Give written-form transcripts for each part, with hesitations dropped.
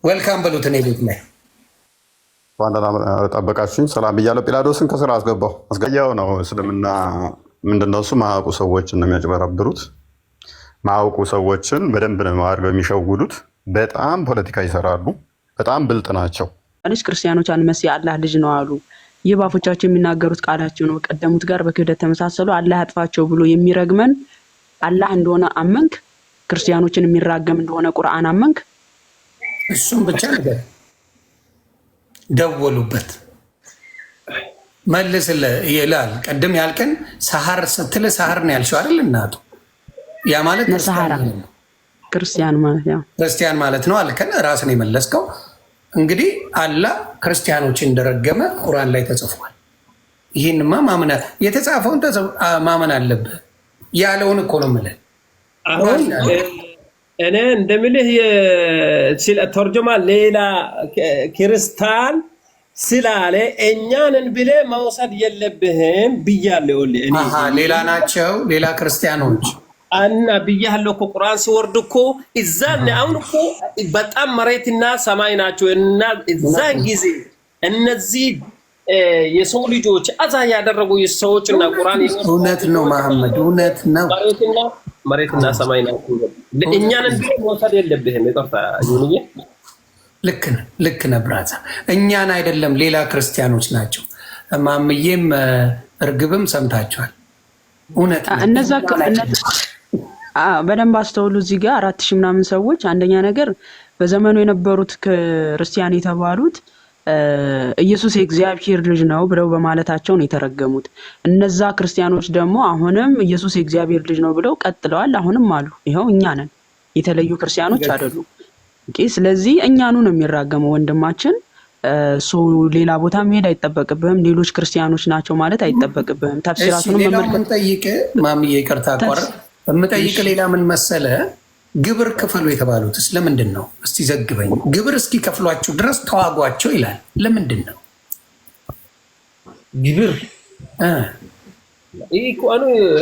ዌልካም በሉት። እኔ ቤት ላይ ዋንዳና ጠበቃችሁኝ። ሰላም ብያለሁ። ጲላዶስን ከስራ አስገባው። አስገያው ነው እስልምና ምንድነው? እሱ ማያውቁ ሰዎችን ነው የሚያጭበረብሩት። ማያውቁ ሰዎችን በደንብ ነው አድርገው የሚሸውዱት። በጣም ፖለቲካ ይሰራሉ። በጣም ብልጥ ናቸው። ልጅ ክርስቲያኖች አልመሲ አላህ ልጅ ነው አሉ። ይህ ባፎቻቸው የሚናገሩት ቃላቸው ነው። ቀደሙት ጋር በክህደት ተመሳሰሉ። አላህ ያጥፋቸው ብሎ የሚረግመን አላህ እንደሆነ አመንክ። ክርስቲያኖችን የሚራገም እንደሆነ ቁርአን አመንክ። እሱም ብቻ ነገር ደወሉበት መልስለ ይላል። ቀደም ያልከን ሰሃር ስትል ሰሃር ነው ያልሽው አይደል? እናቱ ያ ማለት ክርስቲያን ማለት ያው ክርስቲያን ማለት ነው አልከን። ራስን የመለስከው እንግዲህ አላህ ክርስቲያኖችን እንደረገመ ቁርአን ላይ ተጽፏል። ይህንማ ማመን የተጻፈውን ማመን አለብህ። ያለውን እኮ ነው የምልህ። አሁን እኔ እንደምልህ ተርጀማ ሌላ ክርስቲያን ስላለ እኛንን ብለህ መውሰድ የለብህም ብያለሁ። ሌላ ናቸው ሌላ ክርስቲያኖች እና ብያለሁ እኮ ቁርአን ሲወርድ እኮ እዛን አሁን እኮ በጣም መሬትና ሰማይ ናቸው እና እዛን ጊዜ እነዚህ የሰው ልጆች አዛ ያደረጉ የሰዎችና ቁርአን እውነት ነው መሐመድ፣ እውነት ነው። መሬትና ሰማይ ናቸው። እኛንን ብለህ መውሰድ የለብህም። ይቅርታ ይሁንዬ። ልክ ነህ ብራዛ። እኛን አይደለም ሌላ ክርስቲያኖች ናቸው። ማምዬም እርግብም ሰምታችኋል። እውነት እነዛ በደንብ አስተውሉ። እዚህ ጋር 4000 ምናምን ሰዎች አንደኛ ነገር በዘመኑ የነበሩት ክርስቲያን የተባሉት ኢየሱስ የእግዚአብሔር ልጅ ነው ብለው በማለታቸው ነው የተረገሙት። እነዛ ክርስቲያኖች ደግሞ አሁንም ኢየሱስ የእግዚአብሔር ልጅ ነው ብለው ቀጥለዋል። አሁንም አሉ። ይኸው እኛ ነን፣ የተለዩ ክርስቲያኖች አይደሉም። ስለዚህ እኛኑ ነው የሚራገመው ወንድማችን። ሌላ ቦታ መሄድ አይጠበቅብህም። ሌሎች ክርስቲያኖች ናቸው ማለት አይጠበቅብህም። ተፍሲራቱንም መመልከት ማምዬ ይቅርታ አቋር የምጠይቅ ሌላ ምን መሰለ፣ ግብር ክፈሉ የተባሉትስ ለምንድን ነው? እስቲ ዘግበኝ። ግብር እስኪ ከፍሏችሁ ድረስ ተዋጓቸው ይላል። ለምንድን ነው ግብር?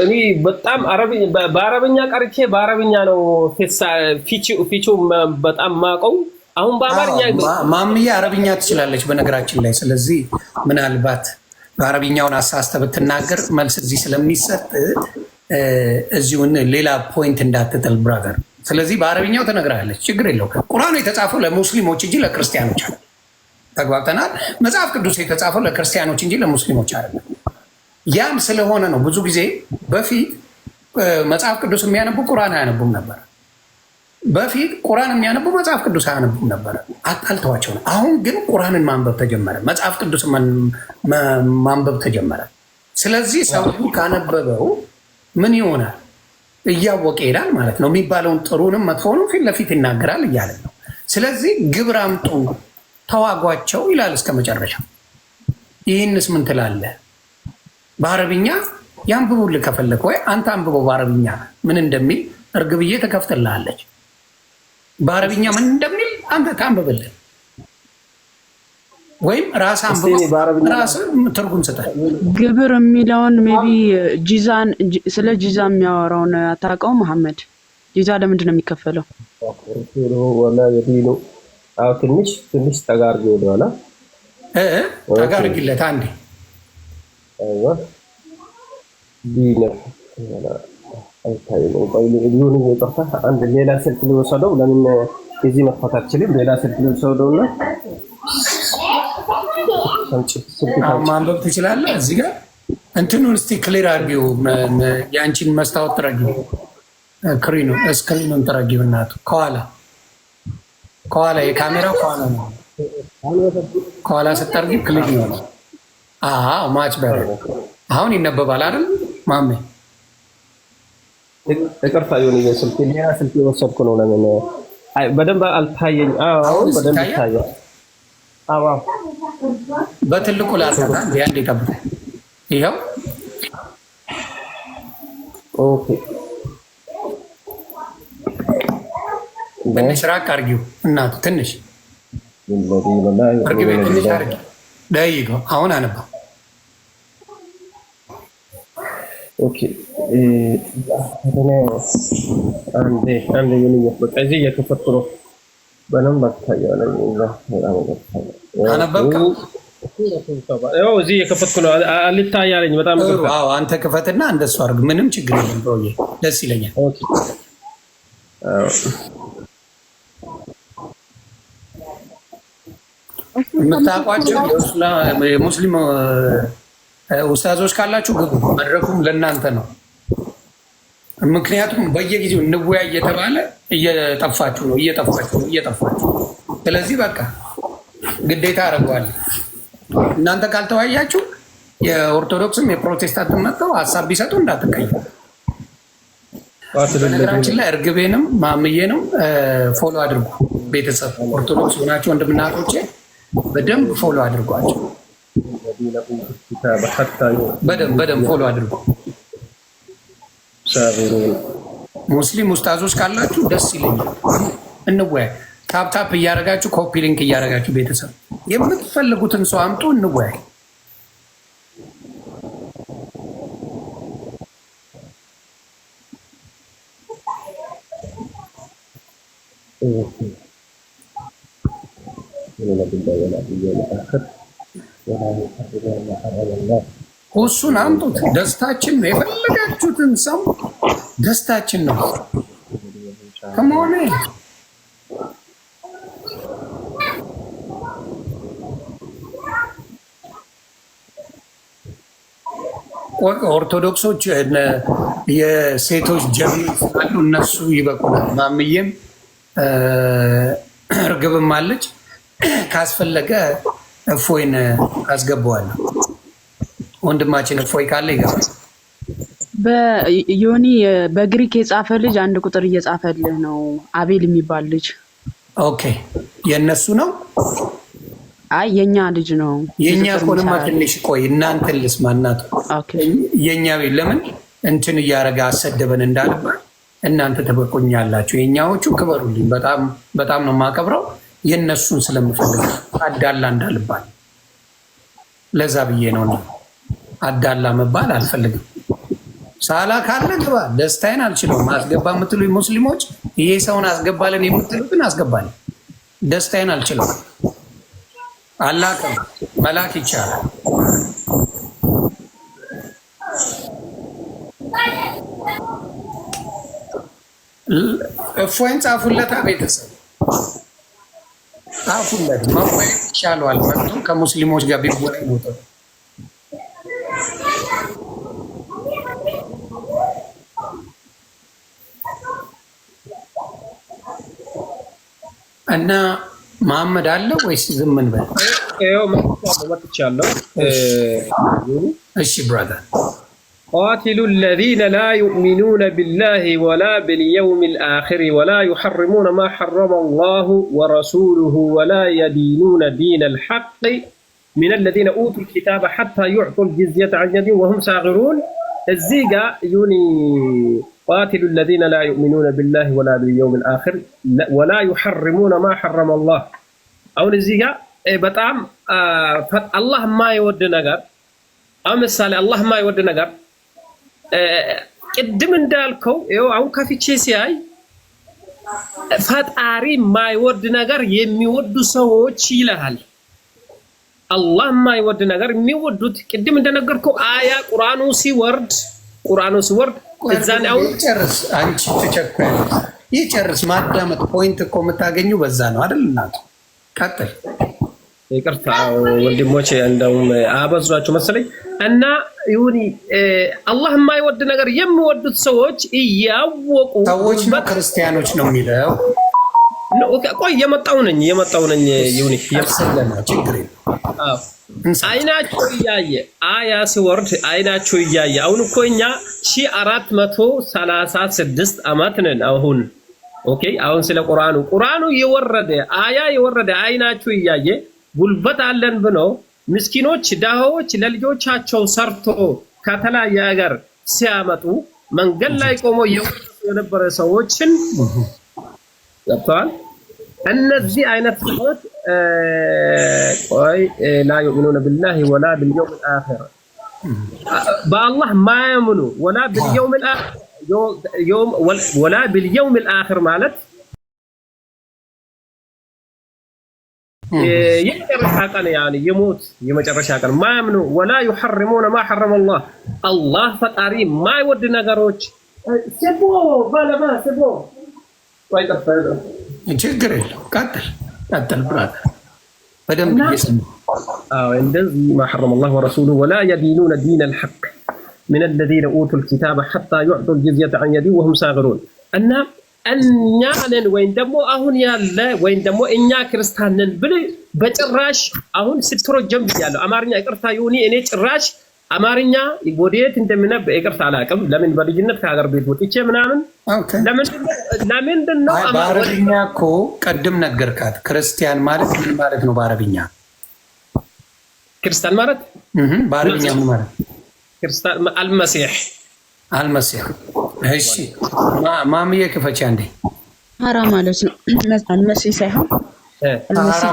እኔ በጣም በአረብኛ ቀርቼ በአረብኛ ነው ፊቹ በጣም ማቀው። አሁን በአማርኛ ማምዬ አረብኛ ትችላለች በነገራችን ላይ። ስለዚህ ምናልባት በአረብኛውን አሳስተህ ብትናገር መልስ እዚህ ስለሚሰጥ እዚሁን ሌላ ፖይንት እንዳትጥል ብራዘር። ስለዚህ በአረብኛው ተነግራለች፣ ችግር የለው። ቁርአኑ የተጻፈው ለሙስሊሞች እንጂ ለክርስቲያኖች አለ። ተግባብተናል። መጽሐፍ ቅዱስ የተጻፈው ለክርስቲያኖች እንጂ ለሙስሊሞች አይደለም። ያም ስለሆነ ነው ብዙ ጊዜ በፊት መጽሐፍ ቅዱስ የሚያነቡ ቁርአን አያነቡም ነበር። በፊት ቁርአን የሚያነቡ መጽሐፍ ቅዱስ አያነቡም ነበረ። አጣልተዋቸው ነው። አሁን ግን ቁርአንን ማንበብ ተጀመረ፣ መጽሐፍ ቅዱስ ማንበብ ተጀመረ። ስለዚህ ሰው ካነበበው ምን ይሆናል? እያወቀ ይሄዳል ማለት ነው። የሚባለውን ጥሩንም መጥፎንም ፊት ለፊት ይናገራል እያለ ነው። ስለዚህ ግብር አምጡ ተዋጓቸው ይላል እስከ መጨረሻ። ይህንስ ምን ትላለህ? በአረብኛ ያንብቡልህ ከፈለክ፣ ወይ አንተ አንብበው በአረብኛ ምን እንደሚል እርግብዬ ተከፍትልሃለች። በአረብኛ ምን እንደሚል አንተ ታንብብልን፣ ወይም ራስ ራስ ትርጉም ስጠህ። ግብር የሚለውን ሜቢ ጂዛን ስለ ጂዛ የሚያወራውን አታውቀው መሐመድ? ጂዛ ለምንድን ነው የሚከፈለው? ትንሽ ተጋርጊ ወደኋላ ተጋርጊለት አንዴ አንድ ሌላ ስልክ ሊወሰደው ለምን እዚህ መጥፋት አትችልም? ሌላ ስልክ ሊወሰደው እና ማንበብ ትችላለህ። እዚህ ጋር እንትኑን እስቲ ክሊር አድርጊው። የአንቺን መስታወት ጥረጊው፣ ስክሪኑን ጥረጊው። እናቱ ከኋላ የካሜራው ከኋላ ነው። ከኋላ ስጠርጊው ክሊር ይሆናል። ማች በረ አሁን ይነበባል አይደል ማሜ? ይቅርታ የሆነ ስልክ ሌላ ስልክ የወሰድኩ ነው። ለምን በደንብ አልታየኝ? አሁን በደንብ ይታያል። በትልቁ ላርታ ያን ይጠብቁ። ይሄው ኦኬ። ትንሽ ራቅ አድርጊው እናቱ፣ ትንሽ አርጊው፣ ትንሽ አርጊው። ዳይጎ አሁን አነባ። ኦኬ አንዴ የከፈትኩ ነው። በነምበር ታያለህ አነበብከው? ያው እዚህ የከፈትኩ ነው አልታያለኝ። በጣም ጥሩ። አዎ አንተ ክፈትና እንደሱ አድርግ። ምንም ችግር የለም ብሮዬ፣ ደስ ይለኛል። ኦኬ የምታውቋቸው የሙስሊም ኡስታዞች ካላችሁ ግቡ። መድረኩም ለእናንተ ነው። ምክንያቱም በየጊዜው እንወያይ እየተባለ እየጠፋችሁ ነው። ስለዚህ በቃ ግዴታ አደርገዋለሁ። እናንተ ካልተወያያችሁ የኦርቶዶክስም የፕሮቴስታንትም መጥተው ሀሳብ ቢሰጡ እንዳትቀየሙ። በነገራችን ላይ እርግቤንም ማምዬንም ፎሎ አድርጉ። ቤተሰብ ኦርቶዶክስ ሆናችሁ ወንድምናቶቼ በደንብ ፎሎ አድርጓቸው። በደንብ ፎሎ አድርጉ። ሙስሊም ኡስታዞች ካላችሁ ደስ ይለኛል። እንወያይ። ታፕታፕ እያደረጋችሁ ኮፒ ሊንክ እያደረጋችሁ ቤተሰብ የምትፈልጉትን ሰው አምጡ፣ እንወያይ። እሱን አምጡት። ደስታችን ነው። የፈለጋችሁትን ሰው ደስታችን ነው ከመሆነ ኦርቶዶክሶች የሴቶች ጀግኖች አሉ። እነሱ ይበቁናል። ማምዬም እርግብም አለች። ካስፈለገ እፎይን አስገባዋለሁ። ወንድማችን እፎይ ካለ ይገባል። ዮኒ በግሪክ የጻፈ ልጅ አንድ ቁጥር እየጻፈልህ ነው። አቤል የሚባል ልጅ። ኦኬ የእነሱ ነው? አይ የኛ ልጅ ነው። የኛ ኮንማ ትንሽ ቆይ እናንተ ልስማ። እናቱ የኛ ቤት ለምን እንትን እያደረገ አሰደበን እንዳልባል እናንተ ተበቁኛላችሁ። የኛዎቹ ክበሩልኝ። በጣም ነው የማከብረው። የእነሱን ስለምፈልግ አዳላ እንዳልባል ለዛ ብዬ ነው። አዳላ መባል አልፈልግም። ሳላ ካለ ግባ። ደስታዬን አልችለውም። አስገባ የምትሉ ሙስሊሞች ይሄ ሰውን አስገባለን የምትሉትን አስገባለን። ደስታዬን አልችለውም። አላቅም መላክ ይቻላል። እፎይን ጻፉለታ ቤተሰብ ጻፉለት። መወያየት ይቻለዋል። መጥቶ ከሙስሊሞች ጋር ቢወያይ ነው ጥሩ። እና መሐመድ አለ ወይስ ዝም እንበል? መጥቻለሁ። እሺ ብራዘር قاتلوا الذين لا يؤمنون بالله ولا باليوم الآخر ولا يحرمون ما حرم الله ورسوله ولا يدينون دين الحق من الذين أوتوا الكتاب حتى يعطوا الجزية عن يد وهم صاغرون. الزيغا يوني قاتلوا الذين لا يؤمنون بالله ولا باليوم الآخر ولا يحرمون ما حرم الله. أو الزيغا بتعم الله ما يود نجار أو مثال الله ما يود نجار ቅድም እንዳልከው ይኸው አሁን ከፊቼ ሲያይ ፈጣሪ የማይወድ ነገር የሚወዱ ሰዎች ይላል። አላህ የማይወድ ነገር የሚወዱት ቅድም እንደነገርከው አያ ቁርአኑ ሲወርድ እዛን አሁን ጨርስ። አንቺ ተቸኩያለሽ። ይጨርስ። ማዳመጥ ፖይንት እኮ የምታገኙ በዛ ነው አይደል? እናቱ ቀጥል። ይቅርታ ወንድሞቼ እንደውም አበዟቸው መሰለኝ። እና ይሁን አላህ የማይወድ ነገር የሚወዱት ሰዎች እያወቁ ሰዎች ነው ክርስቲያኖች ነው የሚለው። ቆይ የመጣው ነኝ ይሁን ያሰለና ችግር የለም። አይናቸው እያየ አያ ሲወርድ አይናቸው እያየ አሁን እኮ እኛ 1436 ዓመት ነን አሁን። ኦኬ አሁን ስለ ቁርአኑ የወረደ አያ የወረደ አይናቸው እያየ ጉልበት አለን ብሎ ምስኪኖች ዳሃዎች ለልጆቻቸው ሰርቶ ከተለያየ ሀገር ሲያመጡ መንገድ ላይ ቆሞ የነበረ ሰዎችን ገብተዋል። እነዚህ አይነት ሰዎች ቆይ ላ ዩእሚኑነ ቢላሂ ወላ ቢልየውም አልአኺር በአላህ ማያምኑ ወላ ቢልየውም አልአኺር ማለት የመጨረሻ ቀን ያኔ የሞት የመጨረሻ ቀን ማያምኑ ወላ يحرمون ما حرم الله አላህ ፈጣሪ ማይወድ ነገሮች ስቦ ባለማ ስቦ ወይ ተፈለ ችግር የለው ቀጥል ብራታ በደንብ እየሰማ እንደዚህ ما حرم الله ورسوله ولا يدينون دين الحق من الذين اوتوا الكتاب حتى يعطوا الجزية عن يد وهم صاغرون እና እኛንን ወይም ደግሞ አሁን ያለ ወይም ደግሞ እኛ ክርስቲያንን ብል በጭራሽ አሁን ስትሮጀም ብያለሁ አማርኛ ይቅርታ ይሁን እኔ ጭራሽ አማርኛ ወዴት እንደምነብ ይቅርታ አላውቅም ለምን በልጅነት ከሀገር ቤት ወጥቼ ምናምን ለምን ነው በአረብኛ እኮ ቀድም ነገርካት ክርስቲያን ማለት ምን ማለት ነው በአረብኛ ክርስቲያን ማለት በአረብኛ ምን ማለት ክርስቲያን አልመሲህ እሺ ማምዬ ክፈቻ እንዴ ሳራ ማለት ነው አልመሲህ ሳይሆን ሳራ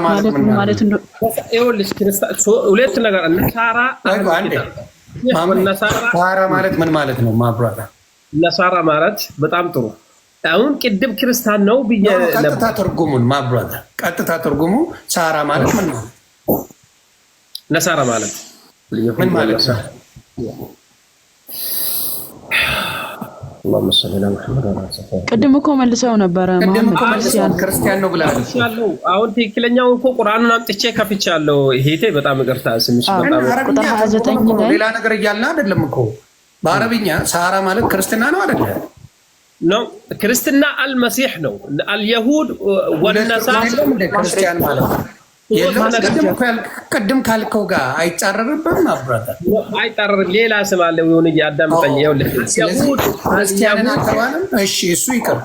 ማለት ነው ይኸውልሽ ክርስቲያን ሁለት ነገር ነሳራ ሳራ ማለት ምን ማለት ነው ማብራራ ነሳራ ማለት በጣም ጥሩ አሁን ቅድም ክርስቲያን ነው ብዬ ቀጥታ ትርጉሙን ማብራራ ቀጥታ ትርጉሙ ሳራ ማለት ምን ነው ነሳራ ማለት ምን ማለት ነው اللهم صل على محمد وعلى اله ቅድም እኮ መልሰው ነበር ክርስቲያን ነው ብላለች አሁን ትክክለኛው እኮ ቁርአኑን አምጥቼ ከፍቻለሁ ይሄቴ በጣም ይቅርታ ስምሽ በጣም ቁጥር 29 ላይ ሌላ ነገር እያልን አይደለም እኮ በአረብኛ ሳራ ማለት ክርስትና ነው አይደለ ነው ክርስትና አልመሲህ ነው አልይሁድ ወነሳራ ክርስቲያን ማለት ነው ቅድም ካልከው ጋር አይጻረርብም ማብራታ አይጻረርም ሌላ ስም አለ ይሁን ያዳምጠኝ ይኸውልህ ክርስቲያንን አከባለም እሺ እሱ ይቀር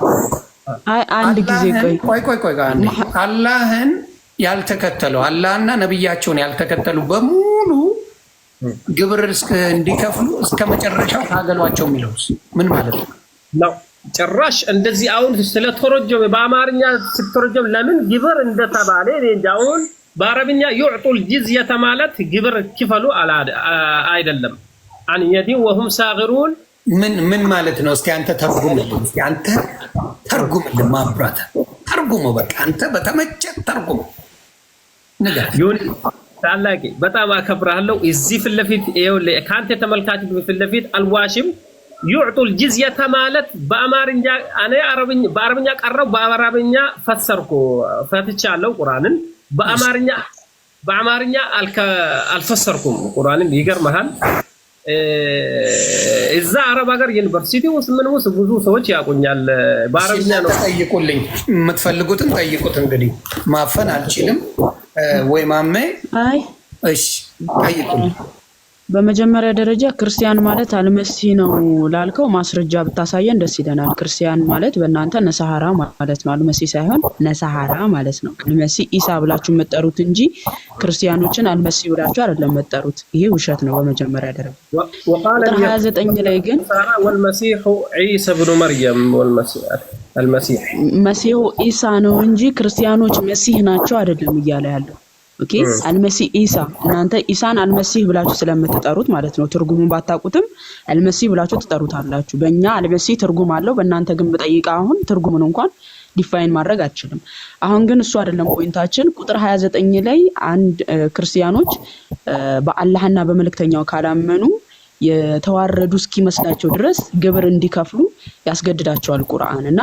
አንድ ጊዜ ቆይ አላህን ያልተከተለው አላህና ነብያቸውን ያልተከተሉ በሙሉ ግብር እንዲከፍሉ እስከ መጨረሻው ታገሏቸው የሚለውስ ምን ማለት ነው ጭራሽ እንደዚህ አሁን ስለተረጀመ በአማርኛ ስትተረጀም ለምን ግብር እንደተባለ እንጃውን በአረብኛ يعطوا الجزية ማለት ግብር ክፈሉ አይደለም عن يد وهم صاغرون ምን ማለት ነው እስቲ አንተ ተርጉምልን ማብራታ ተርጉሙ በቃ አንተ በተመቸ ተርጉሙ ነገር ይሁን ታላቂ በጣም አከብራለሁ እዚህ ፊት ለፊት ይኸውልህ ካንተ ተመልካች ፊት ለፊት አልዋሽም يعطوا الجزية ማለት በአማርኛ እኔ በአረብኛ ቀረው በአረብኛ ፈሰርኩ ፈትቻለሁ ቁርአንን በአማርኛ አልፈሰርኩም ቁርአንን ይገርማል እዛ አረብ ሀገር ዩኒቨርሲቲ ውስጥ ምን ውስጥ ብዙ ሰዎች ያቆኛል በአረብኛ ነው ጠይቁልኝ የምትፈልጉትን ጠይቁት እንግዲህ ማፈን አልችልም ወይ ማሜ እሺ ጠይቁልኝ በመጀመሪያ ደረጃ ክርስቲያን ማለት አልመሲህ ነው ላልከው ማስረጃ ብታሳየን ደስ ይለናል ክርስቲያን ማለት በእናንተ ነሳሃራ ማለት ነው አልመሲህ ሳይሆን ነሳሃራ ማለት ነው አልመሲህ ኢሳ ብላችሁ መጠሩት እንጂ ክርስቲያኖችን አልመሲህ ብላችሁ አይደለም መጠሩት ይሄ ውሸት ነው በመጀመሪያ ደረጃ ወቃለ 29 ላይ ግን والمسيح عيسى ابن مريم والمسيح المسيح መሲሁ ኢሳ ነው እንጂ ክርስቲያኖች መሲህ ናቸው አይደለም እያለ ያለው ኦኬ አልመሲህ ኢሳ እናንተ ኢሳን አልመሲህ ብላችሁ ስለምትጠሩት ማለት ነው ትርጉሙን ባታውቁትም አልመሲህ ብላችሁ ትጠሩታላችሁ በእኛ አልመሲህ ትርጉም አለው በእናንተ ግን በጠይቃ አሁን ትርጉሙን እንኳን ዲፋይን ማድረግ አትችልም አሁን ግን እሱ አይደለም ፖይንታችን ቁጥር 29 ላይ አንድ ክርስቲያኖች በአላህና በመልእክተኛው ካላመኑ የተዋረዱ እስኪመስላቸው ድረስ ግብር እንዲከፍሉ ያስገድዳቸዋል ቁርአንና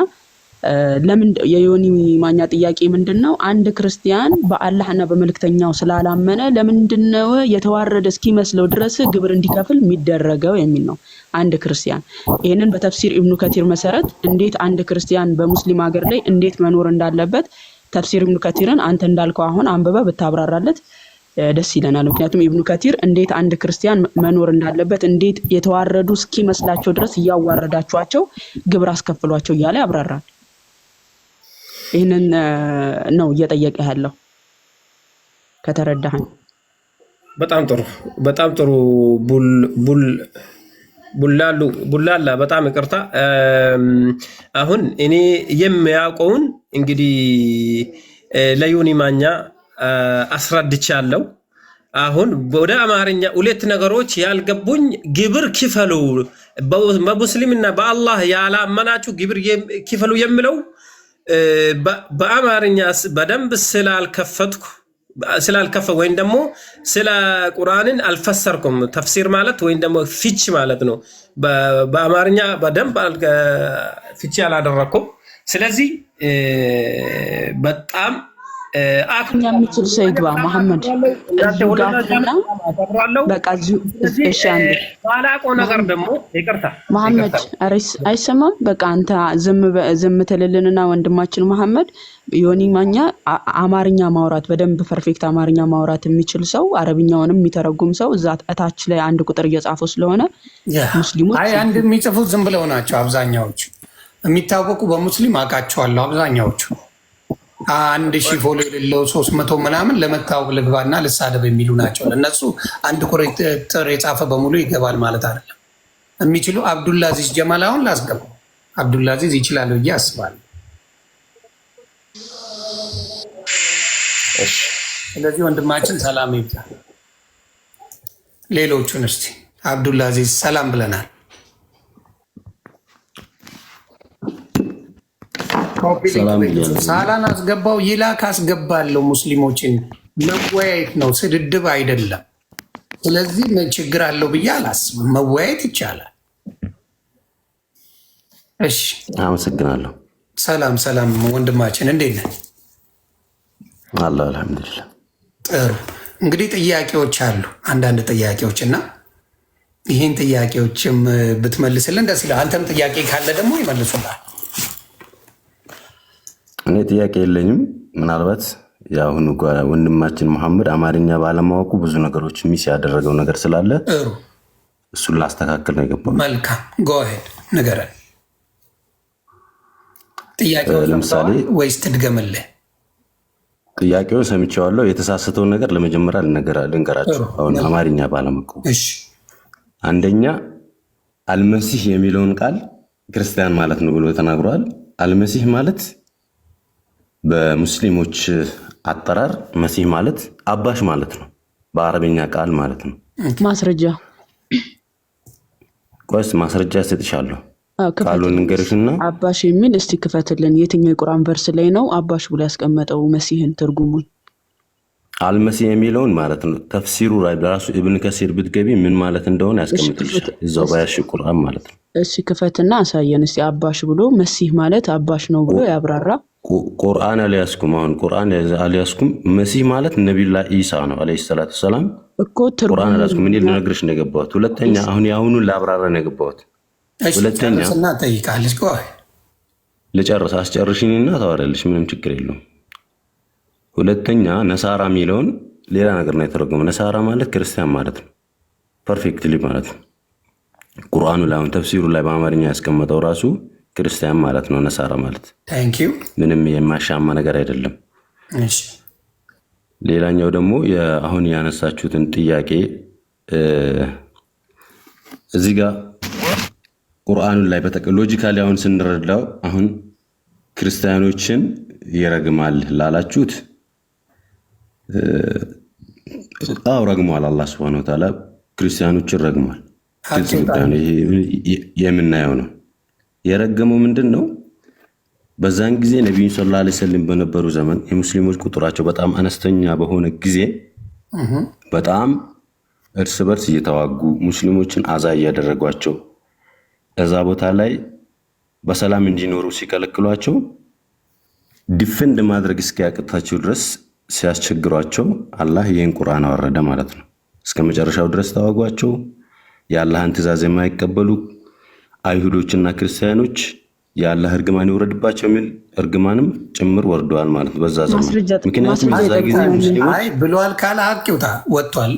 ለምን የዮኒ ማኛ ጥያቄ ምንድነው አንድ ክርስቲያን በአላህና በመልእክተኛው ስላላመነ ለምንድነው የተዋረደ እስኪመስለው ድረስ ግብር እንዲከፍል የሚደረገው የሚል ነው አንድ ክርስቲያን ይሄንን በተፍሲር ኢብኑ ከቲር መሰረት እንዴት አንድ ክርስቲያን በሙስሊም ሀገር ላይ እንዴት መኖር እንዳለበት ተፍሲር ኢብኑ ከቲርን አንተ እንዳልከው አሁን አንበበ ብታብራራለት ደስ ይለናል ምክንያቱም ኢብኑ ከቲር እንዴት አንድ ክርስቲያን መኖር እንዳለበት እንዴት የተዋረዱ እስኪመስላቸው ድረስ ያዋረዳቸዋቸው ግብር አስከፍሏቸው እያለ ያብራራል ይሄንን ነው እየጠየቀ ያለው ከተረዳኸኝ በጣም ጥሩ ቡላላ በጣም ይቅርታ አሁን እኔ የሚያውቀውን እንግዲህ ለዮኒ ማኛ አስረድቻለሁ አሁን ወደ አማርኛ ሁለት ነገሮች ያልገቡኝ ግብር ክፈሉ በሙስሊምና በአላህ ያላመናችሁ ግብር ክፈሉ የሚለው በአማርኛ በደንብ ስላልከፈትኩ ስላልከፈ ወይም ደግሞ ስለ ቁርአንን አልፈሰርኩም ተፍሲር ማለት ወይም ደግሞ ፍቺ ማለት ነው በአማርኛ በደንብ ፍቺ አላደረኩም ስለዚህ በጣም አክኛ የሚችል ሰው ይግባ መሐመድ እዚሁ ጋርና በቃ እሺ አንዴ ባላቆ ነገር ደግሞ ይቅርታ መሐመድ አይሰማም በቃ አንተ ዝም ትልልንና ወንድማችን መሐመድ ዮኒ ማኛ አማርኛ ማውራት በደንብ ፐርፌክት አማርኛ ማውራት የሚችል ሰው አረብኛውንም የሚተረጉም ሰው እዛ እታች ላይ አንድ ቁጥር እየጻፉ ስለሆነ ሙስሊሞች አይ አንድ የሚጽፉት ዝም ብለው ናቸው አብዛኛዎቹ የሚታወቁ በሙስሊም አውቃቸዋለሁ አብዛኛዎቹ 1000 ፎሎ የሌለው 300 ምናምን ለመታወቅ ልግባና ልሳደብ የሚሉ ናቸው ለነሱ አንድ ቁጥር የጻፈ በሙሉ ይገባል ማለት አይደለም የሚችሉ አብዱልአዚዝ ጀማል አሁን ላስገባው አብዱልአዚዝ ይችላል ብዬ አስባለሁ ስለዚህ ወንድማችን ሰላም ይብዛ ሌሎቹን እስቲ አብዱልአዚዝ ሰላም ብለናል ሳላን አስገባው ይላክ አስገባለሁ ሙስሊሞችን መወያየት ነው ስድድብ አይደለም ስለዚህ ምን ችግር አለው ብዬ አላስብም መወያየት ይቻላል እሺ አመሰግናለሁ ሰላም ወንድማችን እንዴት ነህ አላህ አልሐምዱሊላህ ጥሩ እንግዲህ ጥያቄዎች አሉ አንዳንድ ጥያቄዎች እና ይሄን ጥያቄዎችም ብትመልስልን ደስ ይላል አንተም ጥያቄ ካለ ደግሞ ይመልሱልሃል እኔ ጥያቄ የለኝም ምናልባት ያሁኑ ወንድማችን መሐመድ አማርኛ ባለማወቁ ብዙ ነገሮች ሚስ ያደረገው ነገር ስላለ እሱን ላስተካክል ነው የገባው መልካም ጎ አሄድ ንገረን ጥያቄው ለምሳሌ ወይስ ትድገምልህ ጥያቄውን ሰምቼዋለሁ የተሳሰተውን ነገር ለመጀመሪያ ልንገራችሁ አሁን አማርኛ ባለማወቁ እሺ አንደኛ አልመሲህ የሚለውን ቃል ክርስቲያን ማለት ነው ብሎ ተናግሯል አልመሲህ ማለት በሙስሊሞች አጠራር መሲህ ማለት አባሽ ማለት ነው በአረብኛ ቃል ማለት ነው ማስረጃ ቆይስ ማስረጃ ሰጥቻለሁ ቃሉን እንገርሽና አባሽ የሚል እስቲ ክፈትልን የትኛው የቁርአን ቨርስ ላይ ነው አባሽ ብሎ ያስቀመጠው መሲህን ትርጉሙን አልመሲህ የሚለውን ማለት ነው ተፍሲሩ ላይ ራሱ ኢብኑ ከሲር ብትገቢ ምን ማለት እንደሆነ ያስቀምጥልሻል እዛው ባያሽ ቁርአን ማለት ነው እሺ ክፈትና አሳየን እስቲ አባሽ ብሎ መሲህ ማለት አባሽ ነው ብሎ ያብራራ ቁርአን አልያዝኩም አሁን ቁርአን አልያዝኩም መሲህ ማለት ነብዩላህ ኢሳ ነው አለይሂ ሰላቱ ሰላም እኮ ቁርአን አልያዝኩም ምን ልነግርሽ ነው የገባሁት ሁለተኛ አሁን ያሁኑን ላብራራ ነው የገባሁት ሁለተኛ እና ጠይቃለሽ ቆይ ልጨርስ አስጨርሽኝና ታወራለሽ ምንም ችግር የለውም ሁለተኛ ነሳራ የሚለውን ሌላ ነገር ነው የተረጎመው ነሳራ ማለት ክርስቲያን ማለት ነው ፐርፌክትሊ ማለት ነው ቁርአኑ ላይ አሁን ተፍሲሩ ላይ በአማርኛ ያስቀመጠው ራሱ ክርስቲያን ማለት ነው ነሳራ ማለት ታንክ ዩ ምንም የማሻማ ነገር አይደለም እሺ ሌላኛው ደግሞ አሁን ያነሳችሁትን ጥያቄ እዚህ ጋር ቁርአኑ ላይ ሎጂካሊ አሁን ስንረዳው አሁን ክርስቲያኖችን ይረግማል ላላችሁት ረግሟል አላህ Subhanahu Wa Ta'ala ክርስቲያኖችን ረግሟል የምናየው ነው የረገመው ምንድነው በዛን ጊዜ ነብዩ ሰለላሁ ዐለይሂ ወሰለም በነበሩ ዘመን የሙስሊሞች ቁጥራቸው በጣም አነስተኛ በሆነ ጊዜ በጣም እርስ በርስ እየተዋጉ ሙስሊሞችን አዛ ያደረጓቸው እዛ ቦታ ላይ በሰላም እንዲኖሩ ሲከለክሏቸው ዲፌንድ ማድረግ እስኪያቅታቸው ድረስ ሲያስቸግሯቸው አላህ ይሄን ቁርአን አወረደ ማለት ነው እስከመጨረሻው ድረስ ተዋጓቸው የአላህን ትእዛዝ የማይቀበሉ አይሁዶችና ክርስቲያኖች የአላህ እርግማን ይወረድባቸው የሚል እርግማንም ጭምር ወርደዋል ማለት ነው በዛ ዘመን ምክንያቱም በዛ ጊዜ ሙስሊሞች አይ ብሏል ካለ ሀቅ ይውጣ ወጥቷል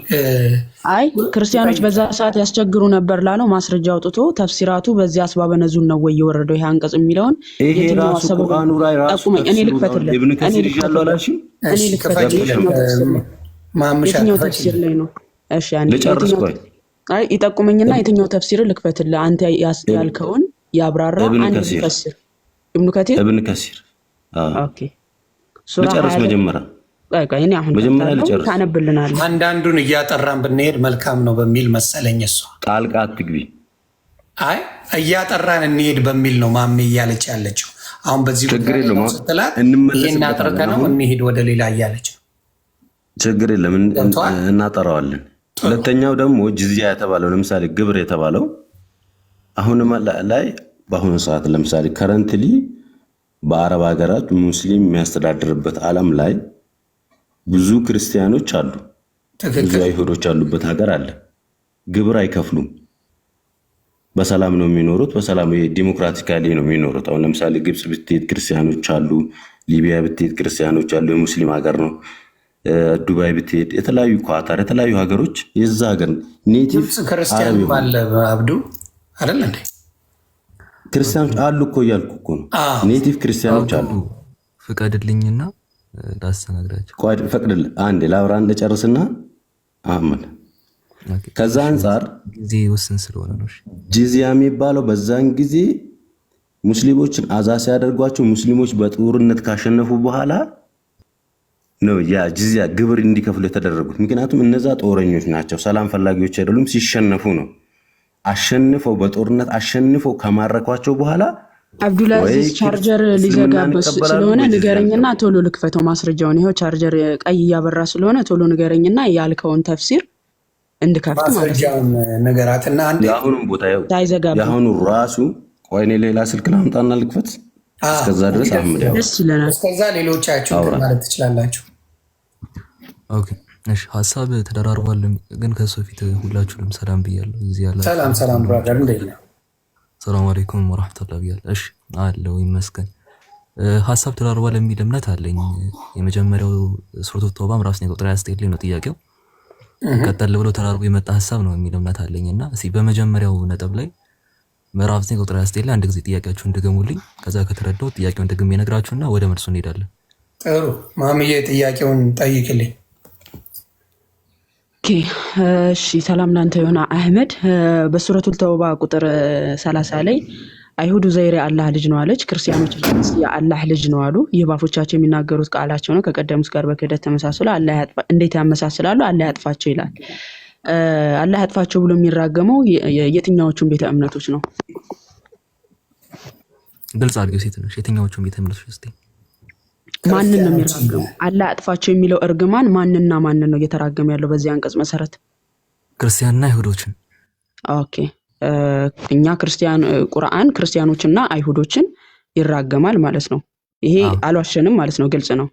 አይ ክርስቲያኖች በዛ ሰዓት ያስቸግሩ ነበር ላለው ማስረጃ አውጥቶ ተፍሲራቱ በዚህ አስባበ ነዙን ነው ወይ የወረደው ይሄ አንቀጽ የሚለውን የትኛው ሰበብ ቁርአኑ ላይ ራሱ እኔ ልክፈትልህ ኢብኑ ከሲር ይላል አላልሽም እኔ ልክፈትልህ ማምሻ ተፍሲር ላይ ነው እሺ አንዴ ልጨርስ ቆይ አይ ይጠቁመኝና የትኛው ተፍሲር ልክፈትልህ አንተ ያልከውን ያብራራ አንድ ተፍሲር ኢብኑ ከሲር ኦኬ ልጨርስ መጀመሪያ ቆይ እኔ አሁን መጀመሪያ ልጨርስ ታነብልናል አንዳንዱን እያጠራን ብንሄድ መልካም ነው በሚል መሰለኝ እሷ ጣልቃ አትግቢ አይ እያጠራን እንሄድ በሚል ነው ማሜ እያለች ያለችው አሁን በዚህ ችግር የለውም ይሄን አጥርተነው እንሄድ ወደ ሌላ እያለች ችግር የለም እናጠራዋለን። ሁለተኛው ደግሞ ጅዝያ የተባለው ለምሳሌ ግብር የተባለው አሁንም ላይ በአሁኑ ሰዓት ለምሳሌ ከረንትሊ በአረብ ሀገራት ሙስሊም የሚያስተዳድርበት ዓለም ላይ ብዙ ክርስቲያኖች አሉ፣ ብዙ አይሁዶች ያሉበት ሀገር አለ። ግብር አይከፍሉም። በሰላም ነው የሚኖሩት። በሰላም ዲሞክራቲካሊ ነው የሚኖሩት። አሁን ለምሳሌ ግብጽ ብትሄድ ክርስቲያኖች አሉ፣ ሊቢያ ብትሄድ ክርስቲያኖች አሉ፣ የሙስሊም ሀገር ነው። ዱባይ ብትሄድ የተለያዩ ኳታር የተለያዩ ሀገሮች የዛ ሀገር ኔቲቭ ክርስቲያን ባለ አብዱ አይደል እንዴ? ክርስቲያኖች አሉ እኮ እያልኩ እኮ ነው። ኔቲቭ ክርስቲያኖች አሉ። ፍቀድልኝና ላስተናግዳቸው። ፈቅድል አንዴ ላውራ እንደጨርስና አህመድ ከዛ አንጻር ጊዜ ውስን ስለሆነ ነው። ጂዚያ የሚባለው በዛን ጊዜ ሙስሊሞችን አዛ ሲያደርጓቸው ሙስሊሞች በጦርነት ካሸነፉ በኋላ ነው ያ ጂዚያ ግብር እንዲከፍሉ የተደረጉት። ምክንያቱም እነዛ ጦረኞች ናቸው፣ ሰላም ፈላጊዎች አይደሉም። ሲሸነፉ ነው አሸንፈው በጦርነት አሸንፈው ከማረኳቸው በኋላ አብዱልአዚዝ ቻርጀር ሊዘጋበት ስለሆነ ንገረኝና ቶሎ ልክፈተው ማስረጃውን። ይሄው ቻርጀር ቀይ እያበራ ስለሆነ ቶሎ ንገረኝና ያልከውን ተፍሲር እንድከፍት ማለት ነው። ነገራትና አንዴ ያሁኑን ቦታ ሳይዘጋብ ያሁኑ ራሱ ቆይኔ ሌላ ስልክ ላምጣና ልክፈት። እስከዛ ድረስ አህመድ ያው ደስ ይለናል። እስከዛ ሌሎቻችሁ ማለት ትችላላችሁ። ኦኬ እሺ። ሐሳብ ተደራርቧል፣ ግን ከሱ ፊት ሁላችሁንም ሰላም ብያለሁ። እዚህ ያለ ሰላም ብራዘር፣ እንዴት ነህ? ሰላም አለይኩም ወራህመቱላሂ ብያለሁ። እሺ አለው ይመስገን። ሐሳብ ተደራርቧል የሚል እምነት አለኝ። የመጀመሪያው ሱረቱ ተውባ ምዕራፍ 9 ቁጥር 29 ላይ ነው ጥያቄው። ቀጠል ብሎ ተራርቦ የመጣ ሐሳብ ነው የሚል እምነት አለኝና እስኪ በመጀመሪያው ነጥብ ላይ ምዕራፍ 9 ቁጥር 29 ላይ አንድ ጊዜ ጥያቄያችሁን ድገሙልኝ። ከዛ ከተረዳው ጥያቄውን ደግሜ ነግራችሁና ወደ መልሱ እንሄዳለን። ጥሩ ማምዬ ጥያቄውን ጠይቅልኝ። ኦኬ እሺ። ሰላም ላንተ ይሁን አህመድ። በሱረቱል ተውባ ቁጥር 30 ላይ አይሁድ ኡዘይር የአላህ ልጅ ነው አለች፣ ክርስቲያኖች የአላህ ልጅ ነው አሉ። ይህ ባፎቻቸው የሚናገሩት ቃላቸው ነው፣ ከቀደሙት ጋር በክህደት ተመሳስሎ አላህ ያጥፋ። እንዴት ያመሳስላሉ? አላህ ያጥፋቸው ይላል። አላህ ያጥፋቸው ብሎ የሚራገመው የትኛዎቹን ቤተ እምነቶች ነው? ግልጽ አድርገው ሴትነሽ። የትኛዎቹን ቤተ እምነቶች እስቲ ማንን ነው የሚራገመው? አላህ ያጥፋቸው የሚለው እርግማን ማንንና ማንን ነው እየተራገመ ያለው በዚህ አንቀጽ መሰረት? ክርስቲያንና አይሁዶችን። ኦኬ እኛ ክርስቲያን ቁርአን ክርስቲያኖችና አይሁዶችን ይራገማል ማለት ነው። ይሄ አልዋሸንም ማለት ነው። ግልጽ ነው።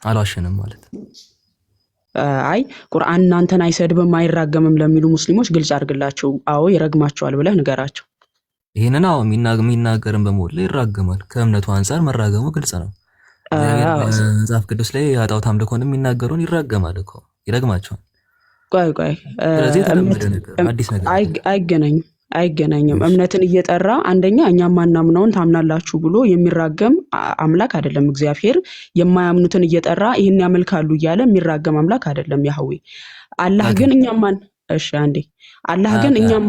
አልዋሸንም ማለት አይ ቁርአን እናንተን አይሰድብም አይራገምም ለሚሉ ሙስሊሞች ግልጽ አድርግላቸው። አዎ ይረግማቸዋል ብለህ ንገራቸው። ይሄንን አዎ የሚናገርን በሞላ ይራገማል። ከእምነቱ አንፃር መራገሙ ግልጽ ነው። መጽሐፍ ቅዱስ ላይ ያጣውት አምልኮን የሚናገሩን ይራገማል እኮ ይረግማቸዋል። ቆይ ስለዚህ አዲስ ነገር አይገናኝም። እምነትን እየጠራ አንደኛ እኛ ማናምነውን ታምናላችሁ ብሎ የሚራገም አምላክ አይደለም። እግዚአብሔር የማያምኑትን እየጠራ ይህን ያመልካሉ እያለ የሚራገም አምላክ አይደለም ያህዌ። አላህ ግን እኛማን እሺ አንዴ አላህ ግን እኛም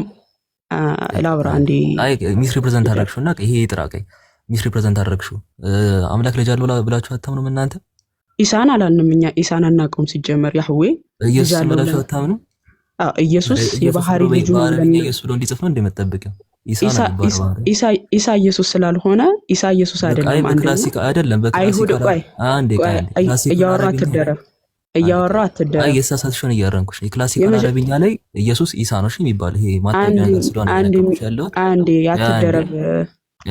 ላብራ አንዴ ሚስ ሪፕሬዘንት አደረግሽውና ይሄ ይጥራቀኝ ሚስ ሪፕሬዘንት አደረግሽው አምላክ ልጅ አለው ብላችሁ አታምኑም እናንተ? ኢሳን አላልንም እኛ። ኢሳን አናውቀውም ሲጀመር። ያህዌ ኢየሱስ ብላችሁ አታምኑም? ኢየሱስ የባህሪ ልጁ ነው ኢየሱስ ብሎ እንዲጽፍ ነው እንደመጠበቂያው። ኢሳ ኢየሱስ ስላልሆነ ኢሳ ኢየሱስ አይደለም። አንዴ ክላሲክ አይደለም። በክላሲክ አንዴ እያወራ አትደረብ። የሳሳትሽውን እያረንኩሽ የክላሲክ አረብኛ ላይ ኢየሱስ ኢሳ ነው የሚባል ይሄ ማጠቢያ ስለሆነ ያለው አንዴ ያትደረብ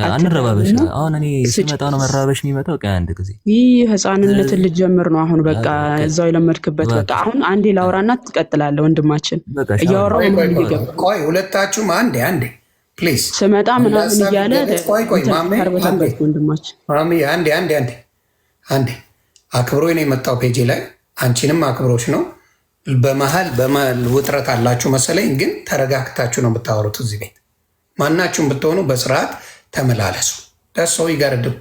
አንረባበሽ። አሁን እኔ ስመጣ ነው መራበሽ የሚመጣው። ቀይ አንድ ጊዜ ይህ ህፃንነትን ልትጀምር ነው አሁን። በቃ እዛው የለመድክበት በቃ አሁን አንዴ ላውራና ትቀጥላለህ ወንድማችን። እያወራው ቆይ ሁለታችሁም አንዴ ፕሊዝ ስመጣ ምናምን እያለ ወንድማችን አንዴ አክብሮኝ ነው የመጣው ፔጄ ላይ አንቺንም አክብሮች ነው። በመሀል ውጥረት አላችሁ መሰለኝ፣ ግን ተረጋግታችሁ ነው የምታወሩት። እዚህ ቤት ማናችሁም ብትሆኑ በስርዓት ተመላለሱ። ደሰው ይጋርድም።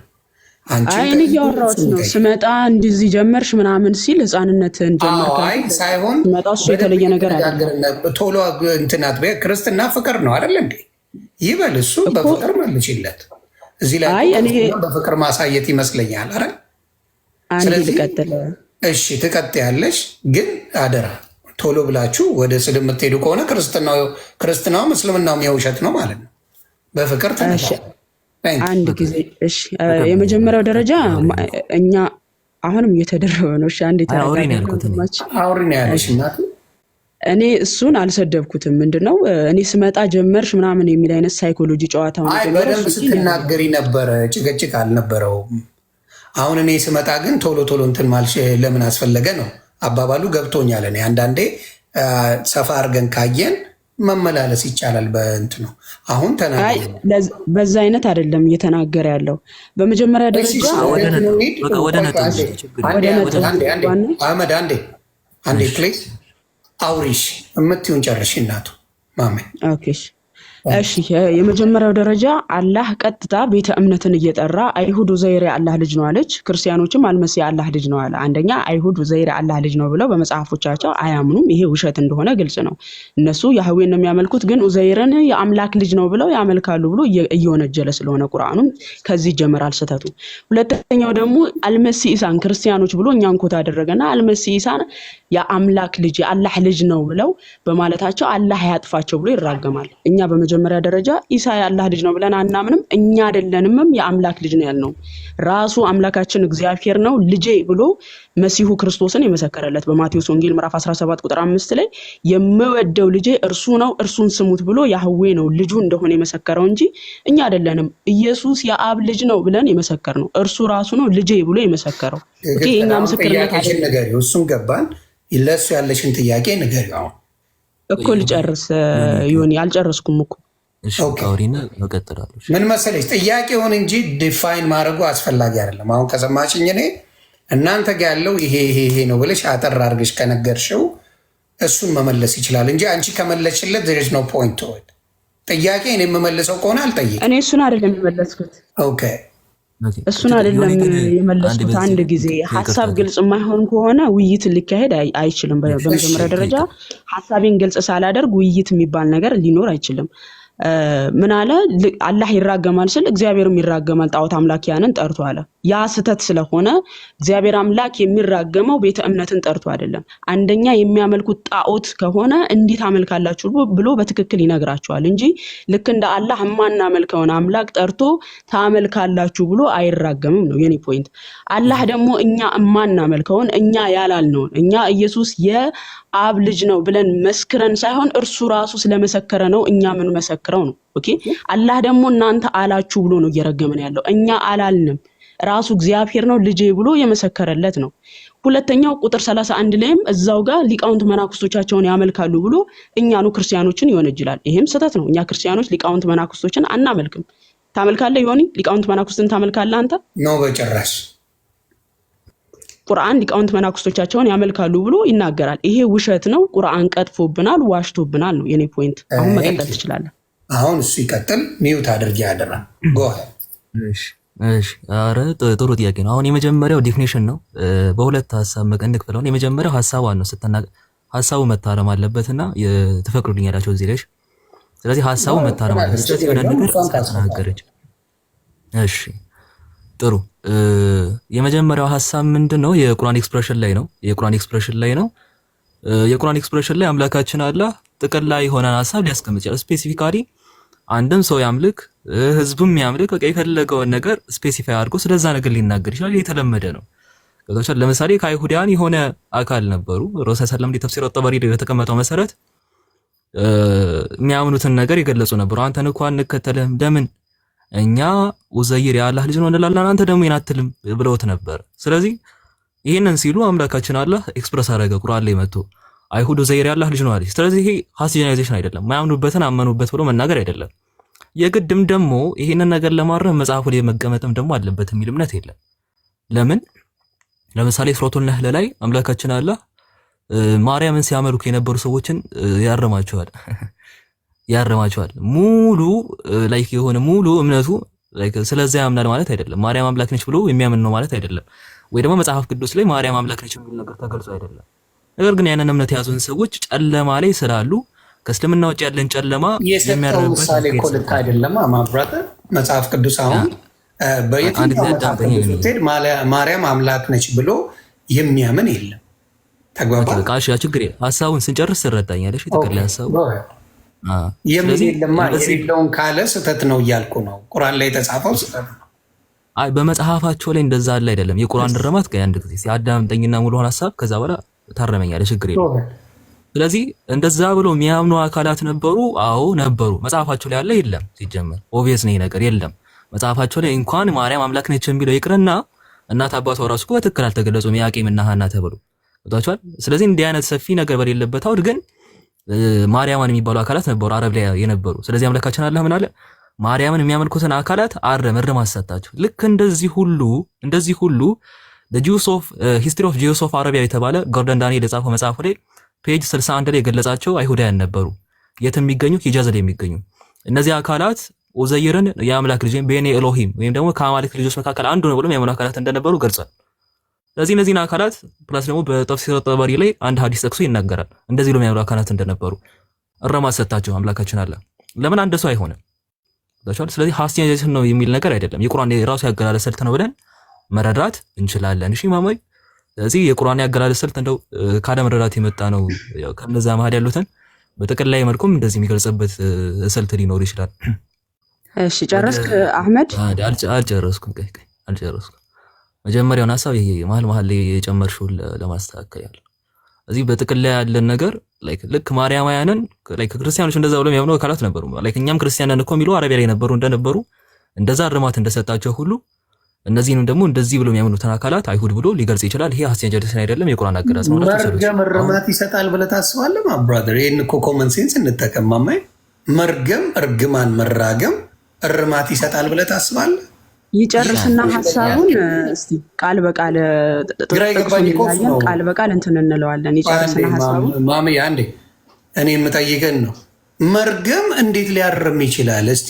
አይን እያወራሁት ነው። ስመጣ እንደዚህ ጀመርሽ ምናምን ሲል ህፃንነትን ጀመርካ ሳይሆን ስመጣ እሱ የተለየ ነገር አይደለም። ቶሎ እንትናት ክርስትና ፍቅር ነው አይደል እንዴ? ይበል እሱ በፍቅር መልሽለት። እዚህ ላይ በፍቅር ማሳየት ይመስለኛል አይደል? ስለዚህ ቀጥል። እሺ ትቀጥያለሽ፣ ግን አደራ ቶሎ ብላችሁ ወደ ስልም የምትሄዱ ከሆነ ክርስትናውም እስልምናውም የውሸት ነው ማለት ነው። በፍቅር አንድ ጊዜ እሺ። የመጀመሪያው ደረጃ እኛ አሁንም እየተደረበ ነው። እሺ አንዴ አውሪ ነው ተረጋጋ ያልኩት እኔ። ወንድማች። አውሪ ነው ያለሽ እናቱ። እኔ እሱን አልሰደብኩትም። ምንድነው እኔ ስመጣ ጀመርሽ ምናምን የሚል አይነት ሳይኮሎጂ ጨዋታ ነው አይ የጀመረው በደንብ እሱ። ስትናገሪ ነበረ፣ ጭቅጭቅ አልነበረውም። አሁን እኔ ስመጣ ግን ቶሎ ቶሎ እንትን ማልሽ ለምን አስፈለገ ነው አባባሉ። ገብቶኛል። እኔ አንዳንዴ ሰፋ አድርገን ካየን መመላለስ ይቻላል። በእንትኑ አሁን አይ ተናገሩ። በዛ አይነት አይደለም እየተናገረ ያለው። በመጀመሪያ ደረጃ ወደ ነጥብ በቃ ወደ ነጥብ ችግር ወደ ነጥብ አህመድ አንዴ ፕሌዝ አውሪሽ የምትይውን ጨርሽ እናቱ ማሜ። ኦኬ እሺ የመጀመሪያው ደረጃ አላህ ቀጥታ ቤተ እምነትን እየጠራ አይሁድ ኡዘይር የአላህ ልጅ ነው አለች። ክርስቲያኖችም አልመሲህ የአላህ ልጅ ነው አለ። አንደኛ አይሁድ ኡዘይር የአላህ ልጅ ነው ብለው በመጽሐፎቻቸው አያምኑም። ይሄ ውሸት እንደሆነ ግልጽ ነው። እነሱ ያህዌን ነው የሚያመልኩት፣ ግን ኡዘይርን የአምላክ ልጅ ነው ብለው ያመልካሉ ብሎ እየወነጀለ ስለሆነ ቁርአኑም ከዚህ ይጀምራል ስህተቱ። ሁለተኛው ደግሞ አልመሲህ ኢሳን ክርስቲያኖች ብሎ እኛን ኮት አደረገና አልመሲህ ኢሳን የአምላክ ልጅ የአላህ ልጅ ነው ብለው በማለታቸው አላህ ያጥፋቸው ብሎ ይራገማል። እኛ በመጀመሪያ ደረጃ ኢሳ የአላህ ልጅ ነው ብለን አናምንም። እኛ አይደለንምም የአምላክ ልጅ ነው ያልነው። ራሱ አምላካችን እግዚአብሔር ነው ልጄ ብሎ መሲሁ ክርስቶስን የመሰከረለት በማቴዎስ ወንጌል ምዕራፍ 17 ቁጥር 5 ላይ የምወደው ልጄ እርሱ ነው እርሱን ስሙት ብሎ ያህዌ ነው ልጁ እንደሆነ የመሰከረው እንጂ እኛ አይደለንም። ኢየሱስ የአብ ልጅ ነው ብለን የመሰከርነው እርሱ ራሱ ነው ልጄ ብሎ የመሰከረው። ኦኬ እኛ ምስክርነት አይደለም። እሱን ገባን። ለሱ ያለሽን ጥያቄ ንገሪው እኮ ልጨርስ። ይሁን ያልጨረስኩም እኮ እሺ አውሪና እንቀጥላለን። ምን መሰለሽ ጥያቄውን እንጂ ዲፋይን ማድረጉ አስፈላጊ አይደለም። አሁን ከሰማሽኝ እኔ እናንተ ጋር ያለው ይሄ ነው ብለሽ አጠር አድርገሽ ከነገርሽው እሱን መመለስ ይችላል እንጂ አንቺ ከመለስሽለት there is no point to it። ጥያቄ እኔ የምመልሰው ከሆነ አልጠይቅም። እኔ እሱን አይደለም የመለስኩት። ኦኬ እሱን አይደለም የመለስኩት። አንድ ጊዜ ሀሳብ ግልጽ የማይሆን ከሆነ ውይይት ሊካሄድ አይችልም። በመጀመሪያ ደረጃ ሀሳቤን ግልጽ ሳላደርግ ውይይት የሚባል ነገር ሊኖር አይችልም። ምን አለ አላህ ይራገማል ስል እግዚአብሔርም ይራገማል ጣዖት አምላኪያንን ጠርቶ አለ። ያ ስህተት ስለሆነ እግዚአብሔር አምላክ የሚራገመው ቤተ እምነትን ጠርቶ አይደለም። አንደኛ የሚያመልኩት ጣዖት ከሆነ እንዴት አመልካላችሁ ብሎ በትክክል ይነግራቸዋል እንጂ ልክ እንደ አላህ የማናመልከውን አምላክ ጠርቶ ታመልካላችሁ ብሎ አይራገምም ነው የኔ ፖይንት። አላህ ደግሞ እኛ የማናመልከውን እኛ ያላልነውን እኛ ኢየሱስ የአብ ልጅ ነው ብለን መስክረን ሳይሆን እርሱ ራሱ ስለመሰከረ ነው እኛ ምን መሰክረው ነው። ኦኬ አላህ ደግሞ እናንተ አላችሁ ብሎ ነው እየረገመን ያለው። እኛ አላልንም። ራሱ እግዚአብሔር ነው ልጄ ብሎ የመሰከረለት ነው። ሁለተኛው ቁጥር 31 ላይም እዛው ጋር ሊቃውንት መናኩስቶቻቸውን ያመልካሉ ብሎ እኛኑ ክርስቲያኖችን ይወነጅላል። ይሄም ስህተት ነው። እኛ ክርስቲያኖች ሊቃውንት መናኩስቶችን አናመልክም። ታመልካለህ ይሆኒ? ሊቃውንት መናኩስትን ታመልካለህ አንተ? ነው በጭራሽ። ቁርአን ሊቃውንት መናኩስቶቻቸውን ያመልካሉ ብሎ ይናገራል። ይሄ ውሸት ነው። ቁርአን ቀጥፎብናል፣ ዋሽቶብናል ነው የኔ ፖይንት። አሁን መቀጠል ትችላለህ። አሁን እሱ ይቀጥል። ሚውት አድርጌ ያደራ ጎ እሺ አረ ጥሩ ጥያቄ ነው። አሁን የመጀመሪያው ዲፊኒሽን ነው። በሁለት ሀሳብ መቀንቅ ብለው የመጀመሪያው ሀሳቧን ነው ስትናገር ሀሳቡ መታረም አለበትና ትፈቅዱልኛላችሁ እዚህ ላይ። ስለዚህ ሀሳቡ መታረም አለበት። ስለዚህ የሆነ ነገር ተናገረች። እሺ ጥሩ። የመጀመሪያው ሀሳብ ምንድነው? የቁርአን ኤክስፕሬሽን ላይ ነው። የቁርአን ኤክስፕሬሽን ላይ አምላካችን አላህ ጥቅል ላይ የሆነን ሀሳብ ሊያስቀምጥ ይችላል። ስፔሲፊካሊ አንድም ሰው ያምልክ ህዝብም ያምልክ በቃ የፈለገውን ነገር ስፔሲፋይ አድርጎ ስለዛ ነገር ሊናገር ይችላል። የተለመደ ነው። ገብቶሻል? ለምሳሌ ከአይሁዳን የሆነ አካል ነበሩ። ረሱል ሰለላሁ ዐለይሂ ወሰለም ተፍሲር ጠበሪ የተቀመጠው መሰረት የሚያምኑትን ነገር የገለጹ ነበሩ። አንተን እንኳን እንከተልህም ለምን እኛ ኡዘይር የአላህ ልጅ ነው እንላለን፣ አንተ ደግሞ ይናትልም ብለውት ነበር። ስለዚህ ይሄንን ሲሉ አምላካችን አላህ ኤክስፕረስ አደረገ ቁርአን ላይ መጥቶ አይሁድ ኡዘይር የአላህ ልጅ ነው አለች። ስለዚህ ይሄ ሀሲናይዜሽን አይደለም፣ ማያምኑበትን አመኑበት ብሎ መናገር አይደለም። የግድም ደግሞ ይሄንን ነገር ለማረም መጽሐፉ ላይ መቀመጥም ደግሞ አለበት የሚል እምነት የለም። ለምን? ለምሳሌ ሱረቱል ነህል ላይ አምላካችን አላህ ማርያምን ሲያመልኩ የነበሩ ሰዎችን ያረማቸዋል። ሙሉ ላይክ የሆነ ሙሉ እምነቱ ላይክ ስለዚህ ያምናል ማለት አይደለም። ማርያም አምላክ ነች ብሎ የሚያምን ነው ማለት አይደለም። ወይ ደግሞ መጽሐፍ ቅዱስ ላይ ማርያም አምላክ ነች የሚል ነገር ተገልጾ አይደለም። ነገር ግን ያንን እምነት የያዙን ሰዎች ጨለማ ላይ ስላሉ ከእስልምና ውጭ ያለን ጨለማ የሚያረበት ምሳሌ እኮ ልክ አይደለም። ማብራት መጽሐፍ ቅዱስ አሁን በየትኛው ማርያም አምላክ ነች ብሎ የሚያምን የለም። ተግባባ? ቃሽ ያ ችግር ሀሳቡን ስንጨርስ ትረዳኛለሽ። የተቀለ ሀሳቡ የሚል የለማ የሌለውን ካለ ስህተት ነው እያልኩ ነው። ቁርአን ላይ የተጻፈው ስህተት ነው። አይ በመጽሐፋቸው ላይ እንደዛ አለ አይደለም። የቁርአን ድረማት ከአንድ ጊዜ አዳምጠኝና ሙሉውን ሐሳብ ከዛ በኋላ ታረመኛለህ፣ ችግር የለም። ስለዚህ እንደዛ ብሎ የሚያምኑ አካላት ነበሩ። አዎ ነበሩ። መጽሐፋቸው ላይ አለ የለም? ሲጀመር ኦብቪየስ ነው ነገር የለም። መጽሐፋቸው ላይ እንኳን ማርያም አምላክ ነች የሚለው ይቅርና እናት አባቷ ራሱ እኮ በትክክል አልተገለጹም፣ ያቄምና ሐና ተብሎ ወጣቸዋል። ስለዚህ እንዲህ አይነት ሰፊ ነገር በሌለበት አውድ ግን ማርያምን የሚባሉ አካላት ነበሩ አረብ ላይ የነበሩ። ስለዚህ አምላካችን አላህ ምን አለ? ማርያምን የሚያመልኩትን አካላት እርማት ሰጣቸው። ልክ እንደዚህ ሁሉ the Jews of history of Jews of Arabia የተባለ ጎርደን ዳንኤል የጻፈው መጽሐፍ ላይ ፔጅ 61 ላይ የገለጻቸው አይሁዳውያን ነበሩ። የት የሚገኙ? ሂጃዝ ላይ የሚገኙ እነዚህ አካላት ኡዘይርን የአምላክ ልጅ ቤኔ ኤሎሂም ወይም ደግሞ ከአማልክት ልጆች መካከል አንዱ ነው ብሎ የሚያምኑ አካላት እንደነበሩ ገልጿል። ስለዚህ እነዚህን አካላት ፕላስ ደግሞ በተፍሲር ጠበሪ ላይ አንድ ሐዲስ ጠቅሶ ይናገራል። እንደዚህ ብሎ የሚያምኑ አካላት እንደነበሩ እርማት ሰጣቸው አምላካችን አለ። ለምን አንድ ሰው አይሆንም? ስለዚህ ሐሰተኛነት ነው የሚል ነገር አይደለም። የቁርአን የራሱ ያገላለጽ ስልት ነው ብለን መረዳት እንችላለን። እሺ ማማይ፣ ስለዚህ የቁርአን ያገላለጽ ስልት እንደው ካለ መረዳት የመጣ ነው። ያው ከነዛ መሀል ያሉትን በጠቅላላ መልኩም እንደዚህ የሚገልጽበት ስልት ሊኖር ይችላል። እሺ ጨረስክ አህመድ? አልጨረስኩም። መጀመሪያውን ሐሳብ ይሄ መሀል ላይ የጨመርሽው ለማስተካከል ያለ እዚህ በጥቅላላ ያለን ነገር ልክ ማርያማውያንን ክርስቲያኖች እንደዛ ብለው የሚያምኑ አካላት ነበሩ። እኛም ክርስቲያንን እኮ የሚሉ አረቢያ ላይ ነበሩ እንደነበሩ እንደዛ እርማት እንደሰጣቸው ሁሉ እነዚህንም ደግሞ እንደዚህ ብሎ የሚያምኑትን አካላት አይሁድ ብሎ ሊገልጽ ይችላል። ይሄ ሐሰተኛነት አይደለም፣ የቁርአን አገላለጽ ነው። መርገም እርማት ይሰጣል ብለህ ታስባለህ? ማ ብራዘር፣ ይሄን እኮ ኮመን ሴንስ እንጠቀም። ማማይ፣ መርገም፣ እርግማን፣ መራገም እርማት ይሰጣል ብለህ ታስባለህ? ይጨርስና ሐሳቡን እስቲ ቃል በቃል ቃል በቃል እንትን እንለዋለን። ይጨርስና ሐሳቡን ማማይ፣ አንዴ እኔ የምጠይቀን ነው መርገም እንዴት ሊያርም ይችላል? እስቲ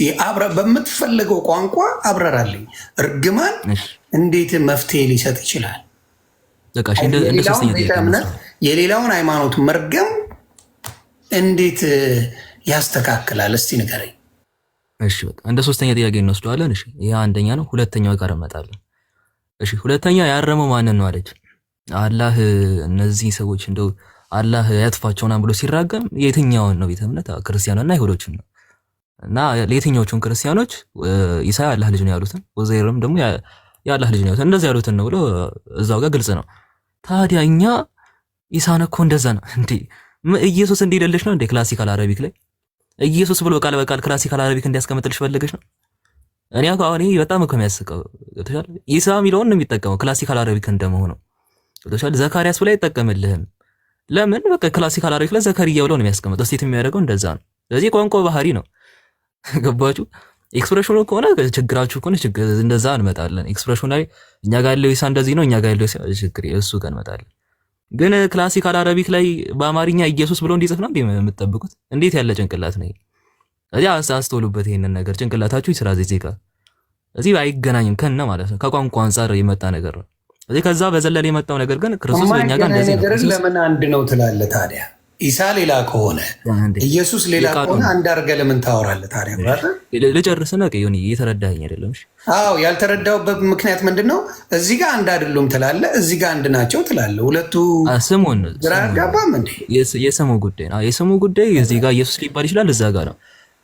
በምትፈልገው ቋንቋ አብረራልኝ። እርግማን እንዴት መፍትሄ ሊሰጥ ይችላል? የሌላውን ሃይማኖት መርገም እንዴት ያስተካክላል? እስቲ ንገረኝ። እሺ በቃ እንደ ሶስተኛ ጥያቄ እንወስደዋለን። እሺ ይሄ አንደኛ ነው። ሁለተኛው ጋር እንመጣለን። እሺ ሁለተኛ ያረመው ማንን ነው አለች አላህ። እነዚህ ሰዎች እንደው አላህ ያጥፋቸውና ብሎ ሲራገም የትኛውን ነው? ቤተ እምነት ክርስቲያኖችና አይሁዶችን ነው። እና ለየትኛዎቹን ክርስቲያኖች ኢሳ አላህ ልጅ ነው ያሉትን፣ ኡዘይርም ደግሞ የአላህ ልጅ ነው ያሉትን እንደዛ ያሉትን ነው ብሎ እዛው ጋር ግልጽ ነው። ታዲያ እኛ ኢሳን እኮ እንደዛ ነው እንዴ? ኢየሱስ እንዲደልሽ ነው እንዴ? ክላሲካል አረቢክ ላይ ኢየሱስ ብሎ ቃል በቃል ክላሲካል አረቢክ እንዲያስቀምጥልሽ ፈልገሽ ነው? እኔ አሁን ይሄ በጣም እኮ የሚያስቀው ተሻለ። ኢሳ የሚለውን ነው የሚጠቀመው ክላሲካል አረቢክ እንደመሆኑ ተሻለ። ዘካርያስ ብላ አይጠቀምልህም። ለምን? በቃ ክላሲካል አረቢክ ላይ ዘካሪያ ብለው ነው የሚያስቀምጠው። ስቴት የሚያደርገው እንደዛ ነው። ስለዚህ ቋንቋ ባህሪ ነው። ገባችሁ? ኤክስፕሬሽኑ ከሆነ ችግራችሁ ከሆነ እንደዛ እንመጣለን። ኤክስፕሬሽኑ ላይ እኛ ጋር ያለው ኢሳ እንደዚህ ነው፣ እኛ ጋር ያለው ችግር እሱ ጋር እንመጣለን። ግን ክላሲካል አረቢክ ላይ በአማርኛ ኢየሱስ ብሎ እንዲጽፍ ነው የምትጠብቁት? እንዴት ያለ ጭንቅላት ነው? እዚህ አስተውሉበት። ይሄንን ነገር ጭንቅላታችሁ ይስራ። እዚህ አይገናኝም ከነ ማለት ነው። ከቋንቋ አንፃር የመጣ ነገር ነው። እዚህ ከዛ በዘለለ የመጣው ነገር ግን ክርስቶስ ለኛ ጋር እንደዚህ ነው። ለምን አንድ ነው ትላለህ ታዲያ? ኢሳ ሌላ ከሆነ ኢየሱስ ሌላ ከሆነ አንድ አድርገህ ለምን ታወራለህ ታዲያ? ልጨርስና ቀዩን እየተረዳኸኝ አይደለም? እሺ አዎ፣ ያልተረዳሁበት ምክንያት ምንድነው? እዚህ ጋር አንድ አይደሉም ትላለህ፣ እዚህ ጋር አንድ ናቸው ትላለህ። ሁለቱ ስሙን ግራ አጋባም እንዴ? የስሙ ጉዳይ ነው። የስሙ ጉዳይ እዚህ ጋር ኢየሱስ ሊባል ይችላል፣ እዛ ጋር ነው።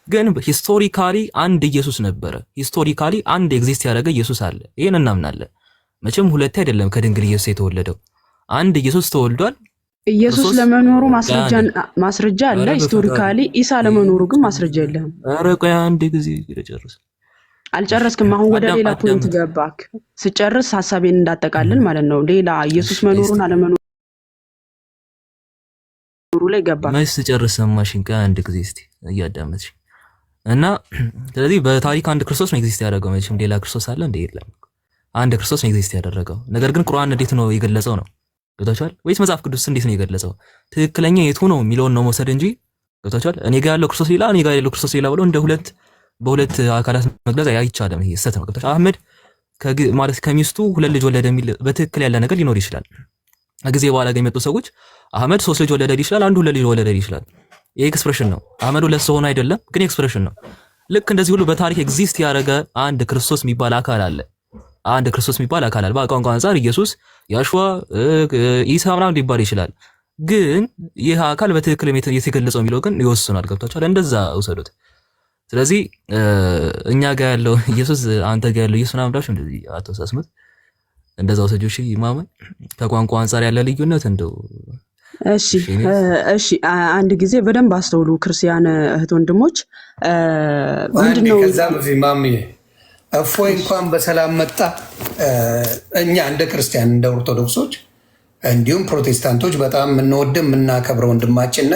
ግን ሂስቶሪካሊ አንድ ኢየሱስ ነበረ። ሂስቶሪካሊ አንድ ኤግዚስት ያደረገ ኢየሱስ አለ። ይሄን እናምናለን። መቼም ሁለቴ አይደለም ከድንግል ኢየሱስ የተወለደው፣ አንድ ኢየሱስ ተወልዷል። ኢየሱስ ለመኖሩ ማስረጃ አለ ሂስቶሪካሊ። ኢሳ ለመኖሩ ግን ማስረጃ የለህም። ኧረ ቆይ አንድ ጊዜ ልጨርስ። አልጨረስክም። አሁን ወደ ሌላ ፖይንት ገባክ። ስጨርስ ሐሳቤን እንዳጠቃልል ማለት ነው። ሌላ ኢየሱስ መኖሩን አለመኖሩ ላይ ገባክ። መች ስጨርስ ሰማሽኝ? ቆይ አንድ ጊዜ እስቲ እያዳመጥሽ እና ስለዚህ በታሪክ አንድ ክርስቶስ ነው ኤግዚስት ያደረገው። መቼም ሌላ ክርስቶስ አለ እንዴ? የለም። አንድ ክርስቶስ ነው ኤግዚስት ያደረገው። ነገር ግን ቁርአን እንዴት ነው የገለጸው ነው? ገብታችኋል ወይስ መጽሐፍ ቅዱስ እንዴት ነው የገለጸው? ትክክለኛ የቱ ነው የሚለውን ነው መውሰድ እንጂ ገብታችኋል። እኔ ጋር ያለው ክርስቶስ ሌላ፣ እኔ ጋር ያለው ክርስቶስ ሌላ ብሎ እንደ በሁለት አካላት መግለጽ አይቻልም። ይሄ ስህተት ነው። ገብታችኋል። አህመድ ማለት ከሚስቱ ሁለት ልጅ ወለደ የሚል በትክክል ያለ ነገር ሊኖር ይችላል። ከጊዜ በኋላ ግን የመጡ ሰዎች አህመድ 3 ልጅ ወለደ ይችላል፣ አንዱ 2 ልጅ ወለደ ይችላል። ይሄ ኤክስፕሬሽን ነው። አህመድ 2 ሰው ሆኖ አይደለም፣ ግን ኤክስፕሬሽን ነው። ልክ እንደዚህ ሁሉ በታሪክ ኤግዚስት ያደረገ አንድ ክርስቶስ የሚባል አካል አለ። አንድ ክርስቶስ የሚባል አካል አለ። በቋንቋ አንፃር ኢየሱስ፣ ያሽዋ፣ ኢሳ ምናምን ሊባል ይችላል። ግን ይህ አካል በትክክል የተገለጸው የሚለው ግን ይወስናል። ገብታችኋል? እንደዛ ውሰዱት። ስለዚህ እኛ ጋር ያለው ኢየሱስ አንተ ጋር ያለው ኢየሱስ ምናምን ብላችሁ እንደዚህ አትወሳስሙት። እንደዛው ሰጆሽ ማመን ከቋንቋ አንፃር ያለ ልዩነት እንደው እሺ አንድ ጊዜ በደንብ አስተውሉ ክርስቲያን እህት ወንድሞች። ምንድነው ከዛ በፊት ማሚ እፎይ እንኳን በሰላም መጣ። እኛ እንደ ክርስቲያን እንደ ኦርቶዶክሶች እንዲሁም ፕሮቴስታንቶች በጣም የምንወድም የምናከብረው ወንድማችን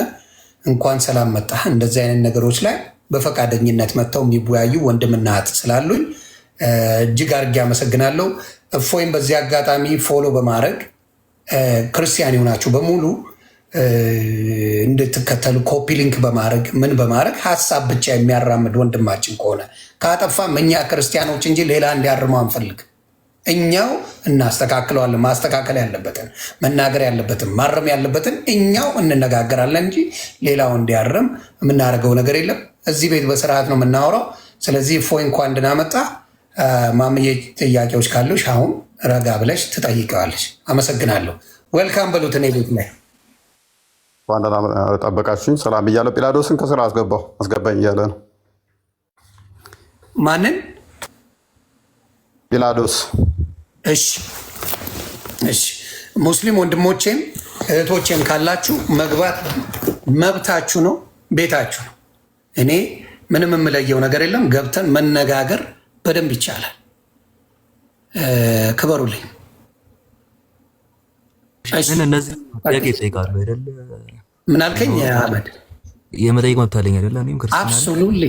እንኳን ሰላም መጣ። እንደዚህ አይነት ነገሮች ላይ በፈቃደኝነት መጥተው የሚወያዩ ወንድምና እህት ስላሉኝ እጅግ አድርጌ አመሰግናለሁ። እፎይም በዚህ አጋጣሚ ፎሎ በማድረግ ክርስቲያን የሆናችሁ በሙሉ እንድትከተሉ ኮፒ ሊንክ በማድረግ ምን በማድረግ ሀሳብ ብቻ የሚያራምድ ወንድማችን ከሆነ ካጠፋም እኛ ክርስቲያኖች እንጂ ሌላ እንዲያርመው አንፈልግ። እኛው እናስተካክለዋለን። ማስተካከል ያለበትን መናገር ያለበትን ማረም ያለበትን እኛው እንነጋገራለን እንጂ ሌላው እንዲያርም የምናደርገው ነገር የለም። እዚህ ቤት በስርዓት ነው የምናወራው። ስለዚህ እፎይ እንኳን እንድናመጣ ማምዬ ጥያቄዎች ካሉሽ አሁን ረጋ ብለሽ ትጠይቀዋለሽ። አመሰግናለሁ። ዌልካም በሉት። እኔ ቤት ላይ ዋንዳ ጠበቃችሁኝ። ሰላም እያለው ጲላዶስን ከስራ አስገባኝ እያለ ነው። ማንን? ጲላዶስ። እሺ ሙስሊም ወንድሞቼም እህቶቼም ካላችሁ መግባት መብታችሁ ነው፣ ቤታችሁ ነው። እኔ ምንም የምለየው ነገር የለም። ገብተን መነጋገር በደንብ ይቻላል። ክበሩልኝ። እነዚህ ጥያቄ ይጠይቃሉ አይደል? ምን አልከኝ አህመድ? የመጠየቅ መብት አለኝ አይደል? እኔም ክርስቲያን አብሶሉትሊ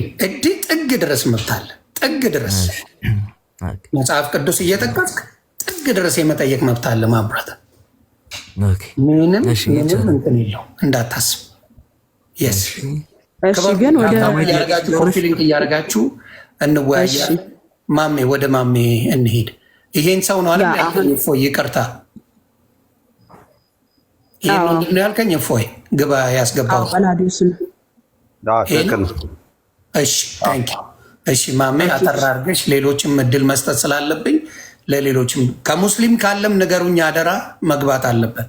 ጥግ ድረስ መብት አለ። ጥግ ድረስ መጽሐፍ ቅዱስ እየጠቀስክ ጥግ ድረስ የመጠየቅ መብት አለ። ማብራት ምንም እንትን የለው እንዳታስብ። ግን ወደ ኮፒ ሊንክ እያደረጋችሁ እንወያያ። ማሜ ወደ ማሜ እንሄድ። ይሄን ሰው ነው አለ እፎይ፣ ይቅርታ ይሄን ምንድን ነው ያልከኝ? እፎይ ግባ ያስገባው። እሺ ማሜ አጠራ አድርገሽ ሌሎችም እድል መስጠት ስላለብኝ ለሌሎችም ከሙስሊም ካለም ነገሩኛ አደራ መግባት አለበት።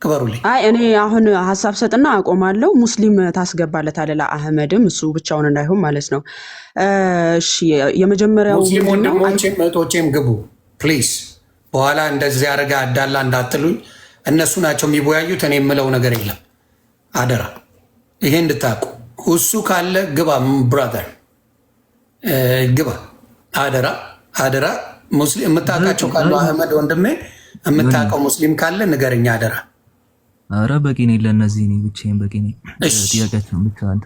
ክበሩልኝ። እኔ አሁን ሀሳብ ሰጥና አቆማለሁ። ሙስሊም ታስገባለታለህ ለአህመድም እሱ ብቻውን እንዳይሆን ማለት ነው። እሺ የመጀመሪያው ሙስሊም ወንድሞቼም እህቶቼም ግቡ ፕሊዝ። በኋላ እንደዚህ ያደረገ አዳላ እንዳትሉኝ። እነሱ ናቸው የሚወያዩት። እኔ የምለው ነገር የለም። አደራ ይሄ እንድታቁ። እሱ ካለ ግባ ብራዘር ግባ። አደራ ሙስሊም የምታውቃቸው ካሉ አህመድ ወንድሜ የምታውቀው ሙስሊም ካለ ንገረኛ አደራ። ኧረ በቂ ነኝ ለእነዚህ እኔ ብቻዬን በቂ ነኝ። ጥያቄያቸውን ብቻ አንተ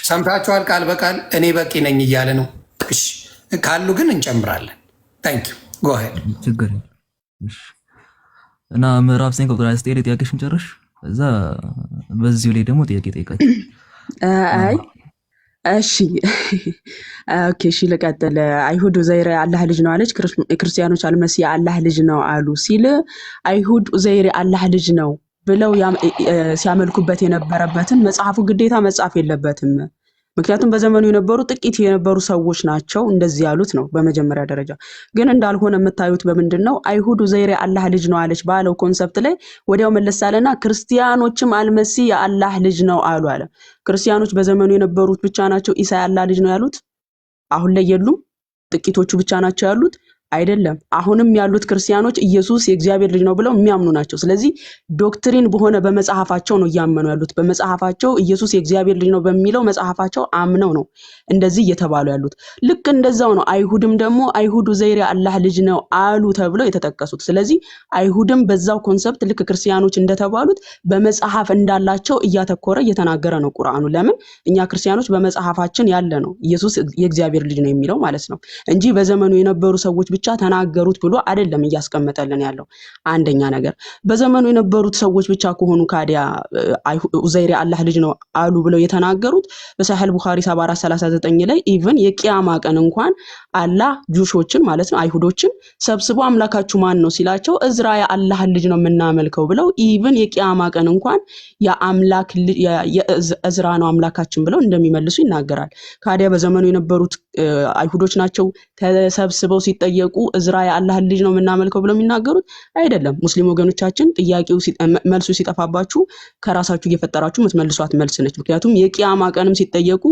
ሰምታችኋል። ቃል በቃል እኔ በቂ ነኝ እያለ ነው። ካሉ ግን እንጨምራለን። ታንክ ዩ ጎ አሄድ። ችግር እና ምዕራፍ 9 ቁጥር 29 ጥያቄሽን ጨርሽ። እዛ በዚሁ ላይ ደግሞ ጥያቄ ጠይቃችሁ። እሺ ልቀጥል። አይሁድ ኡዘይር የአላህ ልጅ ነው አለች፣ ክርስቲያኖች አልመሲህ የአላህ ልጅ ነው አሉ ሲል አይሁድ ኡዘይር የአላህ ልጅ ነው ብለው ሲያመልኩበት የነበረበትን መጽሐፉ ግዴታ መጻፍ የለበትም። ምክንያቱም በዘመኑ የነበሩ ጥቂት የነበሩ ሰዎች ናቸው እንደዚህ ያሉት ነው። በመጀመሪያ ደረጃ ግን እንዳልሆነ የምታዩት በምንድን ነው? አይሁድ ኡዘይር የአላህ ልጅ ነው አለች ባለው ኮንሰፕት ላይ ወዲያው መለስ አለና ክርስቲያኖችም አልመሲህ የአላህ ልጅ ነው አሉ አለ። ክርስቲያኖች በዘመኑ የነበሩት ብቻ ናቸው ኢሳ የአላህ ልጅ ነው ያሉት? አሁን ላይ የሉም? ጥቂቶቹ ብቻ ናቸው ያሉት? አይደለም። አሁንም ያሉት ክርስቲያኖች ኢየሱስ የእግዚአብሔር ልጅ ነው ብለው የሚያምኑ ናቸው። ስለዚህ ዶክትሪን በሆነ በመጽሐፋቸው ነው እያመኑ ያሉት። በመጽሐፋቸው ኢየሱስ የእግዚአብሔር ልጅ ነው በሚለው መጽሐፋቸው አምነው ነው እንደዚህ እየተባሉ ያሉት። ልክ እንደዛው ነው አይሁድም ደግሞ አይሁድ ኡዘይር የአላህ ልጅ ነው አሉ ተብለው የተጠቀሱት። ስለዚህ አይሁድም በዛው ኮንሰፕት ልክ ክርስቲያኖች እንደተባሉት በመጽሐፍ እንዳላቸው እያተኮረ እየተናገረ ነው ቁርአኑ። ለምን እኛ ክርስቲያኖች በመጽሐፋችን ያለ ነው ኢየሱስ የእግዚአብሔር ልጅ ነው የሚለው ማለት ነው እንጂ በዘመኑ የነበሩ ሰዎች ብቻ ተናገሩት ብሎ አይደለም እያስቀመጠልን ያለው። አንደኛ ነገር በዘመኑ የነበሩት ሰዎች ብቻ ከሆኑ ካዲያ ኡዘይር የአላህ ልጅ ነው አሉ ብለው የተናገሩት በሰሒህ ቡኻሪ 7439 ላይ ኢቭን የቂያማ ቀን እንኳን አላህ ጁሾችን ማለት ነው አይሁዶችን ሰብስቦ አምላካችሁ ማን ነው ሲላቸው እዝራ የአላህ ልጅ ነው የምናመልከው ብለው ኢቭን የቂያማ ቀን እንኳን የአምላክ እዝራ ነው አምላካችን ብለው እንደሚመልሱ ይናገራል። ካዲያ በዘመኑ የነበሩት አይሁዶች ናቸው ተሰብስበው ሲጠየቁ እዝራ የአላህ ልጅ ነው የምናመልከው ብለው የሚናገሩት አይደለም። ሙስሊም ወገኖቻችን ጥያቄው መልሱ ሲጠፋባችሁ ከራሳችሁ እየፈጠራችሁ የምትመልሷት መልስ ነች። ምክንያቱም የቂያማ ቀንም ሲጠየቁ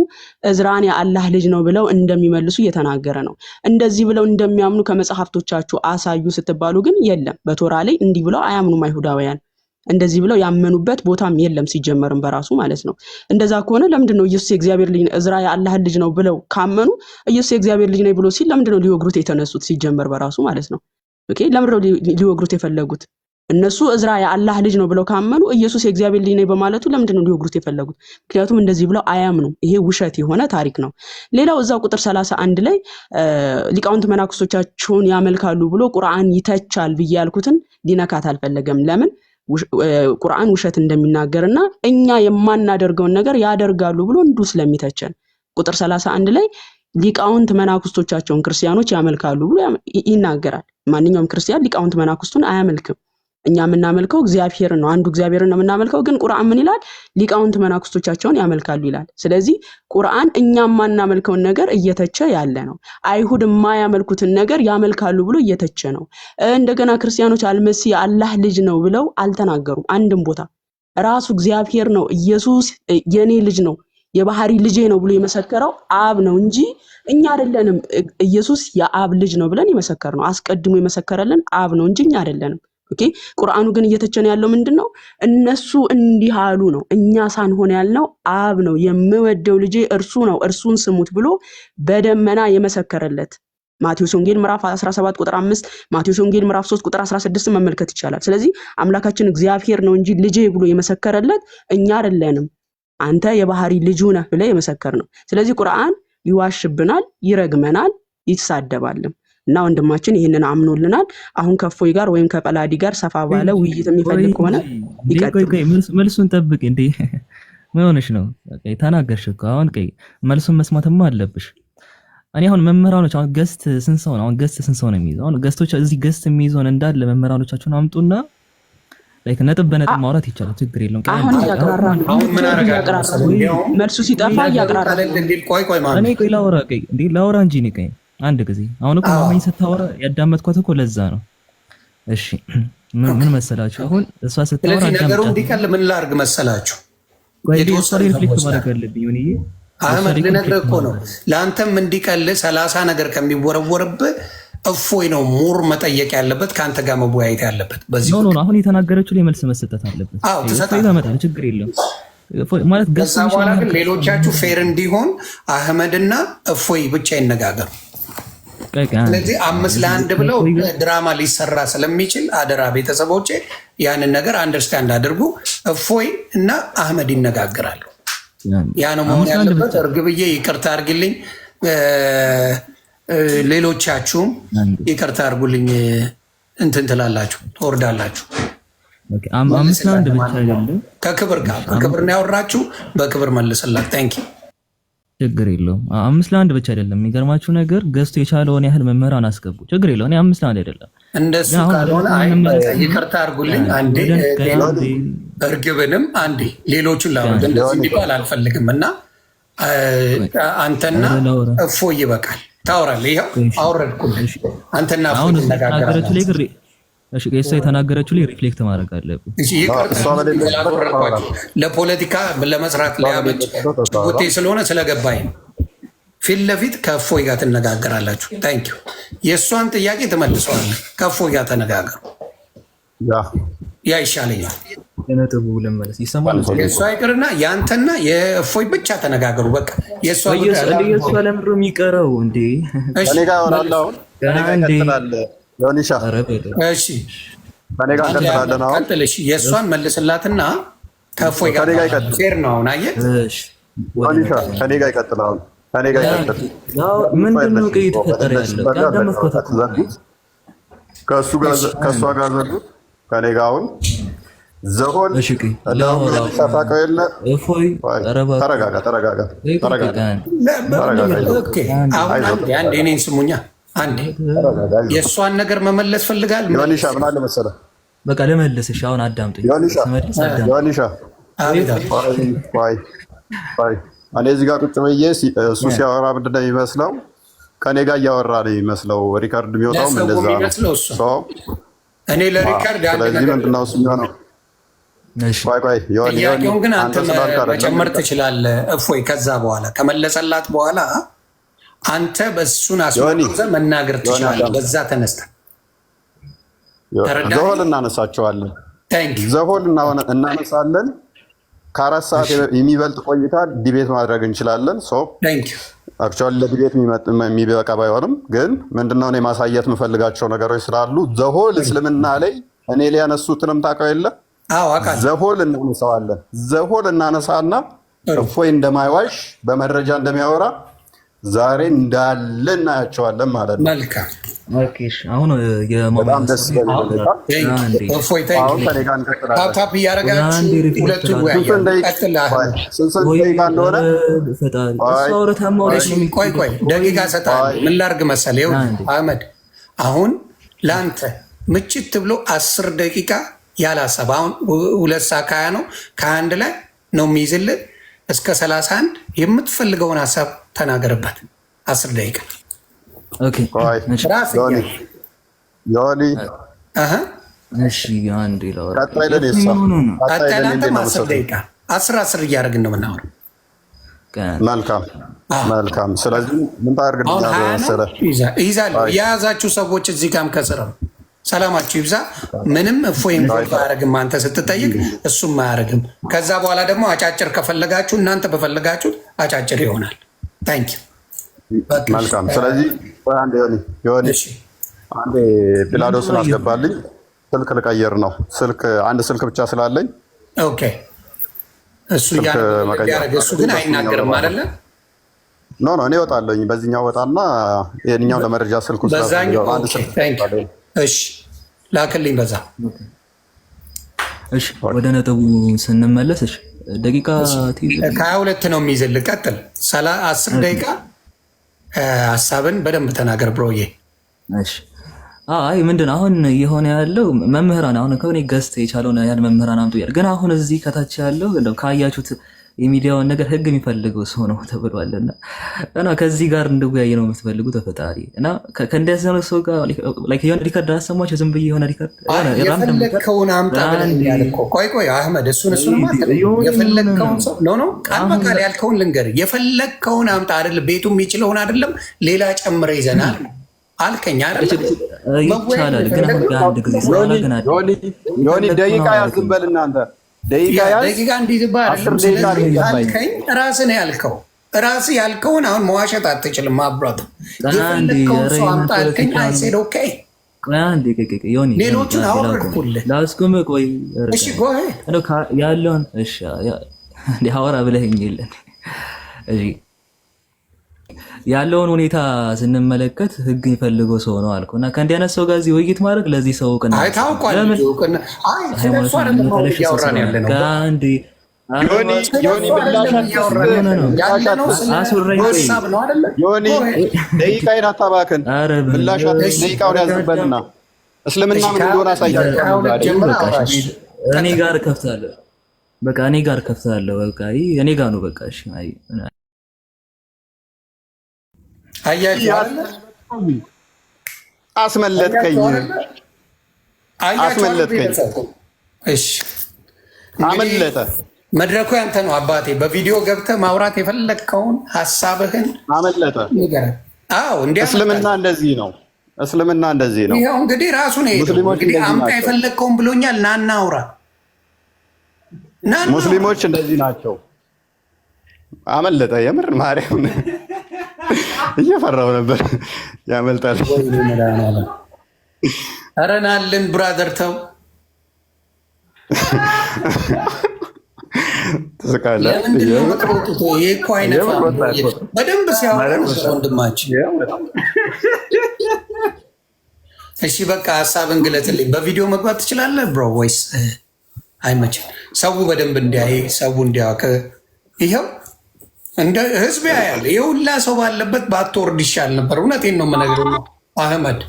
እዝራን የአላህ ልጅ ነው ብለው እንደሚመልሱ እየተናገረ ነው። እንደዚህ ብለው እንደሚያምኑ ከመጽሐፍቶቻችሁ አሳዩ ስትባሉ ግን የለም። በቶራ ላይ እንዲህ ብለው አያምኑም አይሁዳውያን። እንደዚህ ብለው ያመኑበት ቦታም የለም ሲጀመርም በራሱ ማለት ነው። እንደዛ ከሆነ ለምንድነው ኢየሱስ የእግዚአብሔር ልጅ እዝራ የአላህ ልጅ ነው ብለው ካመኑ ኢየሱስ የእግዚአብሔር ልጅ ነው ብሎ ሲል ለምንድነው ሊወግሩት የተነሱት ሲጀመር በራሱ ማለት ነው። ኦኬ ለምንድነው ሊወግሩት የፈለጉት? እነሱ እዝራ የአላህ ልጅ ነው ብለው ካመኑ ኢየሱስ የእግዚአብሔር ልጅ ነው በማለቱ ለምንድነው ሊወግሩት የፈለጉት? ምክንያቱም እንደዚህ ብለው አያምኑም። ይሄ ውሸት የሆነ ታሪክ ነው። ሌላው እዛው ቁጥር 31 ላይ ሊቃውንት መናክሶቻቸውን ያመልካሉ ብሎ ቁርአን ይተቻል ብዬ ያልኩትን ሊነካት አልፈለገም። ለምን? ቁርአን ውሸት እንደሚናገርና እኛ የማናደርገውን ነገር ያደርጋሉ ብሎ እንዱ ስለሚተቸን ቁጥር 31 ላይ ሊቃውንት መናክስቶቻቸውን ክርስቲያኖች ያመልካሉ ብሎ ይናገራል። ማንኛውም ክርስቲያን ሊቃውንት መናክስቱን አያመልክም። እኛ የምናመልከው እግዚአብሔርን ነው፣ አንዱ እግዚአብሔርን ነው የምናመልከው። ግን ቁርአን ምን ይላል? ሊቃውንት መናክስቶቻቸውን ያመልካሉ ይላል። ስለዚህ ቁርአን እኛ የማናመልከውን ነገር እየተቸ ያለ ነው። አይሁድ የማያመልኩትን ነገር ያመልካሉ ብሎ እየተቸ ነው። እንደገና ክርስቲያኖች አልመሲህ የአላህ ልጅ ነው ብለው አልተናገሩም። አንድም ቦታ ራሱ እግዚአብሔር ነው ኢየሱስ የኔ ልጅ ነው የባህሪ ልጄ ነው ብሎ የመሰከረው አብ ነው እንጂ እኛ አይደለንም። ኢየሱስ የአብ ልጅ ነው ብለን የመሰከርነው አስቀድሞ የመሰከረልን አብ ነው እንጂ እኛ አይደለንም። ኦኬ ቁርአኑ ግን እየተቸነ ያለው ምንድነው? እነሱ እንዲህ አሉ ነው። እኛ ሳንሆን ያልነው አብ ነው የምወደው ልጄ እርሱ ነው እርሱን ስሙት ብሎ በደመና የመሰከረለት ማቴዎስ ወንጌል ምዕራፍ 17 ቁጥር 5 ማቴዎስ ወንጌል ምዕራፍ 3 ቁጥር 16 መመልከት ይቻላል። ስለዚህ አምላካችን እግዚአብሔር ነው እንጂ ልጄ ብሎ የመሰከረለት እኛ አይደለንም። አንተ የባህሪ ልጁ ነህ ብለ የመሰከር ነው። ስለዚህ ቁርአን ይዋሽብናል፣ ይረግመናል፣ ይሳደባልም እና ወንድማችን ይሄንን አምኖልናል። አሁን ከፎይ ጋር ወይም ከጳላዲ ጋር ሰፋ ባለ ውይይት የሚፈልግ ከሆነ ይቀጥል። መልሱን ጠብቅ እንዴ ምን ሆነሽ ነው? ተናገርሽ እኮ አሁን መልሱን መስማትማ አለብሽ። እኔ አሁን መምህራኖች አሁን ገስት ስንት ሰው ነው? አሁን ገስት ስንት ሰው ነው የሚይዘው? አሁን ገስቶች እዚህ ገስት የሚይዘውን እንዳለ መምህራኖቻችሁን አምጡና ላይክ ነጥብ በነጥብ ማውራት ይቻላል። ችግር የለውም። አሁን ያቀራራ አሁን ምን አረጋግጥ መልሱ ሲጠፋ ያቀራራ ቆይ ማለት እኔ ላውራ ላውራ እንጂ እኔ አንድ ጊዜ አሁን እኮ ማማኝ ስታወራ ያዳመጥኳት እኮ ለዛ ነው። እሺ ምን መሰላችሁ? አሁን እሷ ስታወራ ነገሩ እንዲቀል ምን ላርግ መሰላችሁ? የተወሰነ ሪፍሌክት ማድረግ አለብኝ እኔ አህመድ ልነግርህ እኮ ነው። ለአንተም እንዲቀል 30 ነገር ከሚወረወርብህ እፎይ ነው ሙር መጠየቅ ያለበት ከአንተ ጋር መወያየት ያለበት በዚህ ነው። አሁን የተናገረችው ላይ መልስ መስጠት አለበት። አዎ ተሰጣጣ ችግር የለም ማለት ገዛ በኋላ ግን ሌሎቻችሁ ፌር እንዲሆን አህመድና እፎይ ብቻ ይነጋገሩ። ስለዚህ 5-1 ብለው ድራማ ሊሰራ ስለሚችል አደራ ቤተሰቦቼ ያንን ነገር አንደርስታንድ አድርጉ። እፎይ እና አህመድ ይነጋገራሉ። ያ ነው መሆን ያለበት። እርግብዬ ይቅርታ አድርግልኝ፣ ሌሎቻችሁም ይቅርታ አድርጉልኝ። እንትን ትላላችሁ ትወርዳላችሁ። 5-1 ብቻ አይደለም ከክብር ጋር በክብር ነው ያወራችሁ፣ በክብር መልስላት። ታንኪ ችግር የለውም። 5-1 ብቻ አይደለም። የሚገርማችሁ ነገር ገዝቶ የቻለውን ያህል መምህራን አስገቡ። ችግር የለውም። እኔ 5-1 አይደለም እንደሱ ካልሆነ ይቅርታ አድርጉልኝ። አንዴ እርግብንም አንዴ ሌሎቹን ላወርድ እንደዚህ እንዲባል አልፈልግም እና አንተና እፎይ ይበቃል። ታወራለህ። ይኸው አወረድኩልህ። አንተና እፎይ ተነጋገራችሁ። እሺ ከእሷ የተናገረችው ላይ ሪፍሌክት ማድረግ አለብን። ለፖለቲካ ለመስራት ሊያመች ጭውቴ ስለሆነ ስለገባኝ ፊት ለፊት ከእፎይ ጋር ትነጋገራላችሁ። ታንክ ዩ። የእሷን ጥያቄ ትመልሰዋለህ። ከእፎይ ጋር ተነጋገሩ። ያ ይሻለኛል። የእሷ ይቅርና የአንተና የእፎይ ብቻ ተነጋገሩ። በቃ የእሷ ለምሮ የሚቀረው እንዴ እኔ ጋር ሆናለሁ ዮኒሻ እሺ ከኔ ጋር ቀጥላለህ ነው። ቀጥልሽ የእሷን መልስላትና ከእፎይ ጋር ፌር ነው። አሁን አየህ ዮኒሻ ከኔ ጋር ይቀጥላል። ከኔ ጋር ይቀጥል። ምንድነው የተፈጠረ ያለው? ከእሱ ጋር ዘጉት። ከኔ ጋር አሁን ዘሆል ታውቀው የለ እፎይ ተረጋጋ። አንዴ እኔን ስሙኛ። አንዴ የእሷን ነገር መመለስ ፈልጋል። ዮኒሻ ምን አለ መሰለህ፣ በቃ ልመልስሽ። አሁን አዳምጡኝ። ዮኒሻ እኔ እዚህ ጋር ቁጭ ብዬ እሱ ሲያወራ ምንድን ነው የሚመስለው? ከኔ ጋር እያወራ ነው የሚመስለው። ሪካርድ የሚወጣውም እንደዛ ነው። እኔ ለሪካርድ ስለዚህ ምንድን ነው እሱ የሚሆነው? ጥያቄውን ግን አንተ መጨመር ትችላለህ እፎይ። ከዛ በኋላ ከመለሰላት በኋላ አንተ በእሱን አስመዘህ መናገር ትችላለህ። በዛ ተነስተህ ዘሆል እናነሳቸዋለን። ዘሆል እናነሳለን። ከ4 ሰዓት የሚበልጥ ቆይታ ዲቤት ማድረግ እንችላለን። አክቹዋሊ ለዲቤት የሚበቃ ባይሆንም ግን ምንድነው እኔ ማሳየት የምፈልጋቸው ነገሮች ስላሉ ዘሆል እስልምና ላይ እኔ ሊያነሱትንም ታውቀው የለ ዘሆል እናነሳዋለን። ዘሆል እናነሳና እፎይ እንደማይዋሽ በመረጃ እንደሚያወራ ዛሬ እንዳለ እናያቸዋለን ማለት ነው። መልካም አሁን በጣም ደስ ታፕ እያደረጋችሁ ሁለቱ ቆይ ደቂቃ ሰጣለሁ። ምን ላድርግ መሰለህ አህመድ፣ አሁን ለአንተ ምችት ብሎ 10 ደቂቃ ያላሰብ አሁን 2 ሰዓት ከ20 ነው ከ21 ላይ ነው የሚይዝልህ እስከ 31 የምትፈልገውን ሀሳብ ተናገርበት። 10 ደቂቃ አስር እያደረግን ነው የምናወራው። መልካም። ስለዚህ ምን ታደርግ ይዛሉ የያዛችሁ ሰዎች እዚህ ጋርም ከስር ነው። ሰላማችሁ ይብዛ። ምንም እፎይ አያደርግም አንተ ስትጠይቅ እሱም አያደርግም። ከዛ በኋላ ደግሞ አጫጭር ከፈለጋችሁ እናንተ በፈለጋችሁ አጫጭር ይሆናል። ታንኪ መልካም። ስለዚህ ዮኒ አንዴ ፒላዶስን አስገባልኝ። ስልክ ልቀይር ነው። አንድ ስልክ ብቻ ስላለኝ ኦኬ። እሱ ያደረገ እሱ ግን አይናገርም አይደለ? ኖ እኔ እወጣለሁኝ። በዚህኛው ወጣና ይሄንኛው ለመረጃ ስልኩ በዛኛው እሺ ላክልኝ በዛ። እሺ ወደ ነጥቡ ስንመለስ እሺ ደቂቃ ከ22 ነው የሚይዝልህ። ቀጥል 10 ደቂቃ ሀሳብን በደንብ ተናገር ብሮዬ። እሺ አይ ምንድን አሁን የሆነ ያለው መምህራን አሁን ከሆነ ገዝት የቻለውን ያን መምህራን አምጡ ያል ግን አሁን እዚህ ከታች ያለው እንደው ካያችሁት የሚዲያውን ነገር ህግ የሚፈልገው ሰው ነው ተብሏልና እና ከዚህ ጋር እንደጉያይ ነው የምትፈልጉ ተፈጣሪ እና ከእንደዚህ ነው ሰው ጋር ላይክ የሆነ ሪከርድ አሰማችሁ ዝም ብዬ የሆነ ሪከርድ የፈለግከውን አምጣ ብለኛል እኮ። ቆይ አህመድ እሱን የፈለግከውን ሰው ኖ ቃል በቃል ያልከውን ልንገርህ። የፈለግከውን አምጣ አይደል? ቤቱ የሚችለውን አይደለም ሌላ ጨምረ ይዘናል አልከኝ አይደል? ይቻላል ግን አንድ ጊዜ ስለሆነ ግን ዮኒ ደቂቃ ያዝም በል እናንተ ደቂቃ እንዲዝባል አልከኝ። ራስህ ነው ያልከው። ራስህ ያልከውን አሁን መዋሸት አትችልም። አብራት የፈለግከውን ሰው አምጣ አልከኝ። አይሴድ ኦኬ። ሌሎቹን አወረድኩልህ። ላስቁም። ቆይ እሺ ጎሄ ያለውን እሺ ሀወራ ብለኸኝ የለን ያለውን ሁኔታ ስንመለከት ህግ የሚፈልገው ሰው ነው አልኩ እና ከእንዲህ አይነት ሰው ጋር እዚህ ውይይት ማድረግ ለዚህ ሰው እውቅና ደቂቃዬን አታባክን። ደቂቃውን ያዝበልና እስልምና ምን እንደሆነ አሳያለሁ። እኔ ጋር ከፍታለሁ። በቃ እኔ ጋር ከፍታለሁ። በቃ እኔ ጋር ነው። በቃ እሺ አስመለጥከኝ። እሺ አመለጠ። መድረኩ ያንተ ነው አባቴ። በቪዲዮ ገብተህ ማውራት የፈለግከውን ሀሳብህን አመለጠ። አዎ እስልምና እንደዚህ ነው። እስልምና እንደዚህ ነው። ይኸው እንግዲህ ራሱ ነው እንግዲህ አምጣ የፈለግከውን ብሎኛል። ናና አውራ። ሙስሊሞች እንደዚህ ናቸው። አመለጠ። የምር ማርያም እየፈራው ነበር። ያመልጣል። ኧረ ናልን ብራዘር ተው። ትስቃለህ። በደንብ ሲያወራ ወንድማችን። እሺ በቃ ሀሳብን ግለጥልኝ። በቪዲዮ መግባት ትችላለህ ብሮ ወይስ አይመችም። ሰው በደንብ እንዲያይ ሰው እንዲያውቅ ይኸው እንደ ህዝብ ያያል። የሁላ ሰው ባለበት ባትወርድ ይሻል ነበር። እውነቴን ነው የምነግርህ ነው አህመድ፣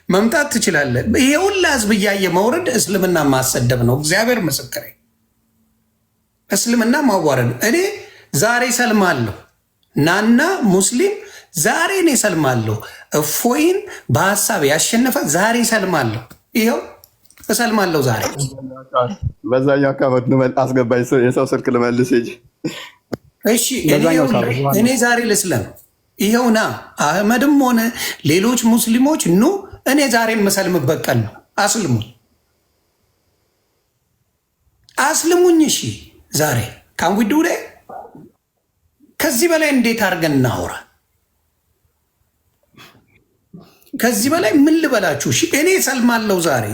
መምጣት ትችላለህ። ይሄ ሁላ ህዝብ እያየ መውረድ እስልምና ማሰደብ ነው። እግዚአብሔር ምስክሬ፣ እስልምና ማዋረድ። እኔ ዛሬ ሰልማለሁ፣ ናና ሙስሊም ዛሬ እኔ ሰልማለሁ። እፎይን በሀሳብ ያሸነፈ ዛሬ ሰልማለሁ። ይኸው እሰልማለሁ ዛሬ። በዛኛው አካባቢ አስገባኝ የሰው ስልክ ልመልስ እንጂ እሺ እኔ ዛሬ ልስለም። ይኸውና አህመድም ሆነ ሌሎች ሙስሊሞች ኑ፣ እኔ ዛሬ የምሰልምበት ቀን ነው። አስልሙኝ፣ አስልሙኝ። እሺ ዛሬ ካንዊዱ ላይ ከዚህ በላይ እንዴት አድርገን እናውራ? ከዚህ በላይ ምን ልበላችሁ? እሺ እኔ ሰልማለሁ ዛሬ።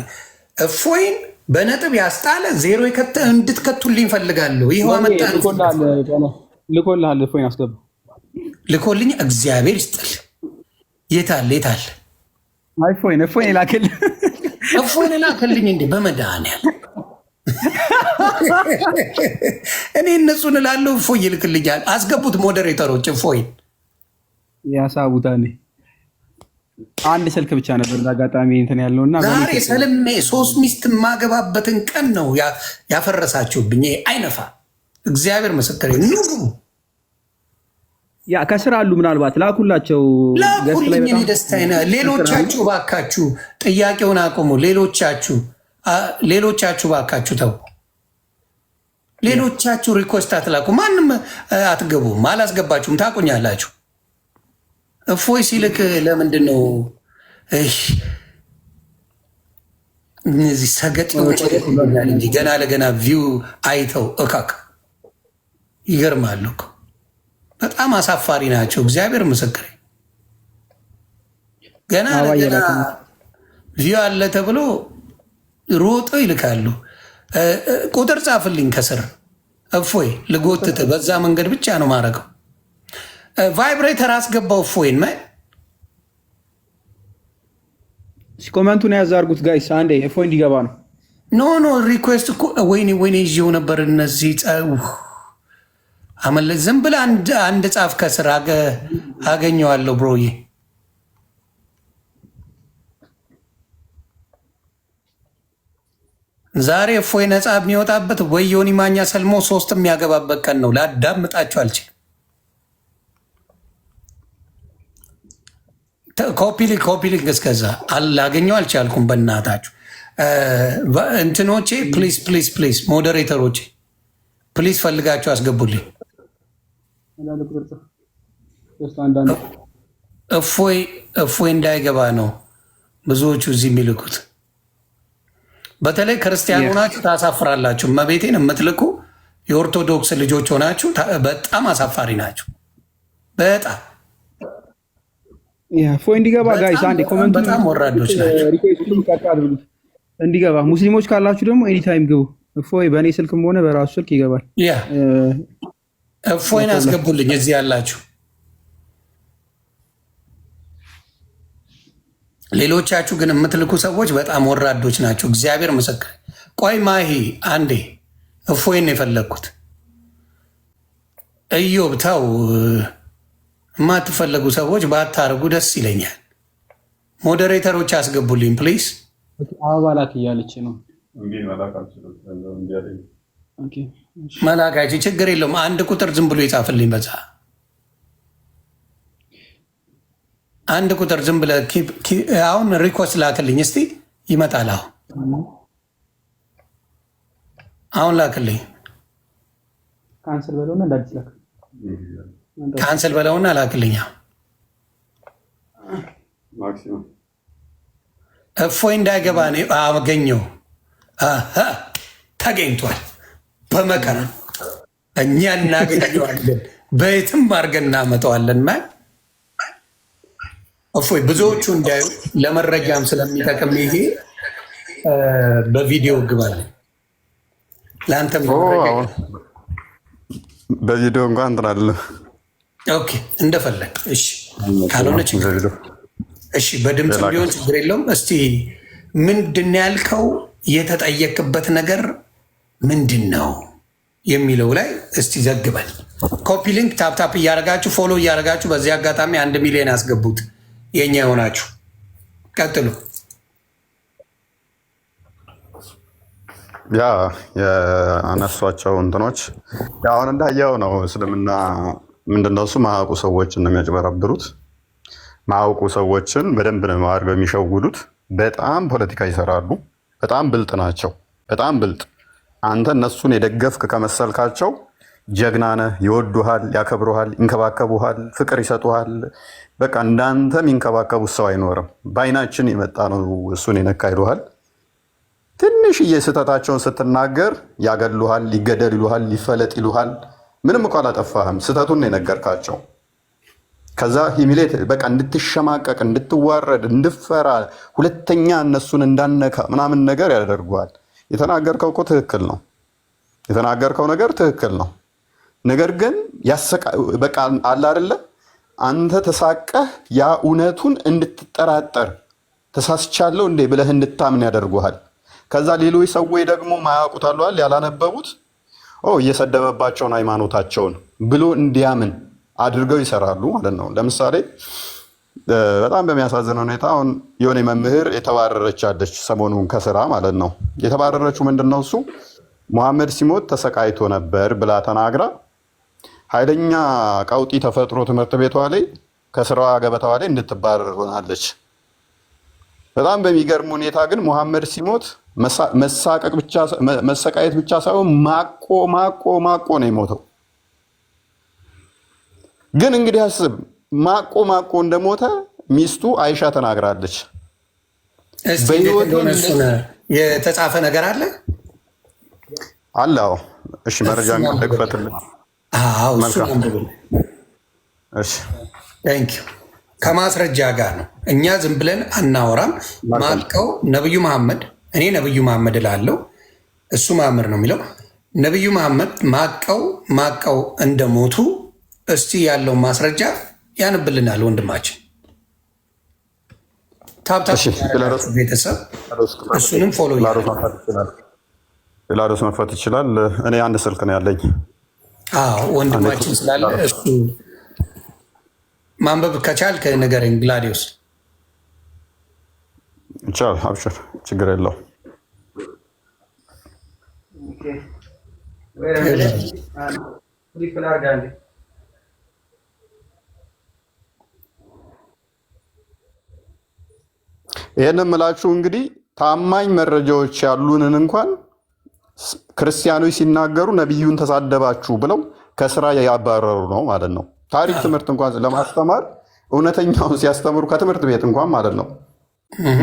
እፎይን በነጥብ ያስጣለ ዜሮ እንድትከቱልኝ ፈልጋለሁ። ይኸው አመጣ ልኮልሃል። እፎይን አስገባ። ልኮልኝ እግዚአብሔር ይስጥል። የታለ የታለ? እፎይን ላክልኝ፣ እፎይን ላክልኝ። እንዴ በመድኃኒዓለም እኔ እነሱን እላለሁ፣ እፎይ ይልክልኛል። አስገቡት ሞዴሬተሮች፣ እፎይን ያሳቡታ። አንድ ስልክ ብቻ ነበር አጋጣሚ እንትን ያለውና ዛሬ ሰልሜ 3 ሚስት የማገባበትን ቀን ነው ያፈረሳችሁብኝ። አይነፋ እግዚአብሔር ምስክሬ። ያ ከስራ አሉ፣ ምናልባት ላኩላቸው። ላኩልኝ፣ እኔ ደስታዬ ነው። ሌሎቻችሁ ባካችሁ ጥያቄውን አቁሙ። ሌሎቻችሁ ባካችሁ ተው። ሌሎቻችሁ ሪኮስት አትላኩ። ማንም አትገቡም፣ አላስገባችሁም፣ ታቁኛላችሁ። እፎይ ሲልክ ለምንድን ነው እነዚህ ሰገጤዎች እንጂ ገና ለገና ቪው አይተው እካክ ይገርማሉ እኮ። በጣም አሳፋሪ ናቸው። እግዚአብሔር ምስክሬ። ገና ለገና ቪው አለ ተብሎ ሮጠው ይልካሉ። ቁጥር ጻፍልኝ ከስር እፎይ ልጎትት። በዛ መንገድ ብቻ ነው ማድረገው። ቫይብሬተር አስገባው እፎይን ኮመንቱን ያዝ አድርጉት ጋይስ። አንዴ እፎይ እንዲገባ ነው። ኖ ሪኩዌስት እኮ ወይኔ ይዤው ነበር። እነዚህ አመለ ዝም ብለህ አንድ ጻፍ ከስር አገኘዋለሁ ብሮዬ። ዛሬ እፎይ ነፃ የሚወጣበት ወይ ዮኒ ማኛ ሰልሞ 3 የሚያገባበት ቀን ነው። ላዳምጣችሁ አልችልም። ኮፒሊንግ እስከዛ ላገኘው አልቻልኩም። በእናታችሁ እንትኖቼ ፕሊዝ ሞዴሬተሮቼ ፕሊዝ ፈልጋችሁ አስገቡልኝ። እፎይ እንዳይገባ ነው ብዙዎቹ እዚህ የሚልኩት። በተለይ ክርስቲያን ሆናችሁ ታሳፍራላችሁ። መቤቴን የምትልኩ የኦርቶዶክስ ልጆች ሆናችሁ በጣም አሳፋሪ ናቸው። በጣም እፎይ እንዲገባ ጋይስ አንዴ ኮሜንት። በጣም ወራዶች ናቸው። እንዲገባ ሙስሊሞች ካላችሁ ደግሞ ኤኒታይም ግቡ። እፎይ በእኔ ስልክም ሆነ በራሱ ስልክ ይገባል። እፎይን አስገቡልኝ እዚህ ያላችሁ። ሌሎቻችሁ ግን የምትልኩ ሰዎች በጣም ወራዶች ናቸው። እግዚአብሔር ምስክር። ቆይ ማሂ አንዴ እፎይን የፈለግኩት እዮብ ተው። የማትፈለጉ ሰዎች ባታርጉ ደስ ይለኛል። ሞዴሬተሮች አስገቡልኝ ፕሊዝ። አበባ ላክ እያለች ነው። መላካች ችግር የለውም። አንድ ቁጥር ዝም ብሎ ይጻፍልኝ። በዛ አንድ ቁጥር ዝም ብለህ አሁን ሪኮስት ላክልኝ እስቲ። ይመጣል። አሁን ላክልኝ። ካንስል በለውና እንዳዲስ ላክ። ካንስል በለውና ላክልኛ። እፎይ እንዳይገባ አገኘው። ተገኝቷል። በመከራ እኛ እናገኘዋለን። በየትም አድርገን እናመጣዋለን። እፎይ ብዙዎቹ እንዳዩ ለመረጃም ስለሚጠቅም ይሄ በቪዲዮ ግባለን። ለአንተም በቪዲዮ እንኳን እንትን አይደለም። ኦኬ እንደፈለግ። እሺ ካልሆነ ችግር እሺ፣ በድምፅ ቢሆን ችግር የለውም። እስቲ ምንድን ያልከው የተጠየቅበት ነገር ምንድን ነው የሚለው ላይ እስቲ ዘግበን ኮፒ ሊንክ ታፕታፕ እያደረጋችሁ ፎሎ እያደረጋችሁ በዚህ አጋጣሚ 1 ሚሊዮን ያስገቡት የኛ የሆናችሁ ቀጥሉ። ያ የአነሷቸው እንትኖች አሁን እንዳየው ነው። እስልምና ምንድነው እሱ ማያውቁ ሰዎችን ነው የሚያጭበረብሩት። ማያውቁ ሰዎችን በደንብ ነው አድርገው የሚሸውዱት። በጣም ፖለቲካ ይሰራሉ። በጣም ብልጥ ናቸው። በጣም ብልጥ። አንተ እነሱን የደገፍክ ከመሰልካቸው ጀግና ነህ። ይወዱሃል፣ ያከብሩሃል፣ ይንከባከቡሃል፣ ፍቅር ይሰጡሃል። በቃ እንዳንተ የሚንከባከቡት ሰው አይኖርም። በአይናችን የመጣ ነው እሱን የነካ ይሉሃል። ትንሽዬ ስህተታቸውን ስትናገር ያገሉሃል፣ ሊገደል ይሉሃል፣ ሊፈለጥ ይሉሃል። ምንም እኮ አላጠፋህም፣ ስህተቱን የነገርካቸው። ከዛ ሂሚሌት በቃ እንድትሸማቀቅ፣ እንድትዋረድ፣ እንድፈራ፣ ሁለተኛ እነሱን እንዳነካ ምናምን ነገር ያደርጉሃል። የተናገርከው እኮ ትክክል ነው። የተናገርከው ነገር ትክክል ነው። ነገር ግን በቃ አለ አይደለ አንተ ተሳቀህ ያ እውነቱን እንድትጠራጠር ተሳስቻለሁ እንዴ ብለህ እንድታምን ያደርጉሃል። ከዛ ሌሎች ሰዎች ደግሞ ማያውቁት አሏል ያላነበቡት እየሰደበባቸውን ሃይማኖታቸውን ብሎ እንዲያምን አድርገው ይሰራሉ ማለት ነው። ለምሳሌ በጣም በሚያሳዝን ሁኔታ አሁን የሆነ መምህር የተባረረች አለች ሰሞኑን ከስራ ማለት ነው። የተባረረችው ምንድነው እሱ መሐመድ ሲሞት ተሰቃይቶ ነበር ብላ ተናግራ ኃይለኛ ቀውጢ ተፈጥሮ ትምህርት ቤቷ ላይ ከስራዋ ገበታዋ ላይ እንድትባረር ሆናለች። በጣም በሚገርም ሁኔታ ግን መሐመድ ሲሞት መሰቃየት ብቻ ሳይሆን ማቆ ነው የሞተው። ግን እንግዲህ አስብ ማቆ እንደሞተ ሚስቱ አይሻ ተናግራለች። የተጻፈ ነገር አለ አለው። እሺ መረጃ እንደክፈትልን። ከማስረጃ ጋር ነው። እኛ ዝም ብለን አናወራም። ማልቀው ነብዩ መሐመድ እኔ ነብዩ መሐመድ እላለሁ፣ እሱ መሐመድ ነው የሚለው። ነብዩ መሐመድ ማቀው እንደሞቱ እስቲ ያለው ማስረጃ ያንብልናል ወንድማችን። ቤተሰብ እሱንም ፎሎ ፒላዶስ መክፈት ይችላል። እኔ አንድ ስልክ ነው ያለኝ። ወንድማችን ስላለ እሱ ማንበብ ከቻልክ ንገረኝ። ግላዲዮስ ይቻል፣ አብሽር፣ ችግር የለው። ይህንን ምላችሁ እንግዲህ ታማኝ መረጃዎች ያሉንን እንኳን ክርስቲያኖች ሲናገሩ ነቢዩን ተሳደባችሁ ብለው ከስራ ያባረሩ ነው ማለት ነው። ታሪክ ትምህርት እንኳን ለማስተማር እውነተኛውን ሲያስተምሩ ከትምህርት ቤት እንኳን ማለት ነው።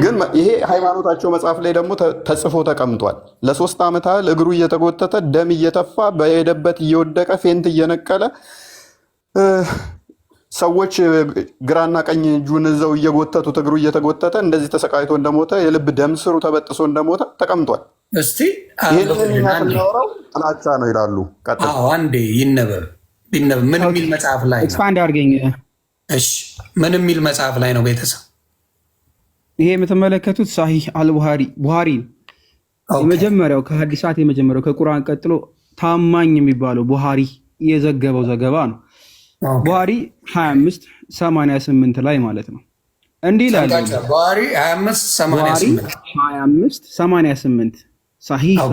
ግን ይሄ ሃይማኖታቸው መጽሐፍ ላይ ደግሞ ተጽፎ ተቀምጧል። ለ3 ዓመት ያህል እግሩ እየተጎተተ ደም እየተፋ በሄደበት እየወደቀ ፌንት እየነቀለ ሰዎች ግራና ቀኝ እጁን እዘው እየጎተቱት እግሩ እየተጎተተ እንደዚህ ተሰቃይቶ እንደሞተ የልብ ደም ስሩ ተበጥሶ እንደሞተ ተቀምጧል። እስቲ ይህንናወራው ጥላቻ ነው ይላሉ። አንዴ ይነበብ። ምን የሚል መጽሐፍ ላይ ኤክስፓንድ አድርገኝ። እሺ ምን የሚል መጽሐፍ ላይ ነው ቤተሰብ? ይሄ የምትመለከቱት ሳሂህ ቡሃሪ የመጀመሪያው ከሐዲሳት የመጀመሪያው ከቁርአን ቀጥሎ ታማኝ የሚባለው ቡሃሪ የዘገበው ዘገባ ነው። ቡሃሪ 2588 ላይ ማለት ነው። እንዲህ ይላል ቡሃሪ 2588 ሳሂህ ነው።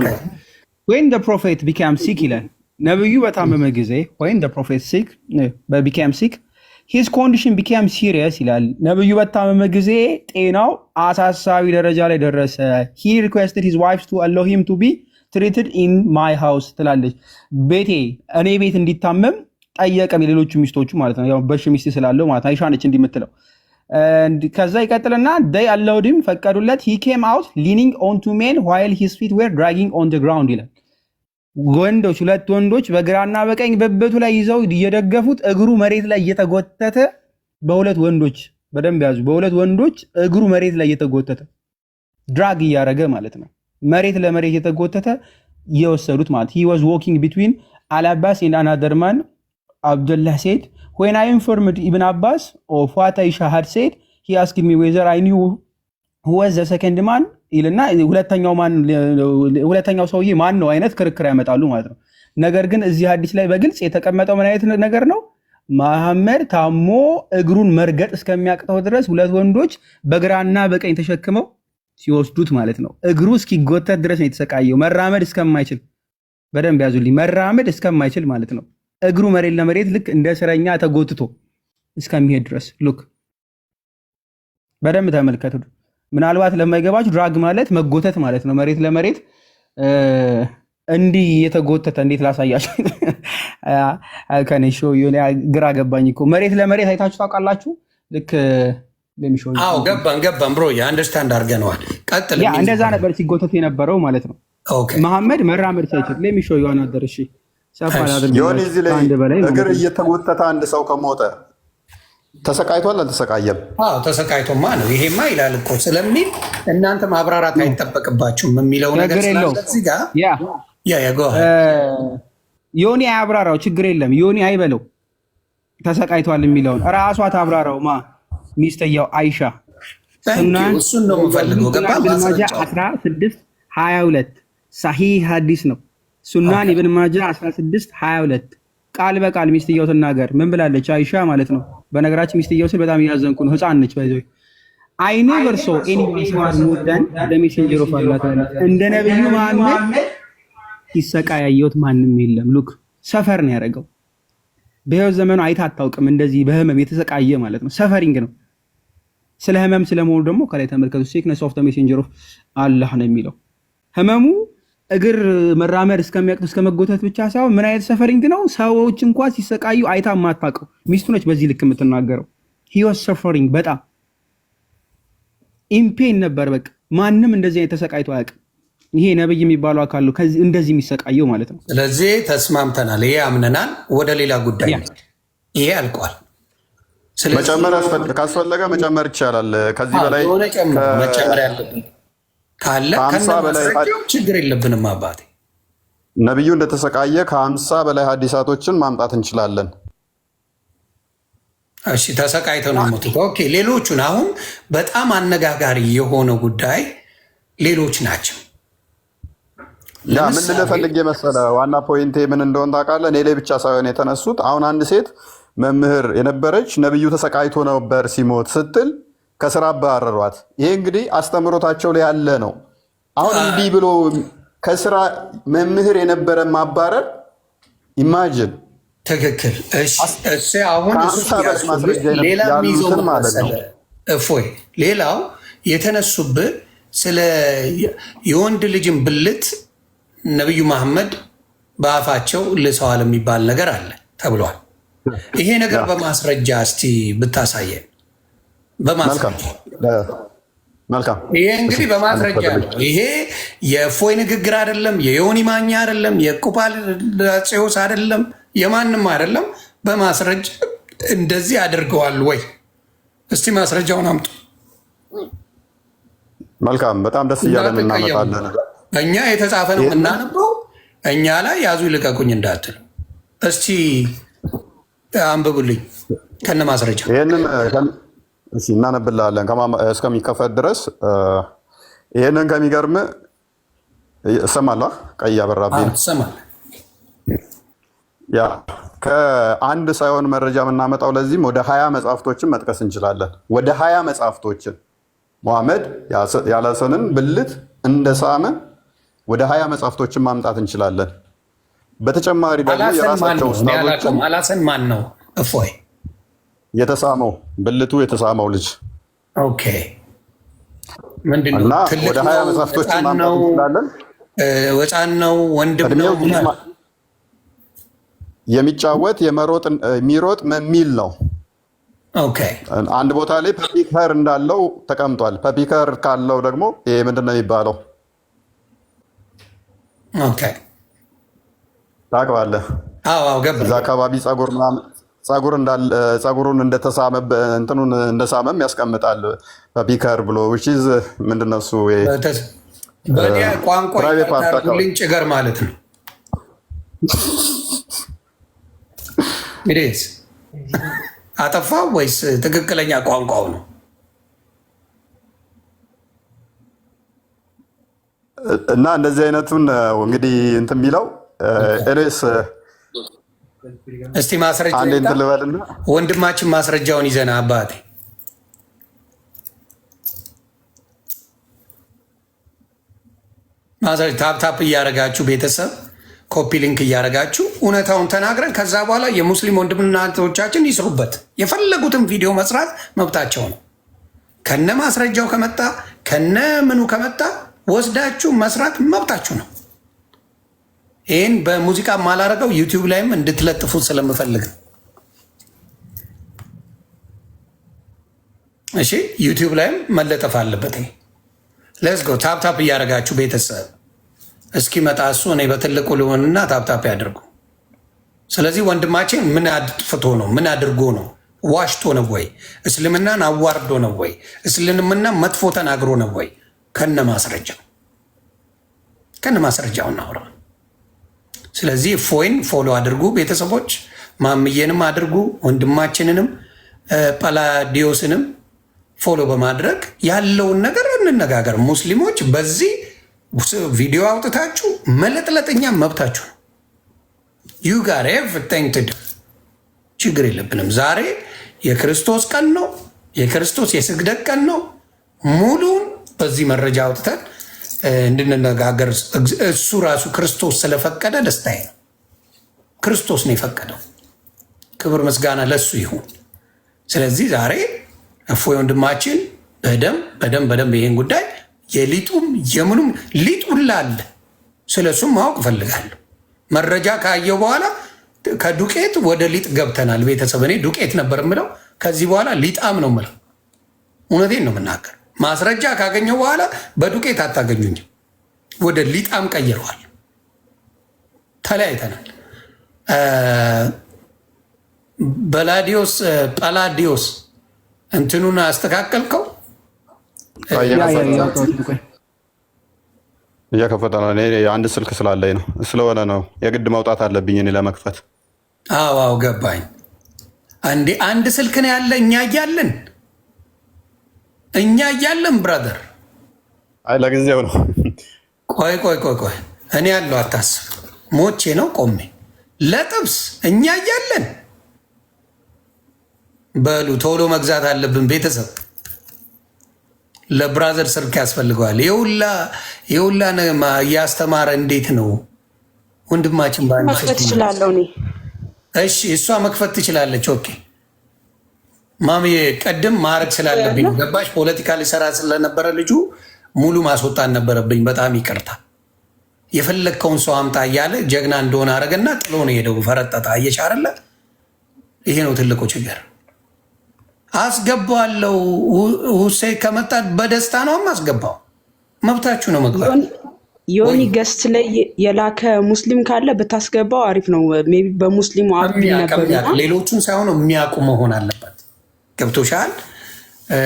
when the prophet became sick ይላል ነብዩ በታመመ ጊዜ when the prophet became sick his condition became serious ይላል። ነብዩ በታመመ ጊዜ ጤናው አሳሳቢ ደረጃ ላይ ደረሰ። he requested his wife to allow him to be treated in my house ትላለች። እኔ ቤት እንዲታመም ጠየቀም፣ የሌሎቹ ሚስቶቹ ማለት ነው። ያው በሽ ሚስት ስላለው ማለት አይሻ ነች እንዲምትለው። ከዛ ይቀጥልና they allowed him ፈቀዱለት። he came out leaning on two men while his feet were dragging on the ground ይላል። ሁለት ወንዶች በግራና በቀኝ በበቱ ላይ ይዘው እየደገፉት እግሩ መሬት ላይ እየተጎተተ በሁለት ወንዶች በደንብ ያዙ። በሁለት ወንዶች እግሩ መሬት ላይ እየተጎተተ ድራግ እያደረገ ማለት ነው። መሬት ለመሬት እየተጎተተ እየወሰዱት ማለት he was walking between Al-Abbas and another man. Abdullah said, when I informed Ibn Abbas of what Aisha had said, he asked me whether I knew who was the second man. ይልና ሁለተኛው ሰውዬ ማን ነው አይነት ክርክር ያመጣሉ ማለት ነው። ነገር ግን እዚህ ሐዲስ ላይ በግልጽ የተቀመጠው ምን አይነት ነገር ነው? መሐመድ ታሞ እግሩን መርገጥ እስከሚያቅተው ድረስ ሁለት ወንዶች በግራና በቀኝ ተሸክመው ሲወስዱት ማለት ነው። እግሩ እስኪጎተት ድረስ ነው የተሰቃየው፣ መራመድ እስከማይችል። በደንብ ያዙልኝ፣ መራመድ እስከማይችል ማለት ነው። እግሩ መሬት ለመሬት ልክ እንደ እስረኛ ተጎትቶ እስከሚሄድ ድረስ ሉክ፣ በደንብ ተመልከቱ። ምናልባት ለማይገባችሁ ድራግ ማለት መጎተት ማለት ነው። መሬት ለመሬት እንዲህ የተጎተተ እንዴት ላሳያችሁ? ከኔ ሾው ግራ ገባኝ እኮ። መሬት ለመሬት አይታችሁ ታውቃላችሁ? ልክ አዎ፣ ገባን ብሮ አንደርስታንድ አድርገነዋል። ቀጥል። ያ እንደዛ ነበር ሲጎተት የነበረው ማለት ነው። መሐመድ መራመድ ሳይችል ለሚሾ ዮሐን አደር እሺ፣ ሰፋላ ይሁን እዚህ ላይ እግር እየተጎተተ አንድ ሰው ከሞተ ተሰቃይቷል አልተሰቃየም? አዎ ተሰቃይቶማ ነው። ይሄማ ይላል እኮ ስለሚል እናንተ ማብራራት አይጠበቅባችሁም የሚለው ነገር ስላለ እዚህ ጋር ዮኒ አያብራራው፣ ችግር የለም። ዮኒ አይበለው ተሰቃይቷል የሚለውን ራሷ ታብራራው። ሚስትየው አይሻ እሱን ነው የምፈልገው። ገባ 1622 ሳሂህ ሐዲስ ነው። ሱናን ኢብን ማጃ 1622 ቃል በቃል ሚስትየው ትናገር። ምን ብላለች አይሻ ማለት ነው። በነገራችን ሚስትየው ስል በጣም እያዘንኩ ነው፣ ህፃን ነች። ባይዘው አይ ኔቨር ሶ ኤኒዋን ሞር ዳን ዘ ሜሴንጀር ኦፍ አላህ እንደ ነብዩ መሐመድ ሲሰቃያየሁት ማንም የለም። ሉክ ሰፈር ነው ያደረገው። በህይወት ዘመኑ አይታ አታውቅም እንደዚህ በህመም የተሰቃየ ማለት ነው። ሰፈሪንግ ነው። ስለ ህመም ስለመሆኑ ደግሞ ከላይ ተመልከቱ። ሲክነስ ኦፍ ዘ ሜሴንጀር ኦፍ አላህ ነው የሚለው። ህመሙ እግር መራመድ እስከሚያቅት እስከ መጎተት ብቻ ሳይሆን ምን አይነት ሰፈሪንግ ነው? ሰዎች እንኳን ሲሰቃዩ አይታ ማታውቀው ሚስቱ ነች በዚህ ልክ የምትናገረው። ሂ ዋዝ ሰፈሪንግ፣ በጣም ኢምፔን ነበር። በቃ ማንም እንደዚህ አይነት ተሰቃይቶ አያውቅም። ይሄ ነብይ የሚባለው አካል ነው እንደዚህ የሚሰቃየው ማለት ነው። ስለዚህ ተስማምተናል። ይሄ አምነናል። ወደ ሌላ ጉዳይ ይሄ አልቋል። መጨመር ካስፈለገ መጨመር ይቻላል። ከዚህ በላይ መጨመር ያለብን ካለ ከነማስረጃው ችግር የለብንም። አባቴ ነብዩ እንደተሰቃየ ከ50 በላይ ሐዲሳቶችን ማምጣት እንችላለን። እሺ ተሰቃይተው ነው የሞቱት። ኦኬ ሌሎቹን አሁን በጣም አነጋጋሪ የሆነው ጉዳይ ሌሎች ናቸው። ያ ምን ልፈልግ የመሰለ ዋና ፖይንቴ ምን እንደሆነ ታውቃለህ? እኔ ላይ ብቻ ሳይሆን የተነሱት አሁን አንድ ሴት መምህር የነበረች ነብዩ ተሰቃይቶ ነበር ሲሞት ስትል ከስራ አባረሯት። ይሄ እንግዲህ አስተምሮታቸው ላይ ያለ ነው። አሁን እንዲህ ብሎ ከስራ መምህር የነበረ ማባረር ኢማጂን። ትክክል። እሺ አሁን ሌላ ሚዞን ማለት ነው። እፎይ ሌላው የተነሱብህ ስለ የወንድ ልጅን ብልት ነብዩ መሐመድ በአፋቸው ልሰዋል የሚባል ነገር አለ ተብሏል። ይሄ ነገር በማስረጃ እስቲ ብታሳየን። በማስረጃ ይሄ እንግዲህ በማስረጃ ነው። ይሄ የእፎይ ንግግር አይደለም፣ የዮኒ ማኛ አይደለም፣ የቁጳልጼዎስ አይደለም፣ የማንም አይደለም። በማስረጃ እንደዚህ አድርገዋል ወይ? እስቲ ማስረጃውን አምጡ። መልካም፣ በጣም ደስ እያለን እናመጣለን። እኛ የተጻፈ ነው የምናነበው። እኛ ላይ ያዙ ይልቀቁኝ እንዳትሉ። እስቲ አንብቡልኝ ከነ ማስረጃ። ይህንን እናነብላለን እስከሚከፈት ድረስ። ይህንን ከሚገርም እሰማለሁ። ቀይ ያበራብኝ ትሰማለህ። ያ ከአንድ ሳይሆን መረጃ የምናመጣው ለዚህም ወደ 20 መጽሐፍቶችን መጥቀስ እንችላለን። ወደ 20 መጽሐፍቶችን ሙሐመድ ያላሰንን ብልት እንደሳመ ወደ 20 መጽሐፍቶችን ማምጣት እንችላለን። በተጨማሪ ደግሞ የራሳቸው ውስጣቶችን አላሰን ማን ነው? እፎይ የተሳመው ብልቱ የተሳመው ልጅ ኦኬ፣ ምንድነው? እና ወደ 20 መጽሐፍቶችን ማምጣት እንችላለን። ሕፃን ነው? ወንድም ነው? የሚጫወት የሚሮጥ የሚል ነው። ኦኬ፣ አንድ ቦታ ላይ ፐፒከር እንዳለው ተቀምጧል። ፐፒከር ካለው ደግሞ ይሄ ምንድን ነው የሚባለው? ኦኬ ታውቀዋለህ? አዎ ገባ። እዛ አካባቢ ጸጉሩን እንደተሳመ እንትኑን እንደሳመም ያስቀምጣል ፐፒከር ብሎ which is ምንድን ነው እሱ? በእኔ ቋንቋ ልኝ ጭገር ማለት ነው። እንግዲህ አጠፋው ወይስ ትክክለኛ ቋንቋው ነው? እና እንደዚህ አይነቱን እንግዲህ እንትን የሚለው እኔስ እስቲ ማስረጃ አንዴ እንትን ልበልና ወንድማችን ማስረጃውን ይዘና አባቴ ማስረጃ ታፕ እያደረጋችሁ ቤተሰብ ኮፒ ሊንክ እያደረጋችሁ እውነታውን ተናግረን ከዛ በኋላ የሙስሊም ወንድምና እህቶቻችን ይስሩበት። የፈለጉትን ቪዲዮ መስራት መብታቸው ነው። ከነ ማስረጃው ከመጣ ከነ ምኑ ከመጣ ወስዳችሁ መስራት መብታችሁ ነው። ይህን በሙዚቃ ማላረገው ዩቲዩብ ላይም እንድትለጥፉት ስለምፈልግ ነው። እሺ ዩቲዩብ ላይም መለጠፍ አለበት። ለስጎ ታፕታፕ እያደረጋችሁ ቤተሰብ እስኪመጣ እሱ እኔ በትልቁ ሊሆንና ታፕታፕ ያድርጉ። ስለዚህ ወንድማችን ምን አጥፍቶ ነው? ምን አድርጎ ነው? ዋሽቶ ነው ወይ? እስልምናን አዋርዶ ነው ወይ? እስልምና መጥፎ ተናግሮ ነው ወይ? ከነ ማስረጃው እናውራ። ስለዚህ ፎይን ፎሎ አድርጉ ቤተሰቦች፣ ማምዬንም አድርጉ፣ ወንድማችንንም ጳላዲዮስንም ፎሎ በማድረግ ያለውን ነገር እንነጋገር። ሙስሊሞች በዚህ ቪዲዮ አውጥታችሁ መለጥለጥኛ መብታችሁ ነው። ዩ ጋር ኤቭሪቲንግ ቱ ዱ፣ ችግር የለብንም። ዛሬ የክርስቶስ ቀን ነው፣ የክርስቶስ የስግደት ቀን ነው። ሙሉን በዚህ መረጃ አውጥተን እንድንነጋገር እሱ ራሱ ክርስቶስ ስለፈቀደ ደስታዬ ነው። ክርስቶስ ነው የፈቀደው። ክብር ምስጋና ለሱ ይሁን። ስለዚህ ዛሬ እፎይ ወንድማችን በደንብ ይሄን ጉዳይ የሊጡም የምኑም ሊጡላ አለ ስለሱም ማወቅ እፈልጋለሁ። መረጃ ካየው በኋላ ከዱቄት ወደ ሊጥ ገብተናል። ቤተሰብ እኔ ዱቄት ነበር የምለው፣ ከዚህ በኋላ ሊጣም ነው የምለው። እውነቴን ነው የምናገር። ማስረጃ ካገኘው በኋላ በዱቄት አታገኙኝም፣ ወደ ሊጣም ቀይረዋል። ተለያይተናል። ጳላዲዮስ እንትኑን አስተካከልከው? እያከፈተ ነው። አንድ ስልክ ስላለኝ ነው ስለሆነ ነው የግድ መውጣት አለብኝ እኔ ለመክፈት። አዎ ገባኝ። አንድ ስልክ ነው ያለ እኛ እያለን ብራዘር። አይ ለጊዜው ነው። ቆይ እኔ ያለው አታስብ። ሞቼ ነው ቆሜ ለጥብስ እኛ እያለን በሉ ቶሎ መግዛት አለብን ቤተሰብ። ለብራዘር ስልክ ያስፈልገዋል። የሁላ እያስተማረ እንዴት ነው ወንድማችን? መክፈት እችላለሁ እኔ። እሺ እሷ መክፈት ትችላለች። ኦኬ ማሚ ቀድም ማድረግ ስላለብኝ ገባሽ። ፖለቲካ ሊሰራ ስለነበረ ልጁ ሙሉ ማስወጣት ነበረብኝ። በጣም ይቅርታ። የፈለግከውን ሰው አምጣ እያለ ጀግና እንደሆነ አደረገና ጥሎ ነው ሄደው ፈረጠጣ። አየሽ አይደለ? ይሄ ነው ትልቁ ችግር። አስገባዋለሁ። ሁሴን ከመጣ በደስታ ነው አስገባው። መብታችሁ ነው መግባት። ዮኒ ገስት ላይ የላከ ሙስሊም ካለ ብታስገባው አሪፍ ነው። ሜይ ቢ በሙስሊሙ አብይ ነበር። ሌሎቹን ሳይሆን የሚያውቁ መሆን አለበት። ገብቶሻል?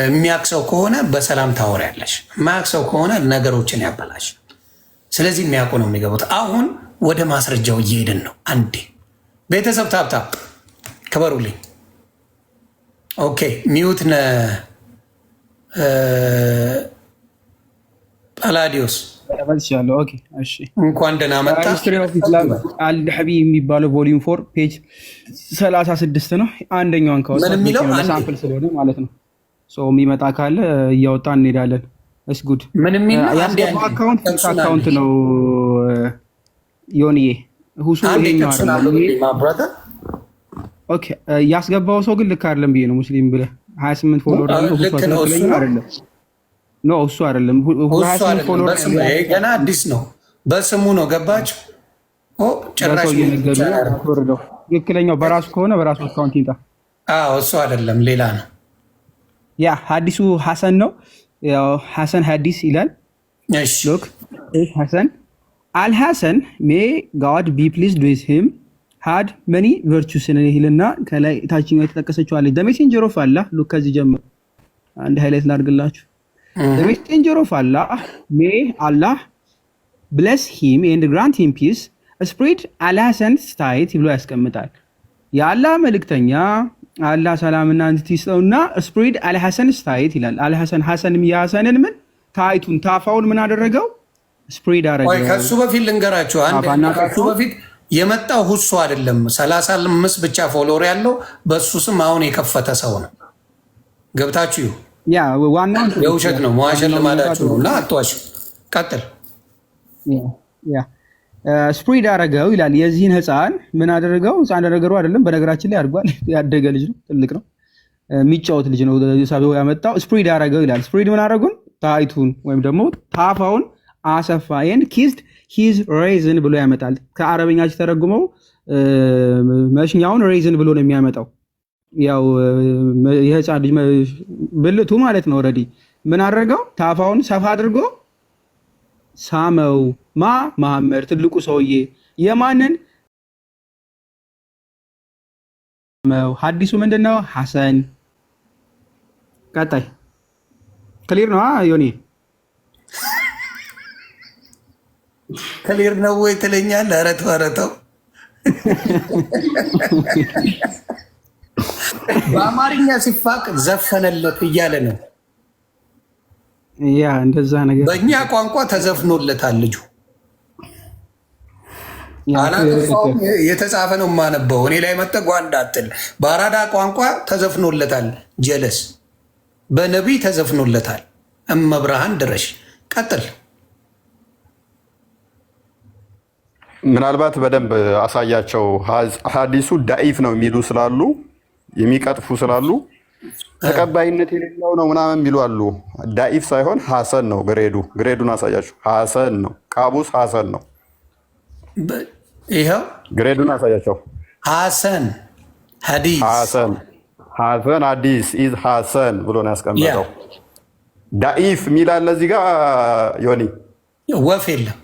የሚያውቅ ሰው ከሆነ በሰላም ታወሪያለሽ። የማያውቅ ሰው ከሆነ ነገሮችን ያበላሽ። ስለዚህ የሚያውቁ ነው የሚገቡት። አሁን ወደ ማስረጃው እየሄድን ነው። አንዴ ቤተሰብ ታፕታፕ ክበሩልኝ። ኦኬ ሚዩት ነ ጳላዲዮስ እንኳን ደህና መጣ። አልሐቢ የሚባለው ቮሊዩም 4 ፔጅ 36 ነው። አንደኛውን ሳምፕል ስለሆነ ማለት ነው። የሚመጣ ካለ እያወጣ እንሄዳለን። እስ ጉድ ያስገባው አካውንት ነው ዮኒዬ ሁሱ ያስገባው ሰው ግን ልክ አይደለም ብዬ ነው። ሙስሊም ብለህ 28 ፎሎወር ነው እሱ አይደለም። 28 ፎሎወር ገና አዲስ ነው፣ በስሙ ነው። ገባች ጭራሽ ትክክለኛው በራሱ ከሆነ በራሱ አካውንት ይምጣ። እሱ አይደለም ሌላ ነው። ያ ሀዲሱ ሐሰን ነው። ሐሰን ሀዲስ ይላል። ሎክ ሐሰን አልሐሰን ሜይ ጋድ ቢ ፕሊዝድ ዊዝ ሂም had many virtues ይልና ከላይ ታችኛው የተጠቀሰችው አለ the messenger of Allah ሉክ ከዚህ ጀምሮ አንድ ሃይላይት ላድርግላችሁ። the messenger of Allah may Allah bless him and grant him peace spread Allah's state ብሎ ያስቀምጣል። የአላህ መልእክተኛ አላህ ሰላምና እንት ይስጠውና spread Allah's state ይላል። አልሐሰን ሐሰንም ያሰንን ምን ታይቱን ታፋውን ምን አደረገው? ስፕሪድ አረገ። ከሱ በፊት ልንገራችሁ ከሱ በፊት የመጣው ሁሱ አይደለም። 35 ብቻ ፎሎወር ያለው በሱ ስም አሁን የከፈተ ሰው ነው። ገብታችሁ ያ ዋናው የውሸት ነው። መዋሸት ልማዳችሁ ነው እና አትዋሹ። ቀጥል። ያ ስፕሪድ አረገው ይላል። የዚህን ህፃን ምን አደረገው? ህፃን አደረገው አይደለም፣ በነገራችን ላይ አድጓል። ያደገ ልጅ ነው፣ ትልቅ ነው፣ የሚጫወት ልጅ ነው። ሳቢው ያመጣው ስፕሪድ አረገው ይላል። ስፕሪድ ምን አደረጉን? ታይቱን ወይም ደግሞ ታፋውን አሰፋ። ይሄን ኪዝድ ሂዝ ሬዝን ብሎ ያመጣል። ከአረበኛ ሲተረጉመው መሽኛውን ሬዝን ብሎ ነው የሚያመጣው። ያው የህፃን ልጅ ብልቱ ማለት ነው። ኦልሬዲ ምን አደረገው? ታፋውን ሰፋ አድርጎ ሳመው። መሐመድ ትልቁ ሰውዬ የማንን ሐዲሱ ምንድነው? ሐሰን። ቀጣይ ክሊር ነው ዮኒ? ክሊር ነው ወይ ትለኛለህ? ኧረ ተው ኧረ ተው። በአማርኛ ሲፋቅ ዘፈነለት እያለ ነው። ያ እንደዛ ነገር በእኛ ቋንቋ ተዘፍኖለታል ልጁ። አላጠፋውም፣ የተጻፈ ነው የማነበው። እኔ ላይ መጠ ጓንዳ አትል። በአራዳ ቋንቋ ተዘፍኖለታል። ጀለስ በነቢይ ተዘፍኖለታል። እመብርሃን ድረሽ። ቀጥል። ምናልባት በደንብ አሳያቸው። ሀዲሱ ዳኢፍ ነው የሚሉ ስላሉ የሚቀጥፉ ስላሉ ተቀባይነት የሌለው ነው ምናምን የሚሉ አሉ። ዳኢፍ ሳይሆን ሐሰን ነው ግሬዱን አሳያቸው። ሐሰን ነው ቃቡስ ሐሰን ነው። ይኸው ግሬዱን አሳያቸው። ሐሰን ሐዲስ ሐሰን ሐዲስ ኢዝ ሐሰን ብሎ ነው ያስቀመጠው። ዳኢፍ የሚል አለ እዚህ ጋር ዮኒ። ወፍ የለም።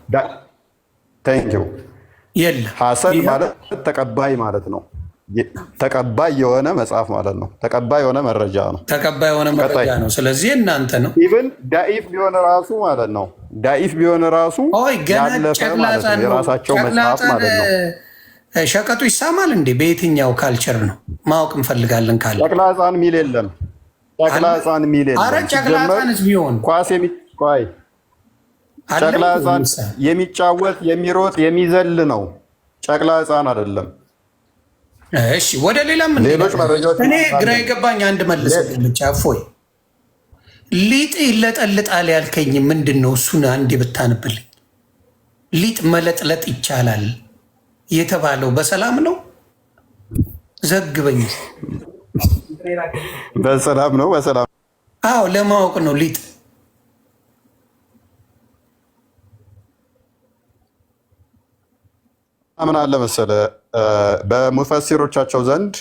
ታንኪዩ የለም። ሐሰን ማለት ተቀባይ ማለት ነው። ተቀባይ የሆነ መጽሐፍ ማለት ነው። ተቀባይ የሆነ መረጃ ነው። ተቀባይ የሆነ መረጃ ነው። ስለዚህ እናንተ ነው። ኢቭን ዳኢፍ ቢሆን ራሱ ማለት ነው። ዳኢፍ ቢሆን ራሱ ያለፈ ማለት ነው። የራሳቸው መጽሐፍ ማለት ነው። ሸቀጡ ይሳማል እንዴ? በየትኛው ካልቸር ነው ማወቅ እንፈልጋለን። ካለ ጨቅላ ሕፃን ሚል የለም። ጨቅላ ሕፃን ሚል የለም። ኧረ ጨቅላ ሕፃንስ ቢሆን ኳስ ጨቅላ ሕፃን የሚጫወት የሚሮጥ የሚዘል ነው። ጨቅላ ሕፃን አይደለም። እሺ ወደ ሌላ ምን ሌሎች መረጃዎች እኔ ግራ የገባኝ አንድ መልስልኝ ብቻ። እፎይ ሊጥ ይለጠልጣል ያልከኝ ምንድን ነው? እሱን አንዴ ብታንብልኝ። ሊጥ መለጥለጥ ይቻላል የተባለው በሰላም ነው? ዘግበኝ። በሰላም ነው። በሰላም አዎ፣ ለማወቅ ነው። ሊጥ ምን አለ መሰለ በሙፈሲሮቻቸው ዘንድ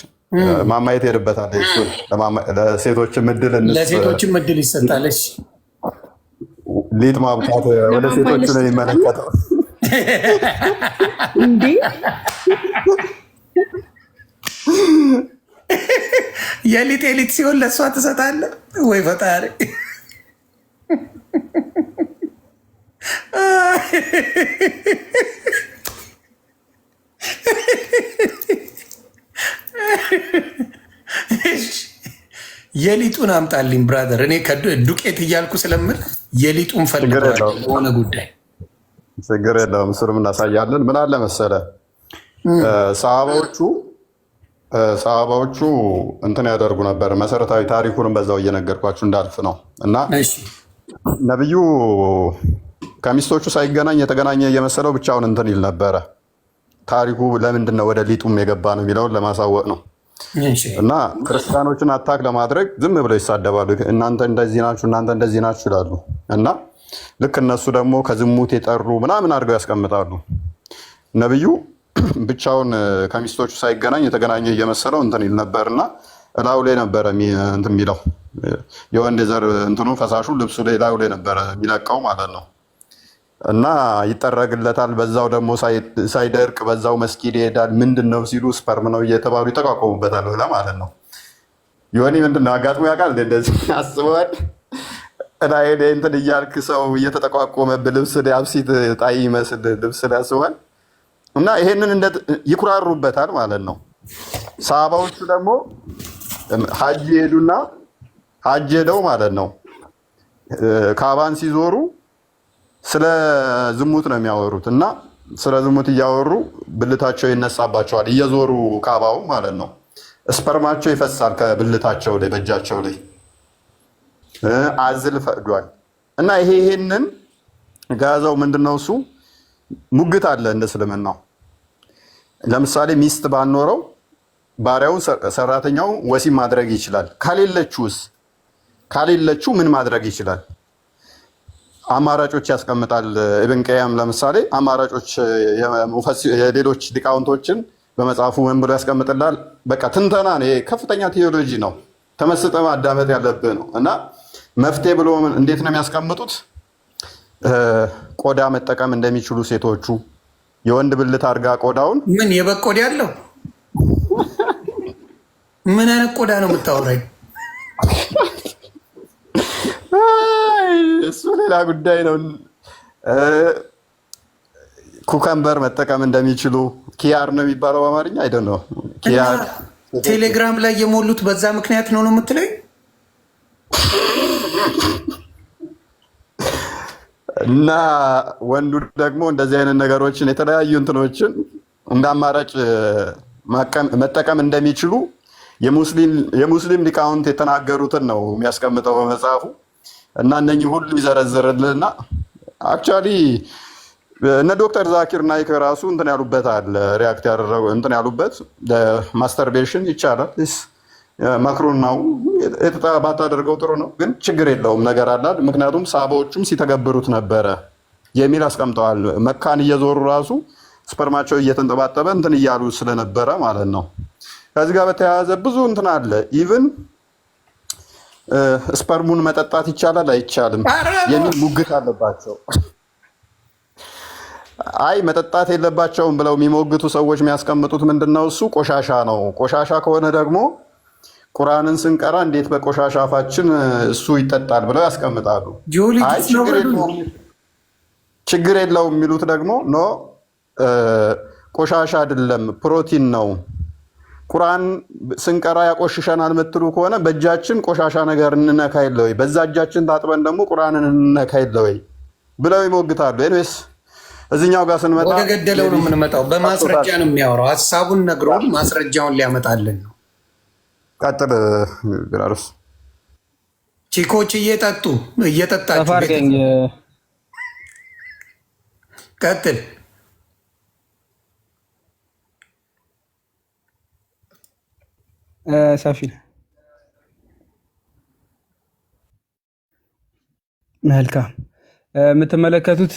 ማማየት ሄድበታል። እሱን ለሴቶችም እድል ይሰጣለች። ሊጥ ማብቃት ወደ ሴቶች ነው የሚመለከተው። እንዴ የሊጥ ሲሆን ለእሷ ትሰጣለህ ወይ? ፈጣሪ የሊጡን አምጣልኝ ብራዘር። እኔ ዱቄት እያልኩ ስለምል የሊጡን ፈልገዋለሁ በሆነ ጉዳይ። ችግር የለውም፣ እሱንም እናሳያለን። ምን አለ መሰለ ሰሃባዎቹ እንትን ያደርጉ ነበር። መሰረታዊ ታሪኩንም በዛው እየነገርኳችሁ እንዳልፍ ነው እና ነብዩ ከሚስቶቹ ሳይገናኝ የተገናኘ እየመሰለው ብቻውን እንትን ይል ነበረ። ታሪኩ ለምንድን ነው ወደ ሊጡም የገባ ነው የሚለውን ለማሳወቅ ነው። እና ክርስቲያኖችን አታክ ለማድረግ ዝም ብለው ይሳደባሉ። እናንተ እንደዚህ ናችሁ፣ እናንተ እንደዚህ ናችሁ ይላሉ። እና ልክ እነሱ ደግሞ ከዝሙት የጠሩ ምናምን አድርገው ያስቀምጣሉ። ነብዩ ብቻውን ከሚስቶቹ ሳይገናኝ የተገናኘ እየመሰለው እንትን ይል ነበርና እላዩ ላይ ነበረ እንትን የሚለው የወንድ ዘር እንትኑ ፈሳሹ ልብሱ ላይ እላዩ ላይ ነበረ የሚለቀው ማለት ነው። እና ይጠረግለታል። በዛው ደግሞ ሳይደርቅ በዛው መስጊድ ይሄዳል። ምንድን ነው ሲሉ ስፐርም ነው እየተባሉ ይጠቋቆሙበታል ማለት ነው። ዮኒ ምንድን ነው አጋጥሞ ያውቃል? እንደዚህ አስበዋል። ላይ እንትን እያልክ ሰው እየተጠቋቆመብህ ልብስ አብሲት ጣይ ይመስል ልብስ ያስባል። እና ይሄንን ይኩራሩበታል ማለት ነው። ሰሃባዎቹ ደግሞ ሀጅ ሄደው ማለት ነው ካባን ሲዞሩ ስለ ዝሙት ነው የሚያወሩት እና ስለ ዝሙት እያወሩ ብልታቸው ይነሳባቸዋል፣ እየዞሩ ካባው ማለት ነው። ስፐርማቸው ይፈሳል ከብልታቸው ላይ በእጃቸው ላይ አዝል ፈቅዷል። እና ይሄንን ጋዛው ምንድነው እሱ ሙግት አለ እንደ እስልምናው። ለምሳሌ ሚስት ባኖረው ባሪያው ሰራተኛው ወሲብ ማድረግ ይችላል። ካሌለችው ምን ማድረግ ይችላል? አማራጮች ያስቀምጣል ኢብን ቀያም። ለምሳሌ አማራጮች የሌሎች ሊቃውንቶችን በመጽሐፉ ምን ብሎ ያስቀምጥላል? በቃ ትንተና ነው። ከፍተኛ ቴዎሎጂ ነው። ተመስጠ ማዳመጥ ያለብህ ነው። እና መፍትሄ ብሎ እንዴት ነው የሚያስቀምጡት? ቆዳ መጠቀም እንደሚችሉ ሴቶቹ የወንድ ብልት አድርጋ ቆዳውን ምን የበግ ቆዳ ያለው ምን አይነት ቆዳ ነው የምታወራኝ? እሱ ሌላ ጉዳይ ነው። ኩከምበር መጠቀም እንደሚችሉ ኪያር ነው የሚባለው በአማርኛ አይደል ነው። ኪያር ቴሌግራም ላይ የሞሉት በዛ ምክንያት ነው የምትለኝ? እና ወንዱ ደግሞ እንደዚህ አይነት ነገሮችን የተለያዩ እንትኖችን እንደ አማራጭ መጠቀም እንደሚችሉ የሙስሊም ሊቃውንት የተናገሩትን ነው የሚያስቀምጠው በመጽሐፉ። እና እነኚህ ሁሉ ይዘረዝርልና አክቹዋሊ እነ ዶክተር ዛኪር ናይክ ራሱ እንትን ያሉበት አለ ሪያክት ያደረጉ እንትን ያሉበት ማስተርቤሽን ይቻላል መክሩን ነው ባታደርገው ጥሩ ነው፣ ግን ችግር የለውም ነገር አላል። ምክንያቱም ሳባዎቹም ሲተገብሩት ነበረ የሚል አስቀምጠዋል። መካን እየዞሩ ራሱ ስፐርማቸው እየተንጠባጠበ እንትን እያሉ ስለነበረ ማለት ነው። ከዚህ ጋር በተያያዘ ብዙ እንትን አለ። ኢቭን ስፐርሙን መጠጣት ይቻላል አይቻልም የሚል ሙግት አለባቸው። አይ መጠጣት የለባቸውም ብለው የሚሞግቱ ሰዎች የሚያስቀምጡት ምንድነው? እሱ ቆሻሻ ነው። ቆሻሻ ከሆነ ደግሞ ቁርአንን ስንቀራ እንዴት በቆሻሻ አፋችን እሱ ይጠጣል ብለው ያስቀምጣሉ። አይ ችግር የለውም የሚሉት ደግሞ ኖ ቆሻሻ አይደለም ፕሮቲን ነው። ቁርአን ስንቀራ ያቆሽሸናል የምትሉ ከሆነ በእጃችን ቆሻሻ ነገር እንነካ የለ ወይ? በዛ እጃችን ታጥበን ደግሞ ቁርአንን እንነካ የለ ወይ ብለው ይሞግታሉ። ኤኒዌይስ እዚህኛው ጋር ስንመጣ ወደ ገደለው ነው የምንመጣው። በማስረጃ ነው የሚያወራው። ሀሳቡን ነግሮን ማስረጃውን ሊያመጣልን ነው። ቀጥል ግራርስ። ቺኮች እየጠጣችሁ ቀጥል። ሰፊ መልካም የምትመለከቱት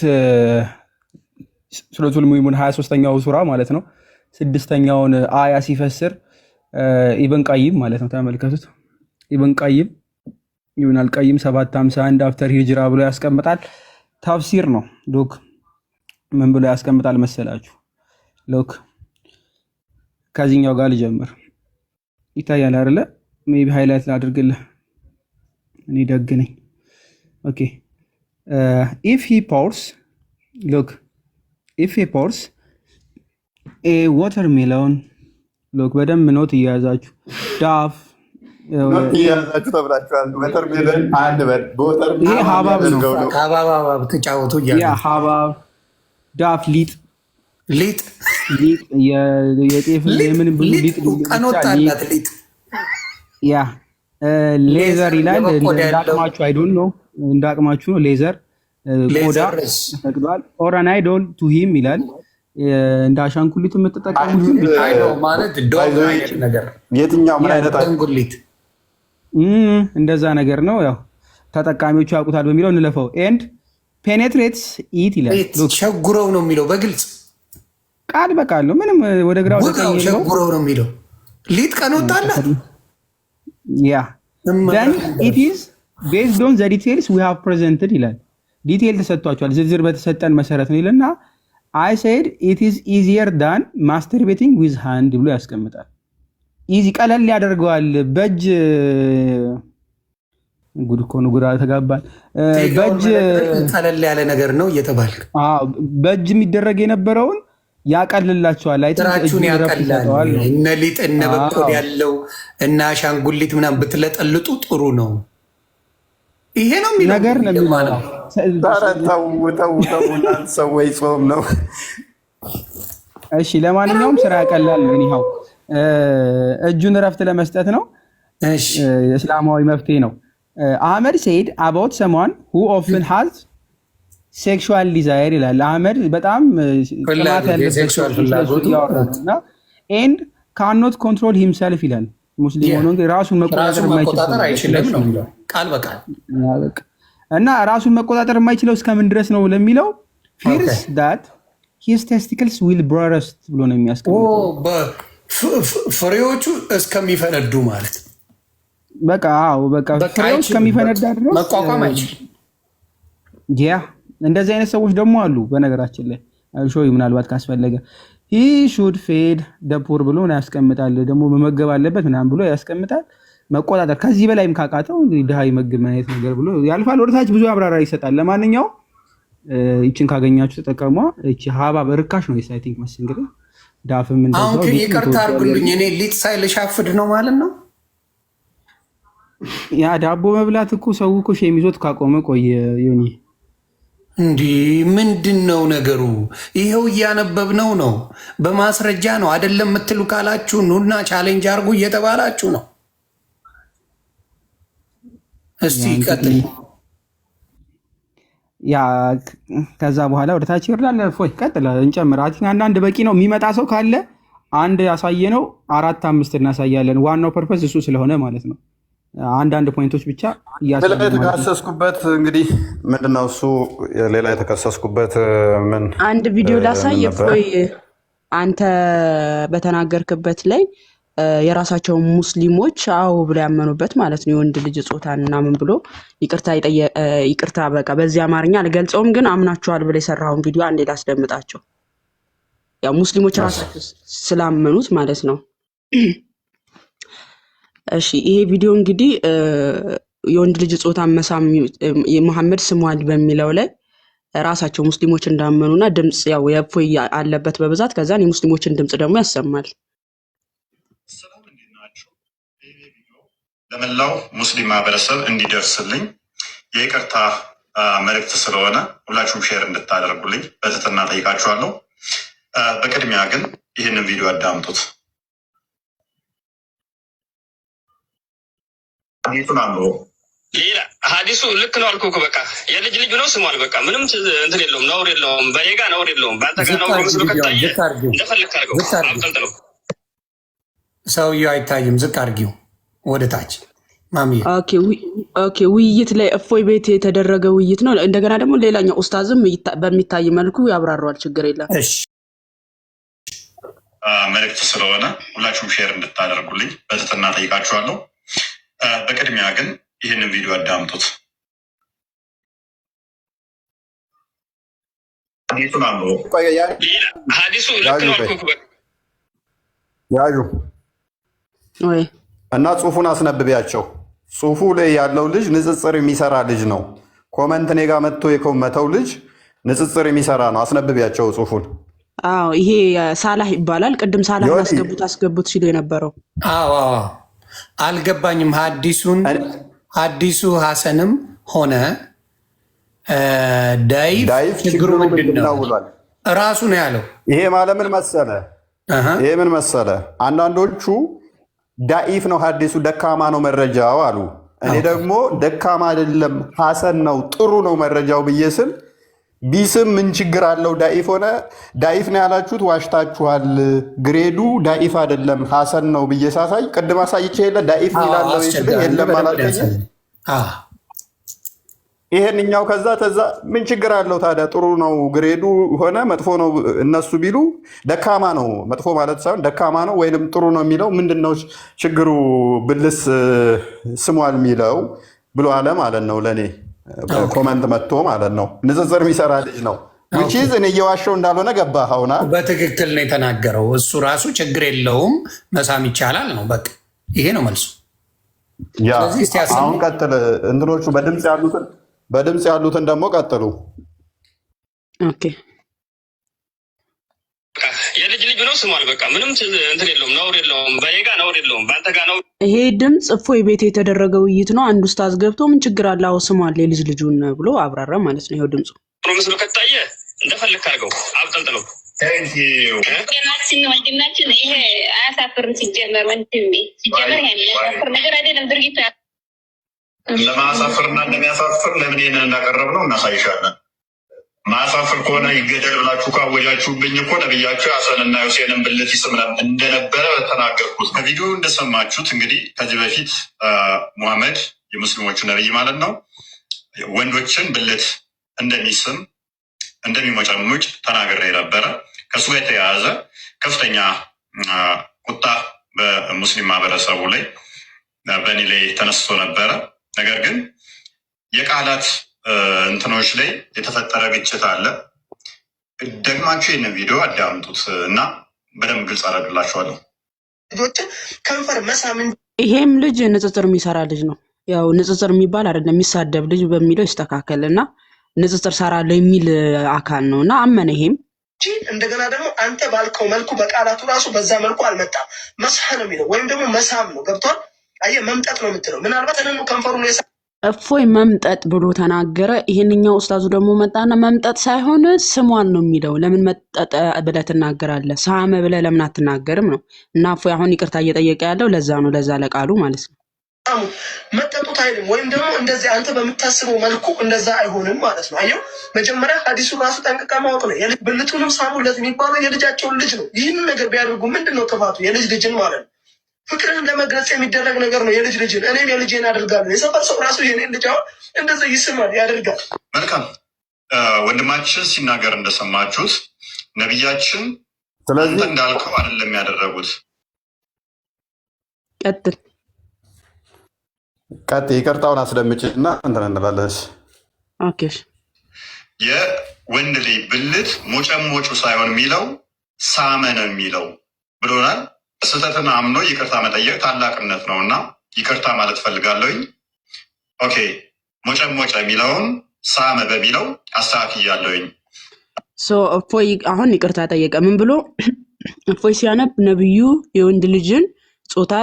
ሱረቱል ሙእሚኑን 23ኛው ሱራ ማለት ነው። 6ኛውን አያ ሲፈስር ኢብን ቀይም ማለት ነው። ተመልከቱት። ኢብን ቀይም ይሁናል ቀይም 751 አፍተር ሂጅራ ብሎ ያስቀምጣል። ታፍሲር ነው። ሎክ ምን ብሎ ያስቀምጣል መሰላችሁ? ሎክ ከዚህኛው ጋር ልጀምር። ይታያል አይደለ? ሜቢ ሃይላይት ላድርግልህ። እኔ ደግ ነኝ። ኦኬ if he pours look if he pours a watermelon look በደንብ ኖት እያያዛችሁ ዳፍ እያያዛችሁ ተብላችኋል። ወተርሜሎን አንድ በል ይሄ ሀባብ ነው። ሀባብ ተጫወቱ እያሉ ያ ሀባብ ዳፍ ሊጥ የጤፍ የምን ብዙ ሊጥ ቀኖጣላት ሊጥ ያ ሌዘር ይላል። እንዳቅማችሁ አይዶን ነው እንዳቅማችሁ ነው። ሌዘር ቆዳ ተፈቅዷል። ኦር አን አይዶል ቱ ሂም ይላል። እንደ አሻንጉሊት የምትጠቀሙት ማለት ዶግ አይነት ነገር የትኛው ምን አይነት አሻንጉሊት እንደዛ ነገር ነው። ያው ተጠቃሚዎቹ ያውቁታል በሚለው እንለፈው። ኤንድ ፔኔትሬትስ ኢት ይላል። ሸጉረው ነው የሚለው በግልጽ ቃል በቃል ነው። ምንም ወደ ግራ ወደ ቀኝ ነው። ሸጉረው ነው የሚለው ሊጥ ቀኖጣላት ያ then it is based on the details we have presented ይላል። ዲቴል ተሰጥቷቸዋል ዝርዝር በተሰጠን መሰረት ነው ይልና I said it is easier than masturbating with hand ብሎ ያስቀምጣል። ኢዚ ቀለል ያደርገዋል በእጅ ጉድ እኮ ነው። ግራ ተጋባል። በእጅ ቀለል ያለ ነገር ነው እየተባልክ በእጅ የሚደረግ የነበረውን ያቀልላቸዋል። አይታችሁን ያቀላል። እነ ሊጥ እነ በቆድ ያለው እና አሻንጉሊት ምናምን ብትለጠልጡ ጥሩ ነው። ይሄ ነው የሚለው ነገር ነው የሚለው ሰዎች ጾም ነው። እሺ ለማንኛውም ስራ ያቀላል ነው። ኒሃው እጁን እረፍት ለመስጠት ነው። እስላማዊ መፍትሄ ነው። አህመድ ሴድ አባውት ሰማን who often has sexual desire ይላል። አህመድ በጣም ጥማት ያለበት and cannot control himself ይላል። ሙስሊም ሆኖ ራሱን መቆጣጠር አይችልም ነው ቃል በቃል እና ራሱን መቆጣጠር የማይችለው እስከምን ድረስ ነው ለሚለው fears that his testicles will burst ብሎ ነው የሚያስቀምጠው። ፍሬዎቹ እስከሚፈነዱ ማለት በቃ በቃ ፍሬዎቹ እስከሚፈነዳ ድረስ መቋቋም አይችልም። ያ እንደዚህ አይነት ሰዎች ደግሞ አሉ። በነገራችን ላይ ሾይ ምናልባት ካስፈለገ he should feed the poor ብሎ ነው ያስቀምጣል። ደግሞ መመገብ አለበት ምናምን ብሎ ያስቀምጣል። መቆጣጠር ከዚህ በላይም ካቃተው እንግዲህ ድሃ ይመግብ ማለት ነገር ብሎ ያልፋል። ወደታች ብዙ አብራራ ይሰጣል። ለማንኛውም ይችን ካገኛችሁ ተጠቀሟ። እቺ ሀባብ ርካሽ ነው አይ ቲንክ መስ እንግዲህ ዳፍም እንደዛው። አሁን ይቅርታ አድርጉልኝ እኔ ሊጥ ሳይልሻፍድ ነው ማለት ነው። ያ ዳቦ መብላት እኮ ሰው እኮ ሼም ይዞት ካቆመ ቆየ። ዮኒ እንዲህ ምንድን ነው ነገሩ? ይሄው እያነበብነው ነው፣ በማስረጃ ነው አይደለም የምትሉ ካላችሁ ኑና ቻሌንጅ አድርጉ እየተባላችሁ ነው። እስቲ ቀጥል። ያ ከዛ በኋላ ወደ ታች ይወርዳል። ፎይ ቀጥል እንጨምር። አንዳንድ በቂ ነው። የሚመጣ ሰው ካለ አንድ ያሳየ ነው 4-5 እናሳያለን። ዋናው ፐርፐስ እሱ ስለሆነ ማለት ነው። አንዳንድ ፖይንቶች ብቻ የተከሰስኩበት እንግዲህ ምንድነው እሱ ሌላ የተከሰስኩበት ምን አንድ ቪዲዮ ላሳይ። ፎይ አንተ በተናገርክበት ላይ የራሳቸው ሙስሊሞች አው ብለው ያመኑበት ማለት ነው የወንድ ልጅ ጾታን እና ምን ብሎ ይቅርታ በቃ በዚህ አማርኛ አልገልጸውም፣ ግን አምናቸዋል ብለው የሰራውን ቪዲዮ አንዴ ላስደምጣቸው። ያው ሙስሊሞች ራሳቸው ስላመኑት ማለት ነው። እሺ ይሄ ቪዲዮ እንግዲህ የወንድ ልጅ ጾታን መሳም መሐመድ ስሟል በሚለው ላይ ራሳቸው ሙስሊሞች እንዳመኑና ድምጽ ያው የፎይ አለበት በብዛት ከዛን የሙስሊሞችን ድምጽ ደግሞ ያሰማል። ለመላው ሙስሊም ማህበረሰብ እንዲደርስልኝ የይቅርታ መልእክት ስለሆነ ሁላችሁም ሼር እንድታደርጉልኝ በትህትና ጠይቃችኋለሁ። በቅድሚያ ግን ይህንን ቪዲዮ አዳምጡት። ሀዲሱ ልክ ነው አልኩህ። በቃ የልጅ ልጅ ነው ስሟል። በቃ ምንም እንትን የለውም፣ ነውር የለውም። በኔ ጋ ነውር የለውም። በአንተ ጋ ነውር መስሎ ከታየ እንደፈለክ አድርገው አብጠልጥለው። ሰውየው አይታይም፣ ዝቅ አድርጊው ወደ ታች ማሚ። ኦኬ ውይይት ላይ እፎይ ቤት የተደረገ ውይይት ነው። እንደገና ደግሞ ሌላኛው ኡስታዝም በሚታይ መልኩ ያብራራዋል። ችግር የለም። እሺ መልእክት ስለሆነ ሁላችሁም ሼር እንድታደርጉልኝ በትህትና ጠይቃችኋለሁ። በቅድሚያ ግን ይህንን ቪዲዮ አዳምጡት። ሀዲሱ ልክ ነው አልኩህ። ያዡ ወይ እና ጽሁፉን አስነብቢያቸው። ጽሁፉ ላይ ያለው ልጅ ንጽጽር የሚሰራ ልጅ ነው። ኮመንት እኔ ጋር መጥቶ የኮመተው ልጅ ንጽጽር የሚሰራ ነው። አስነብቢያቸው ጽሁፉን። አዎ ይሄ ሳላህ ይባላል። ቅድም ሳላህ አስገቡት ሲሉ የነበረው አዎ አልገባኝም። ሀዲሱ ሐሰንም ሆነ ዳይፍ ችግሩ ምንድን ነው እራሱ ነው ያለው። ይሄ ማለት ምን መሰለ አንዳንዶቹ ዳኢፍ ነው ሀዲሱ ደካማ ነው መረጃው አሉ። እኔ ደግሞ ደካማ አይደለም ሐሰን ነው ጥሩ ነው መረጃው ብዬ ስል ቢስም ምን ችግር አለው? ዳኢፍ ሆነ ዳኢፍ ነው ያላችሁት ዋሽታችኋል። ግሬዱ ዳኢፍ አይደለም ሐሰን ነው ብዬ ሳሳይ ቅድም አሳይቼ የለ ዳኢፍ ይላለው ይችላል የለም አላልከኝ? ይሄንኛው ከዛ ተዛ ምን ችግር አለው ታዲያ? ጥሩ ነው ግሬዱ ሆነ መጥፎ ነው እነሱ ቢሉ ደካማ ነው መጥፎ ማለት ሳይሆን ደካማ ነው ወይንም ጥሩ ነው የሚለው ምንድነው ችግሩ? ብልስ ስሟል የሚለው ብሎ አለ ማለት ነው። ለእኔ ኮመንት መጥቶ ማለት ነው። ንጽጽር የሚሰራ ልጅ ነው። ዊችዝ እኔ እየዋሸው እንዳልሆነ ገባህ? አሁን በትክክል ነው የተናገረው እሱ ራሱ። ችግር የለውም መሳም ይቻላል ነው በቃ ይሄ ነው መልሱ። አሁን ቀጥል። እንትኖቹ በድምፅ ያሉትን ደግሞ ቀጥሉ። ኦኬ የልጅ ልጅ ልጅ ነው ስሟል። በቃ ምንም እንትን የለውም፣ ነውር የለውም። በኔ ጋር ነውር የለውም፣ በአንተ ጋር ነው። ይሄ ድምፅ እፎይ ቤት የተደረገ ውይይት ነው። አንድ ኡስታዝ ገብቶ ምን ችግር አለ አዎ ስሟል የልጅ ልጁን ብሎ አብራራ ማለት ነው። ይሄው ድምፁ ምስሉ ከታየ እንደፈለክ አድርገው አብጠልጥለው። ወንድማችን ይሄ አያሳፍርም። ሲጀመር ወንድሜ ሲጀመር ይሄ የሚያሳፍር ነገር አይደለም ድርጊቱ። ለማሳፈርና እንደሚያሳፍር ለምን ይሄንን እንዳቀረብ ነው እናሳይሻለን። ማሳፈር ከሆነ ይገደል ብላችሁ ካወጃችሁብኝ እኮ ነብያቸው ሐሰንና ሁሴንን ብልት ይስም እንደነበረ ተናገርኩት። ከቪዲዮ እንደሰማችሁት እንግዲህ ከዚህ በፊት ሙሐመድ የሙስሊሞቹ ነብይ ማለት ነው ወንዶችን ብልት እንደሚስም እንደሚሞጫሙጭ ተናግሬ ነበረ። ከእሱ ጋር የተያያዘ ከፍተኛ ቁጣ በሙስሊም ማህበረሰቡ ላይ በእኔ ላይ ተነስቶ ነበረ። ነገር ግን የቃላት እንትኖች ላይ የተፈጠረ ግጭት አለ። ደግማችሁ ይህንን ቪዲዮ አዳምጡት እና በደንብ ግልጽ አደርግላችኋለሁ። ልጆችን ከንፈር መሳም ይሄም ልጅ ንጽጽር የሚሰራ ልጅ ነው። ያው ንጽጽር የሚባል አይደለም የሚሳደብ ልጅ በሚለው ይስተካከል እና ንጽጽር ሰራለሁ የሚል አካል ነው እና አመነ። ይሄም እንደገና ደግሞ አንተ ባልከው መልኩ በቃላቱ ራሱ በዛ መልኩ አልመጣም። መስሐ ነው የሚለው ወይም ደግሞ መሳም ነው። ገብቷል? አየህ መምጠጥ ነው የምትለው። ምናልባት እነኑ ከንፈሩን እፎይ መምጠጥ ብሎ ተናገረ። ይሄንኛው ኡስታዙ ደግሞ መጣና መምጠጥ ሳይሆን ስሟን ነው የሚለው። ለምን መጠጠ ብለህ ትናገራለህ? ሳመ ብለህ ለምን አትናገርም ነው። እና እፎይ አሁን ይቅርታ እየጠየቀ ያለው ለዛ ነው፣ ለዛ ለቃሉ ማለት ነው። መጠጡት አይልም ወይም ደግሞ እንደዚህ አንተ በምታስበው መልኩ እንደዛ አይሆንም ማለት ነው። አየው መጀመሪያ ሀዲሱ ራሱ ጠንቅቃ ማወቅ ነው። ብልቱንም ሳሙለት የሚባለው የልጃቸውን ልጅ ነው። ይህንን ነገር ቢያደርጉ ምንድን ነው ጥፋቱ? የልጅ ልጅን ማለት ነው። ፍቅርን ለመግለጽ የሚደረግ ነገር ነው። የልጅ ልጅን እኔም የልጅን አደርጋለሁ። የሰፈር ሰው ራሱ የኔን ልጅ አሁን እንደዚህ ይስማል ያደርጋል። መልካም ወንድማችን ሲናገር እንደሰማችሁት ነቢያችን አንተ እንዳልከው አይደለም ያደረጉት። ቀጥ ይቅርታውን አስደምጭና እንትን እንላለች። ኦኬ የወንድ ልጅ ብልት ሞጨሞጩ ሳይሆን የሚለው ሳመ ነው የሚለው ብሎናል። ስህተትን አምኖ ይቅርታ መጠየቅ ታላቅነት ነው እና ይቅርታ ማለት ፈልጋለሁኝ። ኦኬ ሞጨሞጨ የሚለውን ሳመ በሚለው አስተካክያለሁኝ። እፎይ አሁን ይቅርታ ጠየቀ። ምን ብሎ እፎይ ሲያነብ ነብዩ የወንድ ልጅን ጾታ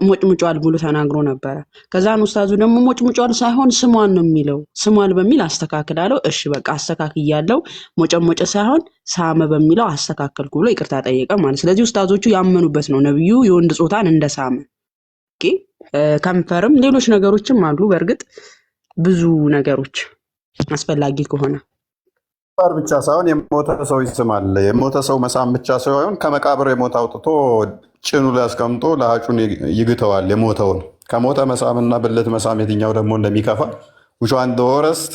ሞጭሙጫል ብሎ ተናግሮ ነበረ። ከዛን ኡስታዙ ደግሞ ሞጭሙጫል ሳይሆን ስሟን ነው የሚለው። ስሟል በሚል አስተካክላለሁ። እሺ በቃ አስተካክያለሁ፣ ሞጨሞጨ ሳይሆን ሳመ በሚለው አስተካከልኩ ብሎ ይቅርታ ጠየቀ ማለት። ስለዚህ ኡስታዞቹ ያመኑበት ነው ነብዩ የወንድ ጾታን እንደሳመ። ኦኬ ከንፈርም ሌሎች ነገሮችም አሉ። በእርግጥ ብዙ ነገሮች አስፈላጊ ከሆነ ብቻ ሳይሆን የሞተ ሰው ይስማል። የሞተ ሰው መሳም ብቻ ሳይሆን ከመቃብር የሞተ አውጥቶ ጭኑ ላይ አስቀምጦ ለሀጩን ይግተዋል። የሞተውን ከሞተ መሳምና ብልት መሳም የትኛው ደግሞ እንደሚከፋ ውሽ አንድ ወረስት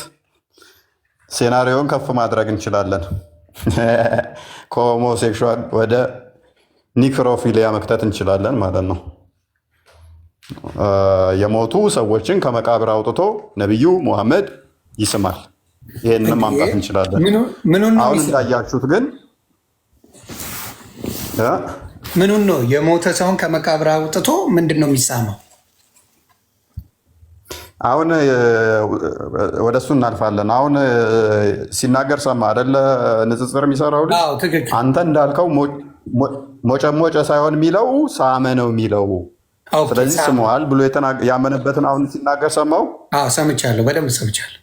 ሴናሪዮን ከፍ ማድረግ እንችላለን። ከሆሞሴክሹዋል ወደ ኒክሮፊሊያ መክተት እንችላለን ማለት ነው። የሞቱ ሰዎችን ከመቃብር አውጥቶ ነቢዩ ሙሐመድ ይስማል። ይሄንን ማምጣት እንችላለን። አሁን እንዳያችሁት ግን ምኑን ነው የሞተ ሰውን ከመቃብር አውጥቶ ምንድን ነው የሚሳመው? አሁን ወደ እሱ እናልፋለን። አሁን ሲናገር ሰማ አይደለ? ንጽጽር የሚሰራው ልጅ አንተ እንዳልከው ሞጨሞጨ ሳይሆን የሚለው ሳመ ነው የሚለው። ስለዚህ ስመዋል ብሎ ያመነበትን አሁን ሲናገር ሰማው። ሰምቻለሁ፣ በደንብ ሰምቻለሁ።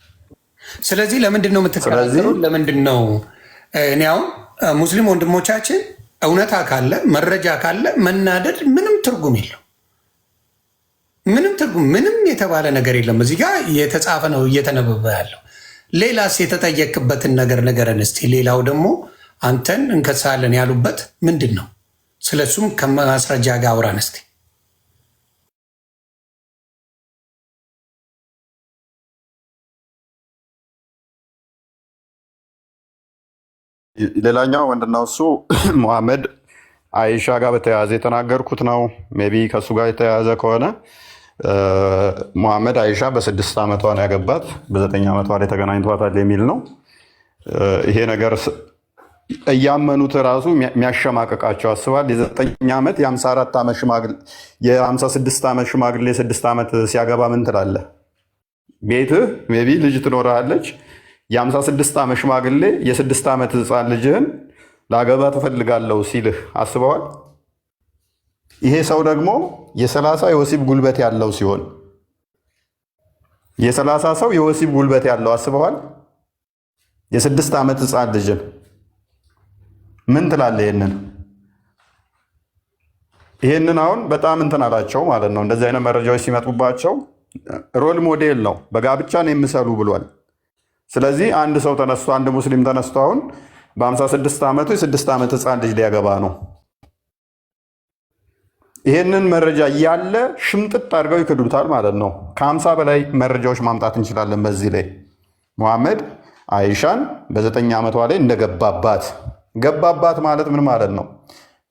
ስለዚህ ለምንድን ነው የምትከራከሩ? ለምንድን ነው እኔ አሁን ሙስሊም ወንድሞቻችን እውነታ ካለ መረጃ ካለ መናደድ ምንም ትርጉም የለው። ምንም ትርጉም ምንም የተባለ ነገር የለም። እዚህ ጋር የተጻፈ ነው እየተነበበ ያለው። ሌላስ የተጠየቅበትን ነገር ንገረን እስቲ። ሌላው ደግሞ አንተን እንከሳለን ያሉበት ምንድን ነው? ስለሱም ከማስረጃ ጋር አውራን እስቲ። ሌላኛው ምንድነው እሱ ሙሐመድ አይሻ ጋር በተያያዘ የተናገርኩት ነው። ሜይ ቢ ከእሱ ጋር የተያያዘ ከሆነ ሙሐመድ አይሻ በ6 ዓመቷ ነው ያገባት፣ በ9 ዓመቷ ላይ ተገናኝቷታል የሚል ነው። ይሄ ነገር እያመኑት ራሱ የሚያሸማቀቃቸው አስባል። የ9 ዓመት የ54 ዓመት ሽማግሌ የ56 ዓመት ሽማግሌ 6 ዓመት ሲያገባ ምን ትላለህ? ቤትህ ሜይ ቢ ልጅ ትኖራለች የ56 ዓመት ሽማግሌ የ6 ዓመት ህፃን ልጅህን ላገባ ትፈልጋለሁ ሲልህ አስበዋል? ይሄ ሰው ደግሞ የ30 የወሲብ ጉልበት ያለው ሲሆን የ30 ሰው የወሲብ ጉልበት ያለው አስበዋል? የ6 ዓመት ህፃን ልጅን ምን ትላለህ? ይሄንን አሁን በጣም እንትን አላቸው ማለት ነው። እንደዚህ አይነት መረጃዎች ሲመጡባቸው ሮል ሞዴል ነው፣ በጋብቻ ነው የምሰሉ ብሏል። ስለዚህ አንድ ሰው ተነስቶ አንድ ሙስሊም ተነስቶ አሁን በ56 ዓመቱ የ6 ዓመት ህፃን ልጅ ሊያገባ ነው። ይሄንን መረጃ እያለ ሽምጥጥ አድርገው ይክዱታል ማለት ነው። ከ50 በላይ መረጃዎች ማምጣት እንችላለን። በዚህ ላይ ሙሐመድ አይሻን በ9 ዓመቷ ላይ እንደገባባት ገባባት ማለት ምን ማለት ነው?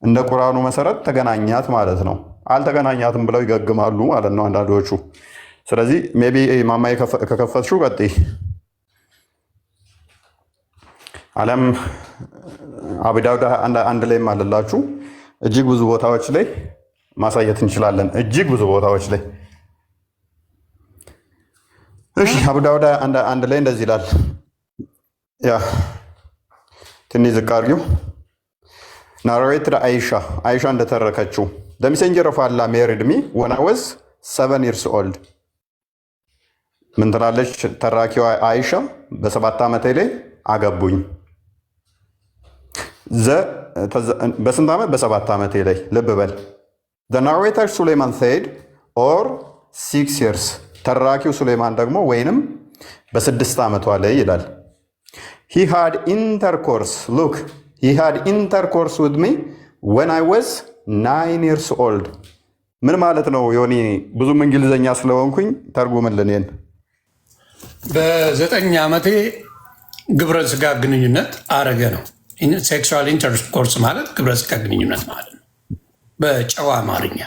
እንደ ቁርአኑ መሰረት ተገናኛት ማለት ነው። አልተገናኛትም ብለው ይገግማሉ ማለት ነው አንዳንዶቹ። ስለዚህ ሜቢ ማማዬ ከከፈትሽው ቀጥይ። ዓለም አቡ ዳውድ አንድ ላይም አለላችሁ። እጅግ ብዙ ቦታዎች ላይ ማሳየት እንችላለን። እጅግ ብዙ ቦታዎች ላይ እሺ፣ አቡ ዳውድ አንድ ላይ እንደዚህ ይላል። ያ ትንሽ ዝቅ አድርጊው። ናሬትድ አይሻ እንደተረከችው the messenger of Allah married me when I was 7 years old። ምን ትላለች ተራኪዋ አይሻ? በ7 ዓመቴ ላይ አገቡኝ። በስንት ዓመት? በ7 ዓመቴ ላይ። ልብ በል። the narrator Suleiman said or 6 years። ተራኪው ሱሌማን ደግሞ ወይንም በ6 ዓመቷ ላይ ይላል። he had intercourse look he had intercourse with me when I was 9 years old። ምን ማለት ነው? ዮኒ ብዙም እንግሊዘኛ ስለሆንኩኝ ተርጉምልን። ይሄን በ9 ዓመቴ ግብረ ስጋ ግንኙነት አረገ ነው። ሴክሹዋል ኢንተርኮርስ ማለት ግብረ ስጋ ግንኙነት ማለት ነው በጨዋ አማርኛ።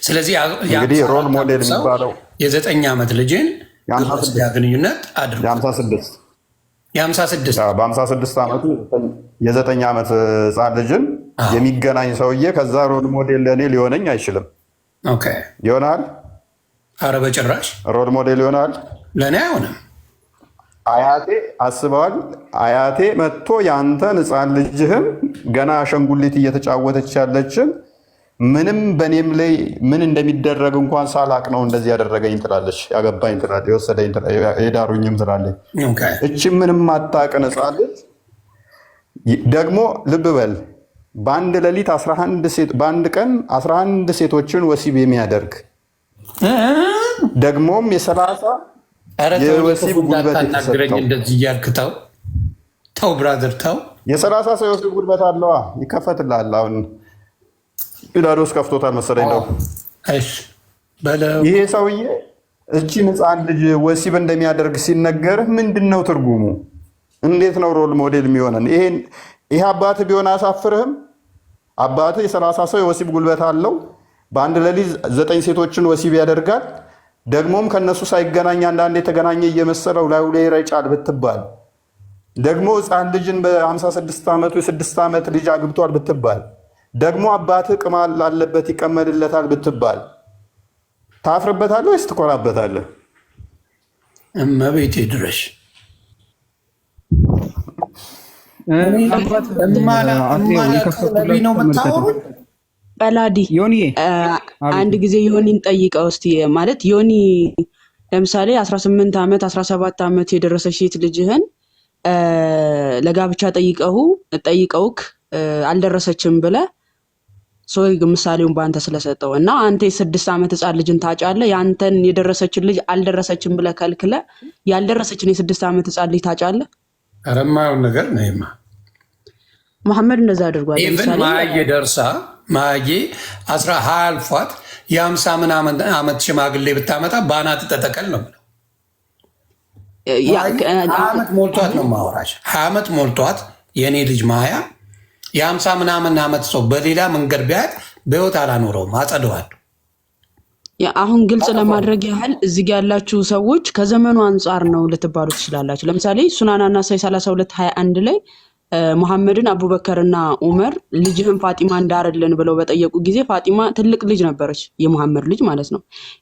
ስለዚህ እንግዲህ ሮል ሞዴል የሚባለው የ9 ዓመት ልጅን ግብረ ስጋ ግንኙነት አድርጎ በ56 ዓመቱ የ9 ዓመት ህፃን ልጅን የሚገናኝ ሰውዬ ከዛ ሮል ሞዴል ለእኔ ሊሆነኝ አይችልም። ይሆናል? አረ በጭራሽ ሮል ሞዴል ይሆናል? ለእኔ አይሆንም። አያቴ አስበዋል። አያቴ መጥቶ የአንተን ህፃን ልጅህን ገና አሸንጉሊት እየተጫወተች ያለችን ምንም በእኔም ላይ ምን እንደሚደረግ እንኳን ሳላቅ ነው እንደዚህ ያደረገኝ ትላለች። ያገባኝ ትላለች፣ የወሰደኝ የዳሩኝም ትላለች። እቺ ምንም አታውቅን ህፃን ልጅ ደግሞ ልብ በል በአንድ ሌሊት 11 ቀን 11 ሴቶችን ወሲብ የሚያደርግ ደግሞም የ30 የወሲብ ጉልበት የተሰጠው እንደዚህ እያልክ ተው ብራዘር ተው። የ30 ሰው የወሲብ ጉልበት አለዋ። ይከፈትልሃል አሁን ፒላዶስ ከፍቶታል መሰለኝ ነው። ይሄ ሰውዬ እቺን ህፃን ልጅ ወሲብ እንደሚያደርግ ሲነገርህ ምንድነው ትርጉሙ? እንዴት ነው ሮል ሞዴል የሚሆነን? ይሄ አባትህ ቢሆን አያሳፍርህም? አባትህ የ30 ሰው የወሲብ ጉልበት አለው። በአንድ ሌሊት 9 ሴቶችን ወሲብ ያደርጋል። ደግሞም ከነሱ ሳይገናኝ አንዳንድ የተገናኘ እየመሰለው ላዩ ላይ ይረጫል ብትባል፣ ደግሞ ህፃን ልጅን በ56 ዓመቱ የ6 ዓመት ልጅ አግብቷል ብትባል፣ ደግሞ አባትህ ቅማል ላለበት ይቀመድለታል ብትባል ታፍርበታለህ ወይስ ትኮራበታለህ? እመቤቴ ድረሽ በላዲ አንድ ጊዜ ዮኒን ጠይቀው እስቲ። ማለት ዮኒ ለምሳሌ 18 ዓመት 17 ዓመት የደረሰች ሴት ልጅህን ለጋብቻ ጠይቀውክ አልደረሰችም ብለህ ሰው ምሳሌውን በአንተ ስለሰጠው እና አንተ የ6 ዓመት ህፃን ልጅን ታጫለህ። ያንተን የደረሰችን ልጅ አልደረሰችም ብለህ ከልክለህ ያልደረሰችን የ6 ዓመት ህፃን ልጅ ታጫለህ። ኧረ የማይሆን ነገር ነው። መሐመድ እንደዛ አድርጓል። ለምሳሌ ማየ ደርሳ ማየ 20 አልፏት የ50 ምናምን ዓመት ሽማግሌ ብታመጣ በአናት ተጠቀል ነው ብለው 20 ዓመት ሞልቷት ነው ማወራሽ። 20 ዓመት ሞልቷት የእኔ ልጅ ማያ የ50 ምናምን ዓመት ሰው በሌላ መንገድ ቢያት በህይወት አላኖረውም፣ አጸደዋለሁ። አሁን ግልጽ ለማድረግ ያህል እዚህ ጋር ያላችሁ ሰዎች ከዘመኑ አንጻር ነው ልትባሉ ትችላላችሁ። ለምሳሌ ሱናና ናሳይ 32:21 ላይ ሙሐመድን አቡበከርና ዑመር ልጅህን ፋጢማ እንዳርልን ብለው በጠየቁ ጊዜ ፋጢማ ትልቅ ልጅ ነበረች፣ የሙሐመድ ልጅ ማለት ነው።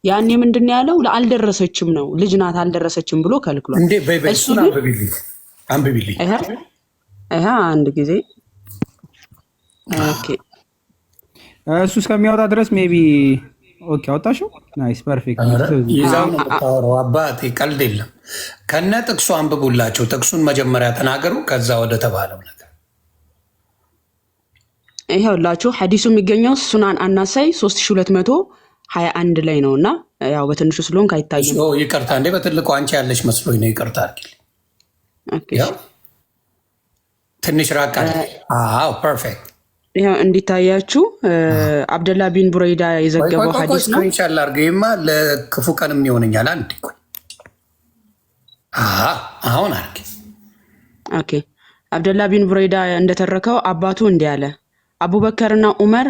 ያኔ ምንድን ያለው አልደረሰችም ነው፣ ልጅ ናት አልደረሰችም ብሎ ከልክሏል። እንዴ በይበሱና አንብቢልኝ ይሄ አንድ ጊዜ ኦኬ እሱ እስከሚያወጣ ድረስ ሜቢ ኦኬ አወጣሽው። ናይስ ፐርፌክት። ይዛው ነው የምታወራው አባቴ፣ ቀልድ የለም። ከነ ጥቅሱ አንብቡላቸው። ጥቅሱን መጀመሪያ ተናገሩ፣ ከዛ ወደ ተባለው ነገር። ይኸውላችሁ ሐዲሱ የሚገኘው ሱናን አናሳይ 3221 ላይ ነውና ያው በትንሹ ስለሆንክ አይታይም። ይቅርታ እንዴ፣ በትልቁ አንቺ ያለሽ መስሎኝ ነው። ይቅርታ አድርጊልኝ። ኦኬ ትንሽ ራቅ አለ። አዎ ፐርፌክት። ይሄው እንዲታያችሁ አብደላ ቢን ቡረይዳ የዘገበው ሐዲስ ነው። ስክሪንሻት ላድርገውማ ለክፉ ቀንም ይሆነኛል። አንዴ ቆይ። አሁን አድርጊ። ኦኬ አብደላ ቢን ቡረይዳ እንደተረከው አባቱ እንዲህ አለ። አቡበከርና ዑመር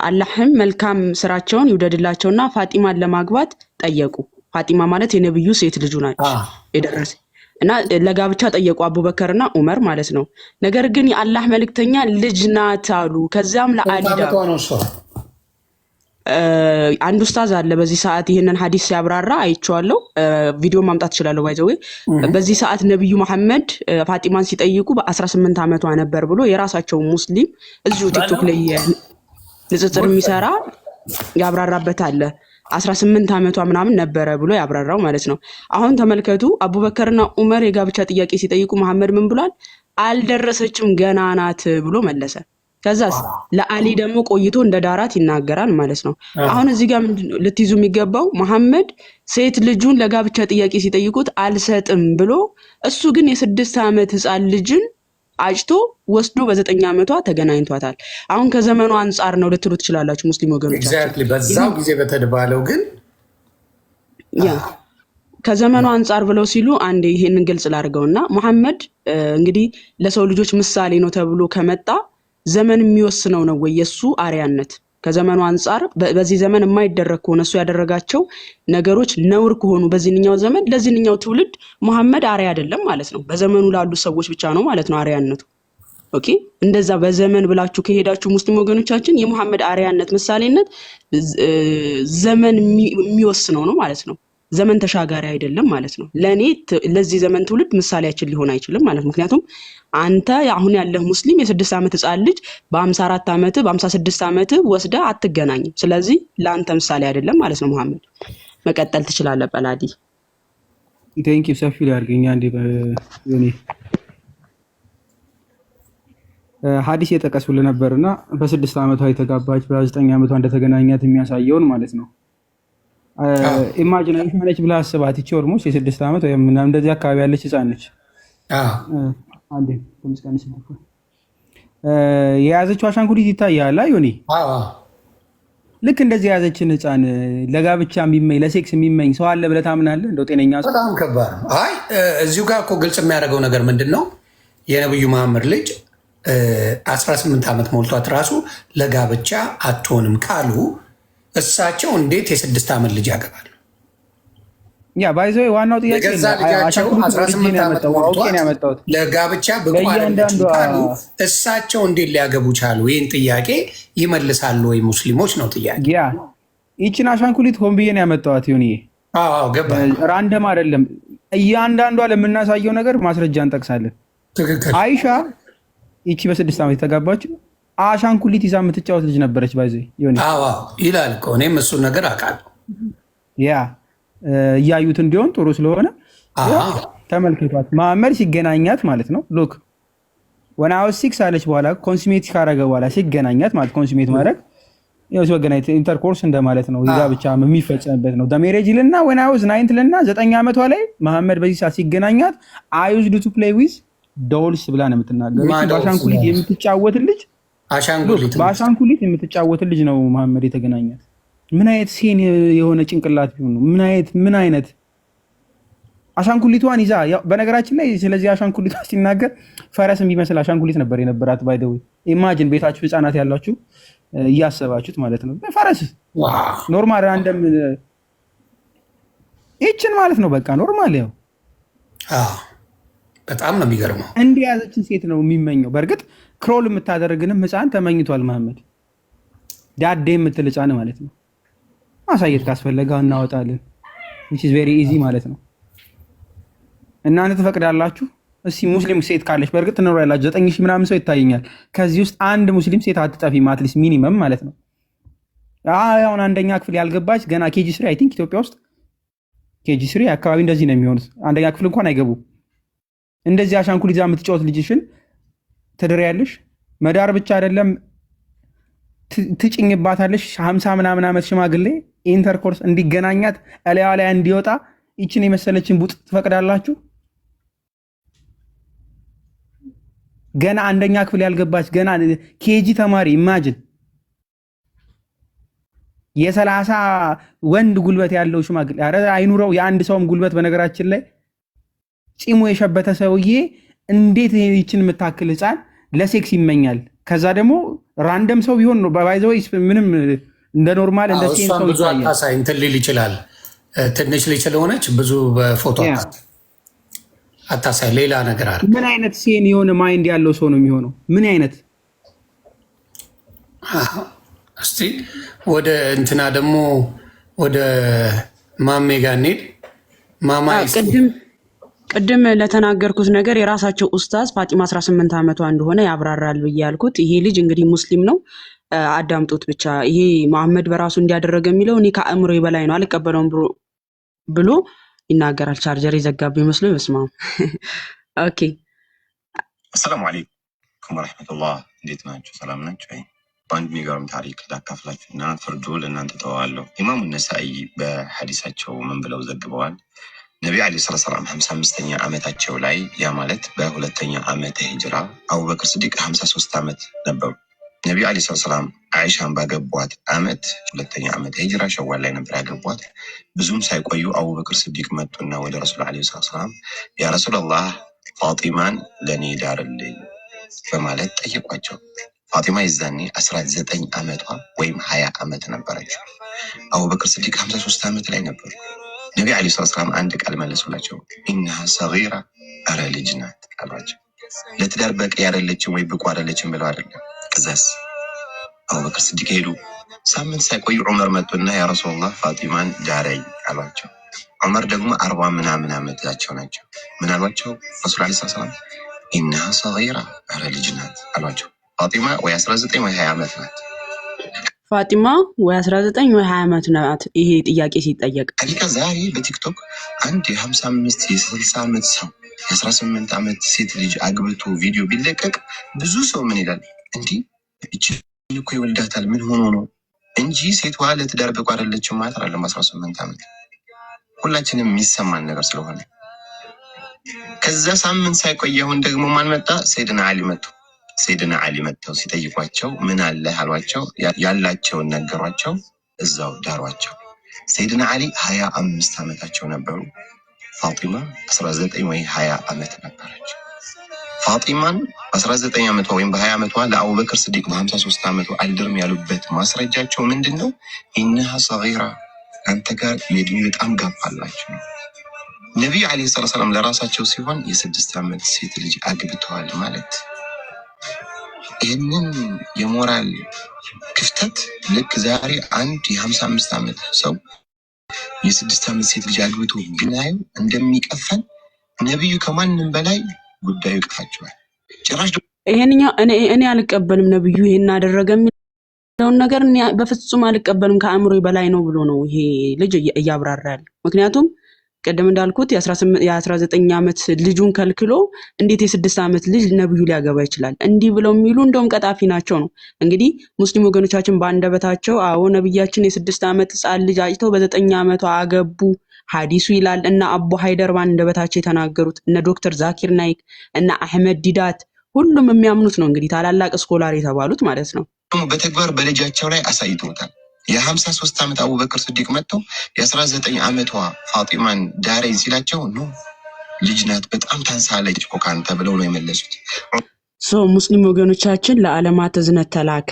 አላህም መልካም ስራቸውን ይውደድላቸውና ፋጢማን ለማግባት ጠየቁ። ፋጢማ ማለት የነብዩ ሴት ልጁ ናቸው የደረሰ እና ለጋብቻ ጠየቁ አቡበከርና ዑመር ማለት ነው። ነገር ግን የአላህ መልእክተኛ ልጅ ናት አሉ። ከዛም ለአሊዳ አንድ ኡስታዝ አለ በዚህ ሰዓት ይሄንን ሐዲስ ሲያብራራ አይቼዋለሁ። ቪዲዮ ማምጣት እችላለሁ። ባይዘው በዚህ ሰዓት ነብዩ መሐመድ ፋጢማን ሲጠይቁ በ18 ዓመቷ ነበር ብሎ የራሳቸው ሙስሊም እዚሁ ቲክቶክ ላይ ንጽጽር የሚሰራ ያብራራበት አለ። 18 ዓመቷ ምናምን ነበረ ብሎ ያብራራው ማለት ነው። አሁን ተመልከቱ አቡበከርና ዑመር የጋብቻ ጥያቄ ሲጠይቁ መሐመድ ምን ብሏል? አልደረሰችም ገና ናት ብሎ መለሰ። ከዛስ ለአሊ ደግሞ ቆይቶ እንደ ዳራት ይናገራል ማለት ነው። አሁን እዚህ ጋር ምንድነው ልትይዙ የሚገባው? መሐመድ ሴት ልጁን ለጋብቻ ጥያቄ ሲጠይቁት አልሰጥም ብሎ እሱ ግን የ6 ዓመት ህፃን ልጅን አጭቶ ወስዶ በ9 ዓመቷ ተገናኝቷታል። አሁን ከዘመኑ አንጻር ነው ልትሉ ትችላላችሁ ሙስሊም ወገኖቻችን። ኤግዛክትሊ በዛው ጊዜ በተደባለው ግን ያ ከዘመኑ አንጻር ብለው ሲሉ አንዴ ይሄንን ግልጽ ላድርገውና መሐመድ እንግዲህ ለሰው ልጆች ምሳሌ ነው ተብሎ ከመጣ ዘመን የሚወስነው ነው ወይ የሱ አርያነት? ከዘመኑ አንጻር በዚህ ዘመን የማይደረግ ከሆነ እሱ ያደረጋቸው ነገሮች ነውር ከሆኑ በዚህኛው ዘመን ለዚህኛው ትውልድ መሐመድ አርያ አይደለም ማለት ነው። በዘመኑ ላሉ ሰዎች ብቻ ነው ማለት ነው አርያነቱ። ኦኬ እንደዛ በዘመን ብላችሁ ከሄዳችሁ ሙስሊም ወገኖቻችን የመሐመድ አርያነት ምሳሌነት ዘመን የሚወስነው ነው ማለት ነው። ዘመን ተሻጋሪ አይደለም ማለት ነው። ለኔ ለዚህ ዘመን ትውልድ ምሳሌያችን ሊሆን አይችልም ማለት ነው። ምክንያቱም አንተ አሁን ያለህ ሙስሊም የ6 ዓመት ህፃን ልጅ በ54 ዓመት በ56 ዓመት ወስደ አትገናኝም። ስለዚህ ለአንተ ምሳሌ አይደለም ማለት ነው። መሐመድ መቀጠል ትችላለህ። በላዲ ቴንክ ዩ ሰፊ ያርገኛ እንዴ በኔ ሐዲስ የጠቀሱልህ ነበርና በ6 ዓመቷ የተጋባች በ9 ዓመቷ እንደተገናኛት የሚያሳየውን ማለት ነው። ኢማጂን ነች ብለህ አስባት። ይቺ ኦልሞስት የ6 ዓመት ወይም ምናምን እንደዚህ አካባቢ ያለች ህፃን ነች። አንዴ ተመስቀንስ ነው የያዘችው አሻንጉሊት ይታያል ዮኒ። ልክ እንደዚህ የያዘችን ህፃን ለጋብቻ የሚመኝ ለሴክስ የሚመኝ ሰው አለ ብለህ ታምናለህ? እንደው ጤነኛ ሰው? በጣም ከባድ ነው። አይ እዚሁ ጋር እኮ ግልጽ የሚያደርገው ነገር ምንድን ነው? የነብዩ መሐመድ ልጅ 18 ዓመት ሞልቷት ራሱ ለጋብቻ አትሆንም ካሉ እሳቸው እንዴት የ6 ዓመት ልጅ ያገባሉ? ያ ባይዘው ዋናው ጥያቄ ገዛ ልጃቸው 18 ዓመት ሞልቷት ለጋብቻ ብቁ አይደለችም ካሉ እሳቸው እንዴት ሊያገቡ ቻሉ? ይህን ጥያቄ ይመልሳሉ ወይ ሙስሊሞች ነው ጥያቄ። ያ ይችን አሻንጉሊት ሆን ብዬ ነው ያመጣኋት ዮኒዬ። ገባ። ራንደም አይደለም። እያንዳንዷ ለምናሳየው ነገር ማስረጃ እንጠቅሳለን። ትክክል። አይሻ ይቺ በ6 ዓመት የተጋባችው አሻንጉሊት ይዛ የምትጫወት ልጅ ነበረች። ባይዘው ዮኒ ይላል እኮ እኔም እሱን ነገር አውቃለሁ። ያ እያዩት እንዲሆን ጥሩ ስለሆነ ተመልክቷት መሐመድ ሲገናኛት ማለት ነው። ሎክ ወን አይ ዋዝ 6 አለች። በኋላ ኮንሱሜት ካረገ በኋላ ሲገናኛት ማለት ኮንሱሜት ማድረግ ያው ሲገናኝ ኢንተርኮርስ እንደማለት ነው። ይዛ ብቻ የሚፈጸምበት ነው። ዳሜሬጅ ልና ወን አይ ዋዝ 9 ልና 9 ዓመቷ ላይ መሐመድ በዚህ ሰዓት ሲገናኛት አይ ዩዝድ ቱ ፕሌይ ዊዝ ዶልስ ብላ ነው የምትናገረው። በአሻንጉሊት የምትጫወት ልጅ በአሻንጉሊት የምትጫወት ልጅ ነው መሐመድ የተገናኛት። ምን አይነት ሴን የሆነ ጭንቅላት ቢሆን ነው? ምን አይነት አሻንጉሊቷን ይዛ። በነገራችን ላይ ስለዚህ አሻንጉሊቷ ሲናገር ፈረስ የሚመስል አሻንጉሊት ነበር የነበራት። ባይ ዘ ዌይ ኢማጂን ቤታችሁ ህፃናት ያላችሁ እያሰባችሁት ማለት ነው። ፈረስ ኖርማል አንደም ይችን ማለት ነው። በቃ ኖርማል ያው በጣም ነው የሚገርመው። እንዲህ ያዘችን ሴት ነው የሚመኘው። በእርግጥ ክሮል የምታደርግንም ህፃን ተመኝቷል መሐመድ። ዳዴ የምትል ህፃን ማለት ነው። ማሳየት ካስፈለገ እናወጣለን። which is very easy ማለት ነው። እናንተ ትፈቅዳላችሁ? እስኪ ሙስሊም ሴት ካለች በእርግጥ ትኖራላችሁ 9,000 ምናምን ሰው ይታየኛል። ከዚህ ውስጥ አንድ ሙስሊም ሴት አትጠፊም፣ አትሊስት ሚኒመም ማለት ነው። አሁን አንደኛ ክፍል ያልገባች ገና ኬጂ ስሪ አይ ቲንክ ኢትዮጵያ ውስጥ ኬጂ ስሪ አካባቢ እንደዚህ ነው የሚሆኑት። አንደኛ ክፍል እንኳን አይገቡም። እንደዚህ አሻንጉሊት ይዛ የምትጫወት ልጅሽን ትድሪያለሽ። መዳር ብቻ አይደለም ትጭኝባታለሽ። 50 ምናምን ዓመት ሽማግሌ ኢንተርኮርስ እንዲገናኛት እላዋ ላይ እንዲወጣ ይችን የመሰለችን ቡጥ ትፈቅዳላችሁ? ገና አንደኛ ክፍል ያልገባች ገና ኬጂ ተማሪ ኢማጅን የ30 ወንድ ጉልበት ያለው ሽማግሌ ኧረ አይኑረው የአንድ ሰውም ጉልበት በነገራችን ላይ ፂሙ የሸበተ ሰውዬ እንዴት ይችን የምታክል ህፃን ለሴክስ ይመኛል? ከዛ ደግሞ ራንደም ሰው ቢሆን ነው ባይዘው ምንም እንደ ኖርማል እንደ ሴን ሰው ብዙ አታሳይ እንትን ሊል ይችላል። ትንሽ ልጅ ስለሆነች ብዙ በፎቶ አታሳይ። ሌላ ነገር አለ። ምን አይነት ሴን የሆነ ማይንድ ያለው ሰው ነው የሚሆነው? ምን አይነት እስቲ ወደ እንትና ደግሞ ወደ ማሜ ጋር እንሂድ። ማማ ቅድም ለተናገርኩት ነገር የራሳቸው ኡስታዝ ፋጢማ 18 ዓመቷ እንደሆነ ያብራራል ብዬ ያልኩት ይሄ ልጅ እንግዲህ ሙስሊም ነው። አዳምጡት ብቻ። ይሄ መሐመድ በራሱ እንዲያደረገ የሚለው እኔ ከአእምሮ በላይ ነው አልቀበለውም ብሎ ይናገራል። ቻርጀር የዘጋብኝ መስሎ ይመስማው። ኦኬ አሰላሙ አለይኩም ወራህመቱላህ። እንዴት ናችሁ? ሰላም ናችሁ? በአንድ የሚገርም ታሪክ ላካፍላችሁና ፍርዱ ለእናንተ ተዋለሁ። ኢማሙ ነሳኢ በሐዲሳቸው ምን ብለው ዘግበዋል? ነቢ ዓለይሂ ሰላም 55ኛ ዓመታቸው ላይ ያ ማለት በሁለተኛ ዓመተ ሂጅራ አቡበክር ስዲቅ 53 ዓመት ነበሩ። ነቢ ዓለይሂ ሰላም አይሻን ባገቧት ዓመት ሁለተኛ ዓመተ ሂጅራ ሸዋል ላይ ነበር ያገቧት። ብዙም ሳይቆዩ አቡበክር ስዲቅ መጡና ወደ ረሱል ዓለይሂ ሰላም ያ ረሱላላህ ፋጢማን ለኔ ዳርልኝ በማለት ጠየቋቸው። ፋጢማ ይዛኔ 19 ዓመቷ ወይም 20 ዓመት ነበረች። አቡበክር ስዲቅ 53 ዓመት ላይ ነበሩ። ነቢ ዓለይሂ ሰላም አንድ ቃል መለሱላቸው። ኢነሃ ሰጊራ አረ ልጅ ናት አሏቸው። ለትዳር በቂ አይደለችም ወይ ብቁ አይደለችም ብለው አይደለም። ከዛስ አቡበክር ስዲቅ ሄዱ። ሳምንት ሳይቆዩ ዑመር መጡና ያ ረሱላህ ፋጢማን ዳረኝ አሏቸው። ዑመር ደግሞ 40 ምናምን ዓመታቸው ናቸው። ምን አሏቸው? ረሱል ዓለይሂ ሰላም ኢነሃ ሰጊራ አረ ልጅ ናት አሏቸው። ፋጢማ ወይ 19 ወይ 20 ዓመት ናት። ፋጢማ ወይ 19 ወይ 20 ዓመት ናት። ይሄ ጥያቄ ሲጠየቅ ሀቂቃ ዛሬ በቲክቶክ አንድ የ55 የ60 ዓመት ሰው የ18 ዓመት ሴት ልጅ አግብቶ ቪዲዮ ቢለቀቅ ብዙ ሰው ምን ይላል? እንዲህ እቺ እኮ ይወልዳታል ምን ሆኖ ነው እንጂ ሴቷ ለትዳር ብቁ አይደለችም ማለት አይደለም። 18 ዓመት ሁላችንም የሚሰማን ነገር ስለሆነ ከዛ ሳምንት ሳይቆይ አሁን ደግሞ ማን መጣ? ሰይድና አሊ መጡ። ሰይድና አሊ መጥተው ሲጠይቋቸው ምን አለ አሏቸው። ያላቸውን ነገሯቸው። እዛው ዳሯቸው። ሰይድና አሊ 25 ዓመታቸው ነበሩ። ፋጢማ 19 ወይ 20 ዓመት ነበረች። ፋጢማን 19 ዓመቷ ወይም በ20 ዓመቷ ለአቡበክር ስዲቅ በ53 ዓመቷ አልድርም ያሉበት ማስረጃቸው ምንድን ነው? ኢነሃ ሰጊራ አንተ ጋር የእድሜ በጣም ጋፕ አላቸው። ነቢዩ ዓለይሂ ሰላም ለራሳቸው ሲሆን የ6 ዓመት ሴት ልጅ አግብተዋል ማለት ይህንን የሞራል ክፍተት ልክ ዛሬ አንድ የ55 ዓመት ሰው የ6 ዓመት ሴት ልጅ አግብቶ ብናየው እንደሚቀፈን ነቢዩ ከማንም በላይ ጉዳዩ ይቅፋቸዋል። ጭራሽ ይሄንኛው እኔ አልቀበልም። ነብዩ ይሄን አደረገ የሚለውን ነገር በፍጹም አልቀበልም። ከአእምሮ በላይ ነው ብሎ ነው ይሄ ልጅ እያብራራ ያለው። ምክንያቱም ቀደም እንዳልኩት የ19 ዓመት ልጁን ከልክሎ እንዴት የ6 ዓመት ልጅ ነብዩ ሊያገባ ይችላል? እንዲህ ብለው የሚሉ እንደውም ቀጣፊ ናቸው ነው። እንግዲህ ሙስሊም ወገኖቻችን በአንደበታቸው አዎ ነብያችን የ6 ዓመት ህፃን ልጅ አጭተው በ9 ዓመቷ አገቡ ሐዲሱ ይላል። እና አቡ ሃይደር በአንደበታቸው የተናገሩት እነ ዶክተር ዛኪር ናይክ እና አህመድ ዲዳት ሁሉም የሚያምኑት ነው። እንግዲህ ታላላቅ ስኮላር የተባሉት ማለት ነው። በተግባር በልጃቸው ላይ አሳይተውታል። የ53 ዓመት አቡበክር ስዲቅ መጥተው የ19 ዓመቷ ፋጢማን ዳረኝ ሲላቸው ኖ ልጅ ናት በጣም ታንሳለች እኮ ካንተ ብለው ነው የመለሱት። ሙስሊም ወገኖቻችን ለዓለማት እዝነት ተላከ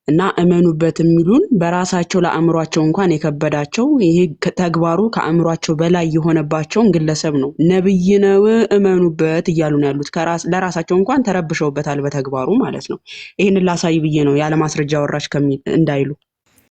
እና እመኑበት የሚሉን በራሳቸው ለአእምሯቸው እንኳን የከበዳቸው ይሄ ተግባሩ ከአእምሯቸው በላይ የሆነባቸውን ግለሰብ ነው ነብይ ነው እመኑበት እያሉ ነው ያሉት። ለራሳቸው እንኳን ተረብሸውበታል በተግባሩ ማለት ነው። ይሄንን ላሳይ ብዬ ነው ያለ ማስረጃ ወራሽ ከሚል እንዳይሉ